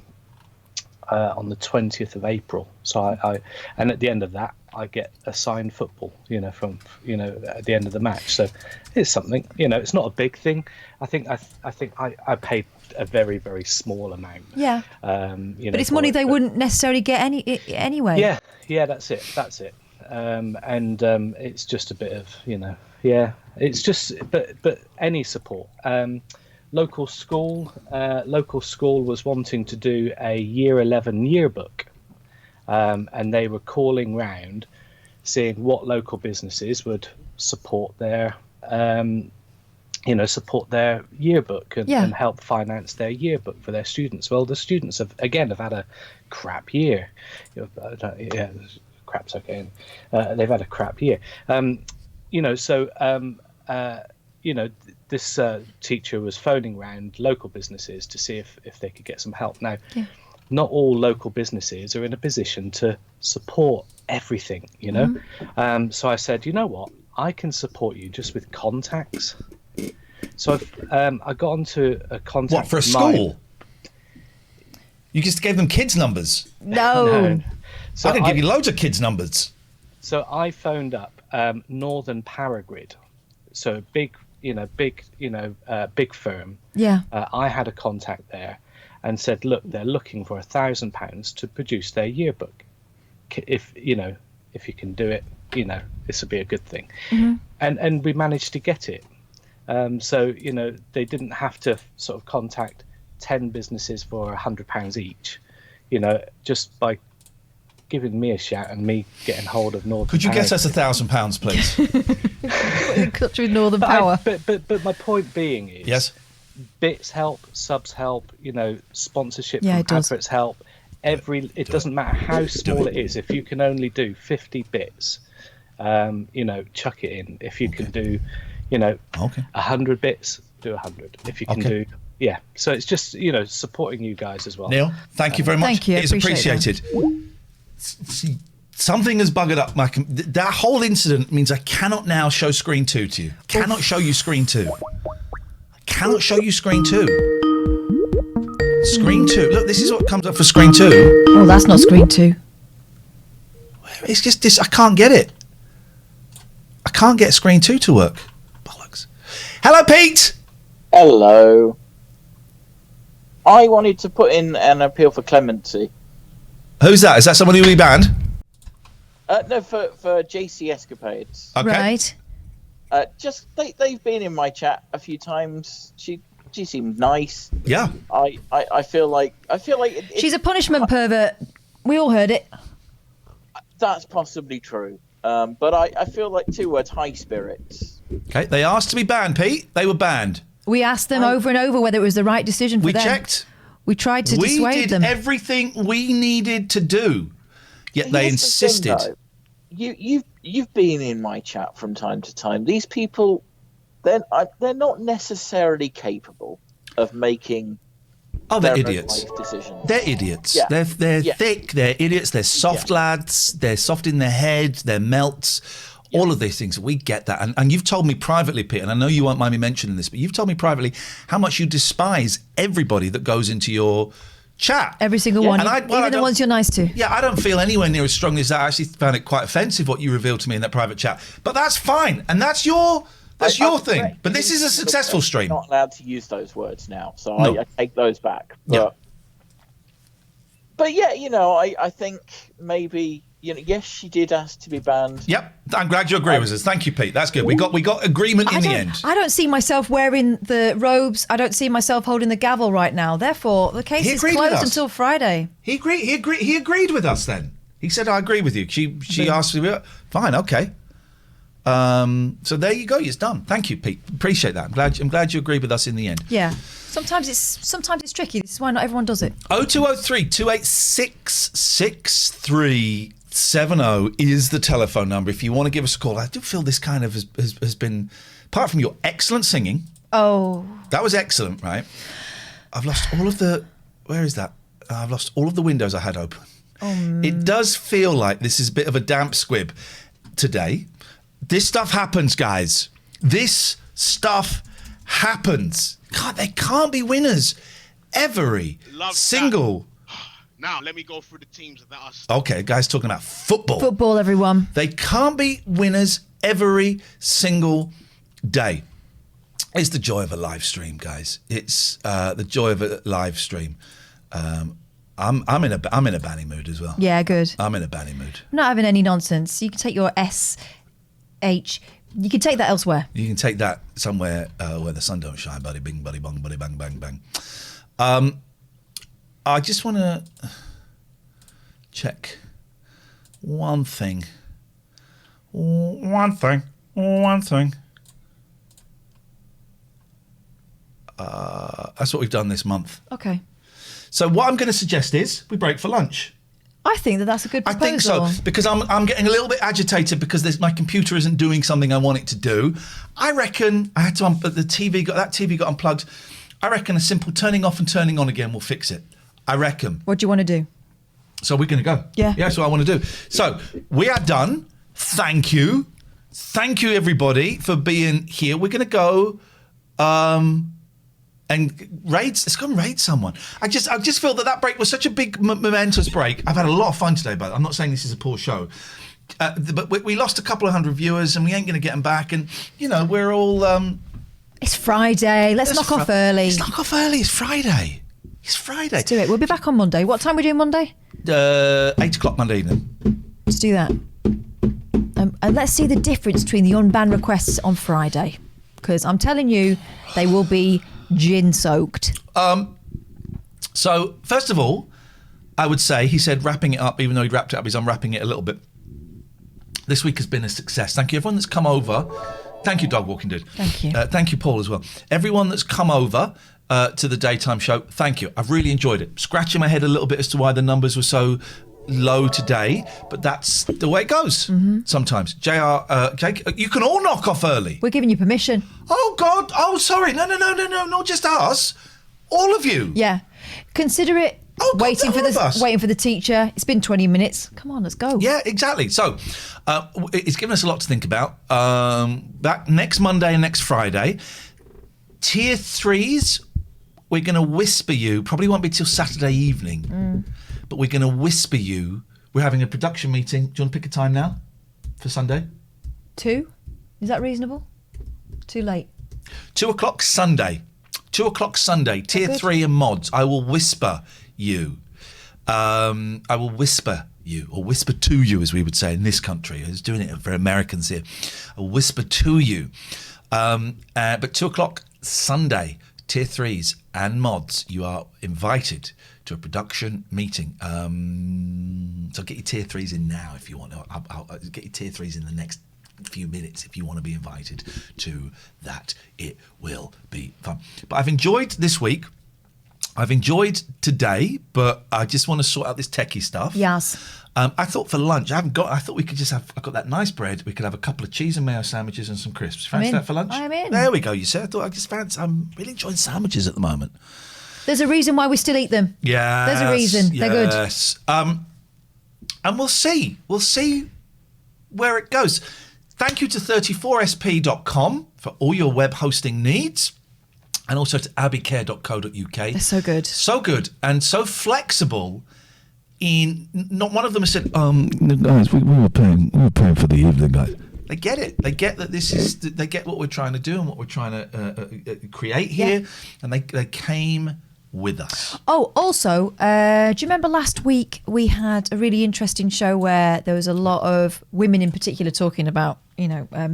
20th of April. So I and at the end of that I get a signed football, from at the end of the match. So it's something, it's not a big thing. I think I paid a very, very small amount. Yeah. But it's money they wouldn't necessarily get anyway. Yeah, that's it. It's just a bit of, it's just, but any support. Local school was wanting to do a year 11 yearbook, and they were calling round, seeing what local businesses would support their yearbook and help finance their yearbook for their students. Well, the students have had a crap year. crap's okay, and they've had a crap year. This teacher was phoning around local businesses to see if they could get some help. Now, not all local businesses are in a position to support everything, So I said, you know what, I can support you just with contacts. So I got onto a contact. What, for a school? You just gave them kids' numbers? No. So I can give you loads of kids' numbers. So I phoned up Northern Power Grid, so big firm. Yeah. I had a contact there, and said, look, they're looking for £1,000 to produce their yearbook. If you can do it, this would be a good thing. Mm-hmm. And we managed to get it. So they didn't have to sort of contact 10 businesses for £100 each. Just by giving me a shout and me getting hold of Northern. Could you Power. get us £1,000, please? In touch with Northern Power. But my point being is, yes, bits help, subs help, sponsorship Yeah, from it does. adverts help. It doesn't matter how small it is. If you can only do 50 bits, chuck it in. If you can do, 100 bits, do 100. If you can do, So it's just, supporting you guys as well. Neil, thank you very much. Thank you. It's appreciated. Something has buggered up my... That whole incident means I cannot now show screen 2 to you. Cannot show you screen 2. Cannot show you screen 2. Screen 2. Look, this is what comes up for screen 2. Oh, that's not screen 2. It's just this. I can't get it. I can't get screen 2 to work. Bollocks. Hello, Pete. Hello. I wanted to put in an appeal for clemency. Who's that? Is that someone who we banned? No, for JC Escapades. Okay. Right. They've been in my chat a few times. She seemed nice. Yeah. I feel like She's a punishment pervert. We all heard it. That's possibly true. But I feel like 2 words: high spirits. Okay. They asked to be banned, Pete. They were banned. We asked them over and over whether it was the right decision for them. We checked. We tried to dissuade them. We did everything we needed to do, yet they insisted. You've been in my chat from time to time. These people, they're not necessarily capable of making. Oh, they're idiots. Life decisions. They're idiots. Yeah. They're thick. They're idiots. They're soft lads. They're soft in their head. They're melts. All of these things, we get that. And you've told me privately, Pete, and I know you won't mind me mentioning this, but you've told me privately how much you despise everybody that goes into your chat. Every single one, And even the ones you're nice to. Yeah, I don't feel anywhere near as strongly as that. I actually found it quite offensive what you revealed to me in that private chat. But that's fine, and that's your thing. But this is a successful stream. I'm not allowed to use those words now, so No. I take those back. But yeah, I think maybe... yes, she did ask to be banned. Yep, I'm glad you agree with us. Thank you, Pete. That's good. We got agreement in the end. I don't see myself wearing the robes. I don't see myself holding the gavel right now. Therefore, the case is closed until Friday. He agreed with us then. He said, "I agree with you." She asked me, "Fine, okay." So there you go. It's done. Thank you, Pete. Appreciate that. I'm glad you agreed with us in the end. Yeah. Sometimes it's tricky. This is why not everyone does it. 0203 286 6370 is the telephone number if you want to give us a call. I do feel this kind of has been, apart from your excellent singing. Oh. That was excellent, right? I've lost all of the... Where is that? I've lost all of the windows I had open. It does feel like this is a bit of a damp squib today. This stuff happens, guys. This stuff happens. God, there can't be winners every single... Now, let me go through the teams that are... Okay, guys talking about football. Football, everyone. They can't be winners every single day. It's the joy of a live stream, guys. It's the joy of a live stream. I'm in a banny mood as well. Yeah, good. I'm in a banny mood. I'm not having any nonsense. You can take your SH. You can take that elsewhere. You can take that somewhere where the sun don't shine, buddy. Bing, buddy, bong, buddy, bang, bang, bang. I just want to check one thing. One thing. That's what we've done this month. Okay. So what I'm going to suggest is we break for lunch. I think that's a good proposal. I think so, because I'm getting a little bit agitated because my computer isn't doing something I want it to do. I reckon I had to the TV got unplugged. I reckon a simple turning off and turning on again will fix it. I reckon. What do you want to do? So we're going to go. Yeah. Yeah, that's what I want to do. So we are done. Thank you. Thank you, everybody, for being here. We're going to go and raid. Let's go and raid someone. I just feel that break was such a big momentous break. I've had a lot of fun today, but I'm not saying this is a poor show. But we lost a couple of hundred viewers, and we ain't going to get them back. And we're all. It's Friday. Let's knock off early. Let's knock off early. It's Friday. It's Friday. Let's do it. We'll be back on Monday. What time are we doing Monday? 8 o'clock Monday evening. Let's do that. And let's see the difference between the unban requests on Friday, because I'm telling you, they will be gin soaked. So first of all, I would say he said wrapping it up, even though he'd wrapped it up, he's unwrapping it a little bit. This week has been a success. Thank you everyone that's come over. Thank you, Dog Walking Dude. Thank you. Thank you, Paul, as well. Everyone that's come over to the daytime show, thank you. I've really enjoyed it. Scratching my head a little bit as to why the numbers were so low today, but that's the way it goes sometimes. Jake, you can all knock off early. We're giving you permission. Oh, God. Oh, sorry. No, not just us. All of you. Yeah. Consider it waiting for the teacher. It's been 20 minutes. Come on, let's go. Yeah, exactly. So it's given us a lot to think about. Back next Monday and next Friday. Tier 3s, we're going to whisper you. Probably won't be till Saturday evening. But we're going to whisper you. We're having a production meeting. Do you want to pick a time now for Sunday? 2? Is that reasonable? Too late. 2 o'clock Sunday. 2 o'clock Sunday. Tier 3 and mods. I will whisper you. I will whisper you, or whisper to you, as we would say in this country. I was doing it for Americans here. I'll whisper to you. But 2 o'clock Sunday, Tier 3s and mods, you are invited to a production meeting. So get your Tier 3s in now if you want. I'll get your Tier 3s in the next few minutes if you want to be invited to that. It will be fun. But I've enjoyed this week. I've enjoyed today, but I just want to sort out this techie stuff. Yes. I thought for lunch, I thought we could just have, I've got that nice bread. We could have a couple of cheese and mayo sandwiches and some crisps. Fancy that for lunch? I'm in. There we go, you said. I'm really enjoying sandwiches at the moment. There's a reason why we still eat them. Yeah. There's a reason. They're good. Yes. And we'll see. We'll see where it goes. Thank you to 34sp.com for all your web hosting needs. And also to abbeycare.co.uk. They're so good. So good and so flexible. Not one of them has said, guys, we were paying for the evening, guys. They get it. They get that they get what we're trying to do and what we're trying to create here. Yeah. And they came with us. Oh, also, do you remember last week we had a really interesting show where there was a lot of women in particular talking about,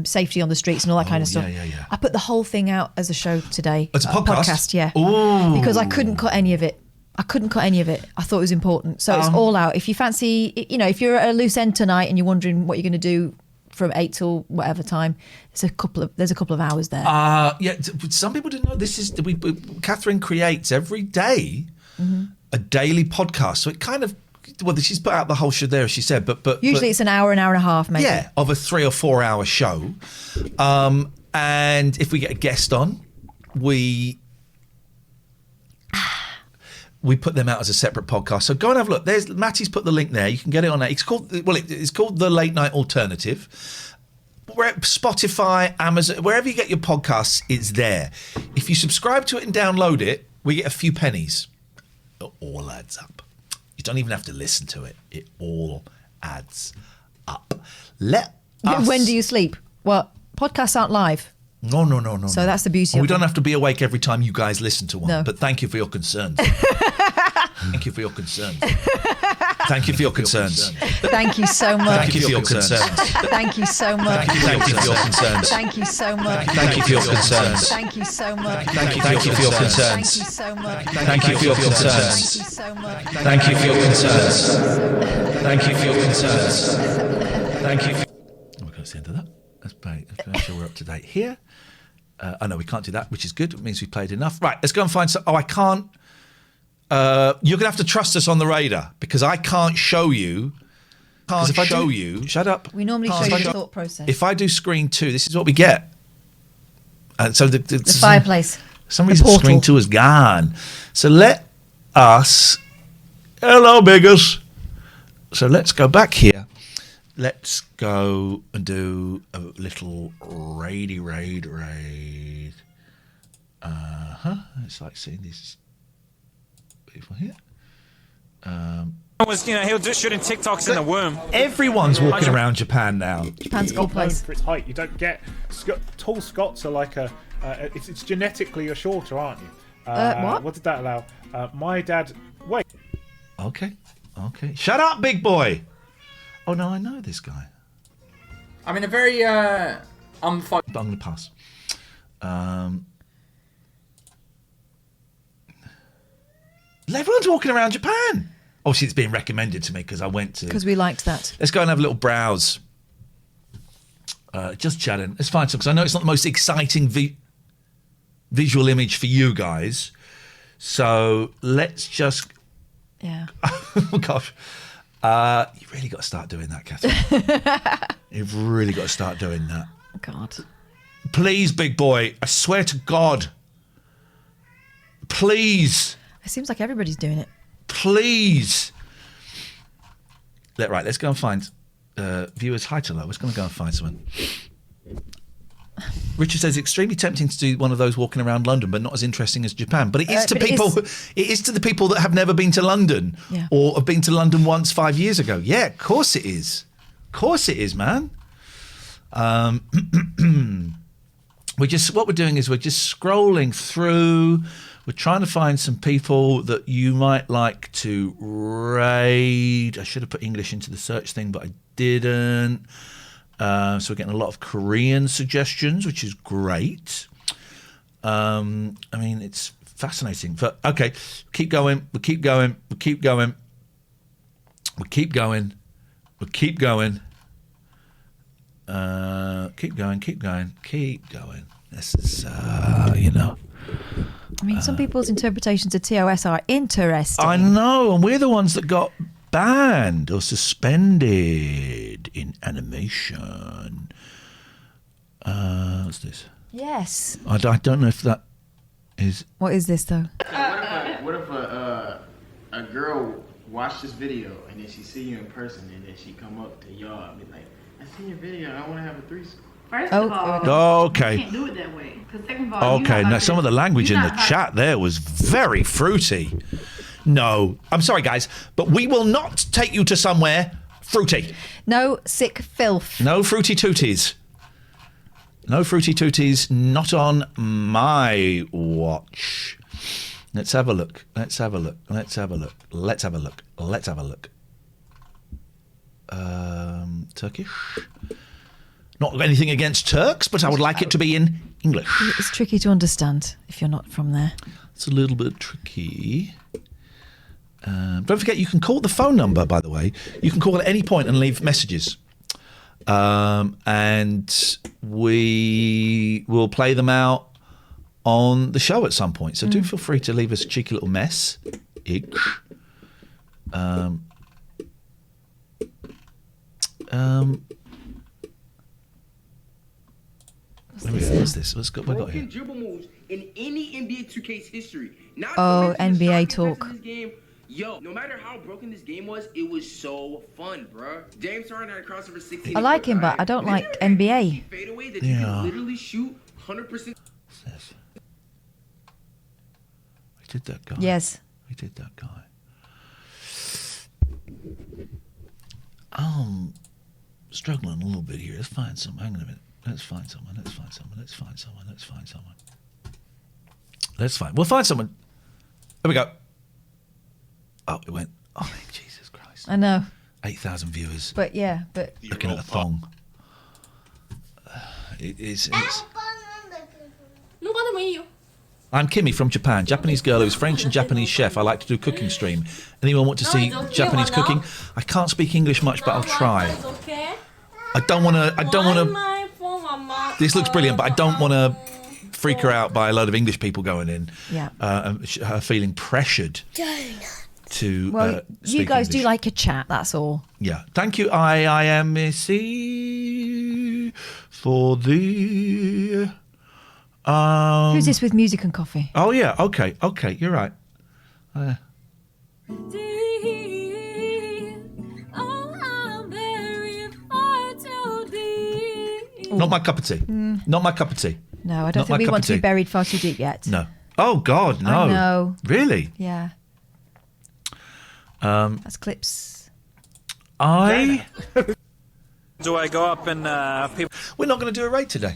safety on the streets and all that kind of stuff. Yeah. I put the whole thing out as a show today. As a podcast? Yeah. Ooh. Because I couldn't cut any of it. I thought it was important. So it's all out. If you fancy, if you're at a loose end tonight and you're wondering what you're going to do from 8 till whatever time, there's a couple of hours there. Yeah. Some people didn't know Katherine creates every day a daily podcast. So it kind of, she's put out the whole show there, as she said, but usually it's an hour and a half, maybe. Yeah, of a 3 or 4 hour show. And if we get a guest on, we put them out as a separate podcast. So go and have a look. There's Matty's put the link there. You can get it on there. It's called The Late Night Alternative. Spotify, Amazon, wherever you get your podcasts, it's there. If you subscribe to it and download it, we get a few pennies. It all adds up. You don't even have to listen to it. It all adds up. When do you sleep? Well, podcasts aren't live. No. So that's the beauty of it. We don't have to be awake every time you guys listen to one. No. But thank you for your concerns. Thank you for your concerns. Thank you for your concerns. Thank you so much. Thank you for your concerns. Thank you so much. Thank you for your concerns. Thank you so much. Thank you for your concerns. Thank you so much. Thank you for your concerns. Thank you so much. Thank you for your concerns. Thank you so much. Thank you for your concerns. Thank you for your concerns. Thank you. We're going to the end of that. Let's make sure we're up to date here. Oh no, we can't do that, which is good. It means we've played enough. Right, let's go and find some. Oh, I can't You're gonna have to trust us on the radar because I can't show you. Shut up. We normally show you the thought process. If I do screen 2, this is what we get. And so the fireplace. For some reason, screen 2 is gone. So let us. Hello, biggers. So let's go back here. Let's go and do a little raid. It's like seeing these people here. He was just shooting TikToks in the womb. Everyone's walking around Japan now. Japan's a cool place. For its height, you don't get tall Scots are like it's genetically you're shorter, aren't you? What? What did that allow? My dad. Wait. Okay. Shut up, big boy. Oh no, I know this guy. I'm in a very I'm gonna pass. Everyone's walking around Japan. Obviously, it's being recommended to me because I went to. Because we liked that. Let's go and have a little browse. Just chatting. Let's find some because I know it's not the most exciting visual image for you guys. So let's just. Yeah. Oh gosh. You really got to start doing that, Katherine. You've really got to start doing that. God. Please, big boy. I swear to God. Please. It seems like everybody's doing it. Please. Let's go and find viewers high to low. Let's go and find someone. Richard says extremely tempting to do one of those walking around London, but not as interesting as Japan. But it is to people. It is to the people that have never been to London or have been to London once 5 years ago. Yeah, of course it is. Of course it is, man. What we're doing is we're just scrolling through. We're trying to find some people that you might like to raid. I should have put English into the search thing, but I didn't. So we're getting a lot of Korean suggestions, which is great. I mean, it's fascinating. But okay, keep going. We'll keep going. We'll keep going. We'll keep going. We'll keep going. Keep going. Keep going. Keep going. This is, I mean, some people's interpretations of TOS are interesting. I know, and we're the ones that got banned or suspended in animation. What's this? Yes. I don't know if that is. What is this though? What if a girl watched this video and then she see you in person and then she come up to y'all and be like, "I seen your video and I want to have a threesome." First of all, okay. You can't do it that way. Second of all, okay, now some of the language in the chat there was very fruity. No, I'm sorry, guys, but we will not take you to somewhere fruity. No sick filth. No fruity tooties. No fruity tooties, not on my watch. Let's have a look. Let's have a look. Let's have a look. Let's have a look. Let's have a look. Turkish. Not anything against Turks, but I would like it to be in English. It's tricky to understand if you're not from there. It's a little bit tricky. Don't forget, you can call the phone number, by the way. You can call at any point and leave messages. And we will play them out on the show at some point. So do feel free to leave us a cheeky little mess. What's this? What's got, what got here? Dribble moves in any NBA 2K's history. Not NBA talk. Yo, no matter how broken this game was, it was so fun, bro. James Harden had a crossover 16. I like him, but I don't like NBA. Fadeaway that you can literally shoot 100%. We did that guy. Yes. We did that guy. Struggling a little bit here. Let's find some. Hang on a minute. Let's find someone. Let's find someone. Let's find someone. Let's find someone. Let's find. We'll find someone. There we go. Oh, it went. Oh, Jesus Christ. I know. 8,000 viewers. But yeah, but looking at a thong. It's. I'm Kimmy from Japan, Japanese girl who's French and Japanese chef. I like to do cooking stream. Anyone want to see Japanese cooking? I can't speak English much, but I'll try. I don't want to. This looks brilliant, but I don't want to freak her out by a load of English people going in. Yeah. Her feeling pressured to. Well, you speak guys English. do like a chat. That's all. Yeah. Thank you, I am Missy, for the. Who's this with music and coffee? Oh yeah. Okay. You're right. Not my cup of tea. Not my cup of tea. No, I don't Not my think we cup want of to be tea. buried far too deep yet. No. Oh God, no. I know. Really? Yeah. That's clips. Do I go up and people? We're not going to do a raid today.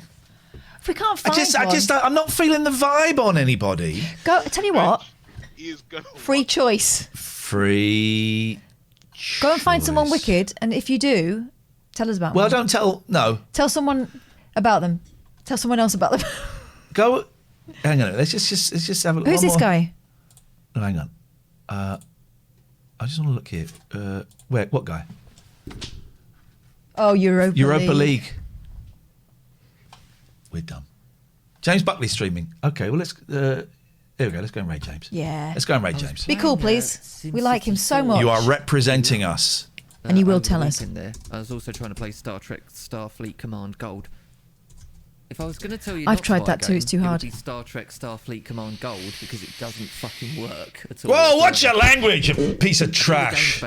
If we can't find I'm not feeling the vibe on anybody. Go. Tell you what. Free choice. Free. Go and find someone wicked, and if you do, tell us about them. Well, don't tell. No. Tell someone about them. Tell someone else about them. Go. Hang on. Let's just have a look. Who's this guy? Oh, hang on. I just want to look here. Where? What guy? Oh, Europa League. We're done. James Buckley streaming. Okay. Well, let's. Here we go. Let's go and raid James. Yeah. Let's go and raid James. Be cool, please. We like him so much. You are representing us. And you will tell us. In there. I was also trying to play Star Trek Starfleet Command Gold. If I was going to tell you, I've not to tried buy that a too, game, it's too it would hard. be Star Trek Starfleet Command Gold because it doesn't fucking work at all. Whoa! What's your language, you piece of trash?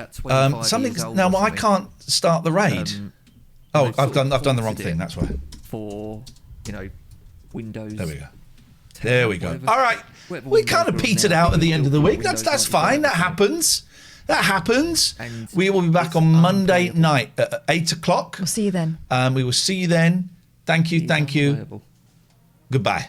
Something. No, I can't start the raid. I've done the wrong thing. That's why. For Windows. There we go. All right. We kind of petered out at the end of the week. That's fine. That happens. We will be back on Monday night at 8 o'clock. We'll see you then. We will see you then. Thank you. Goodbye.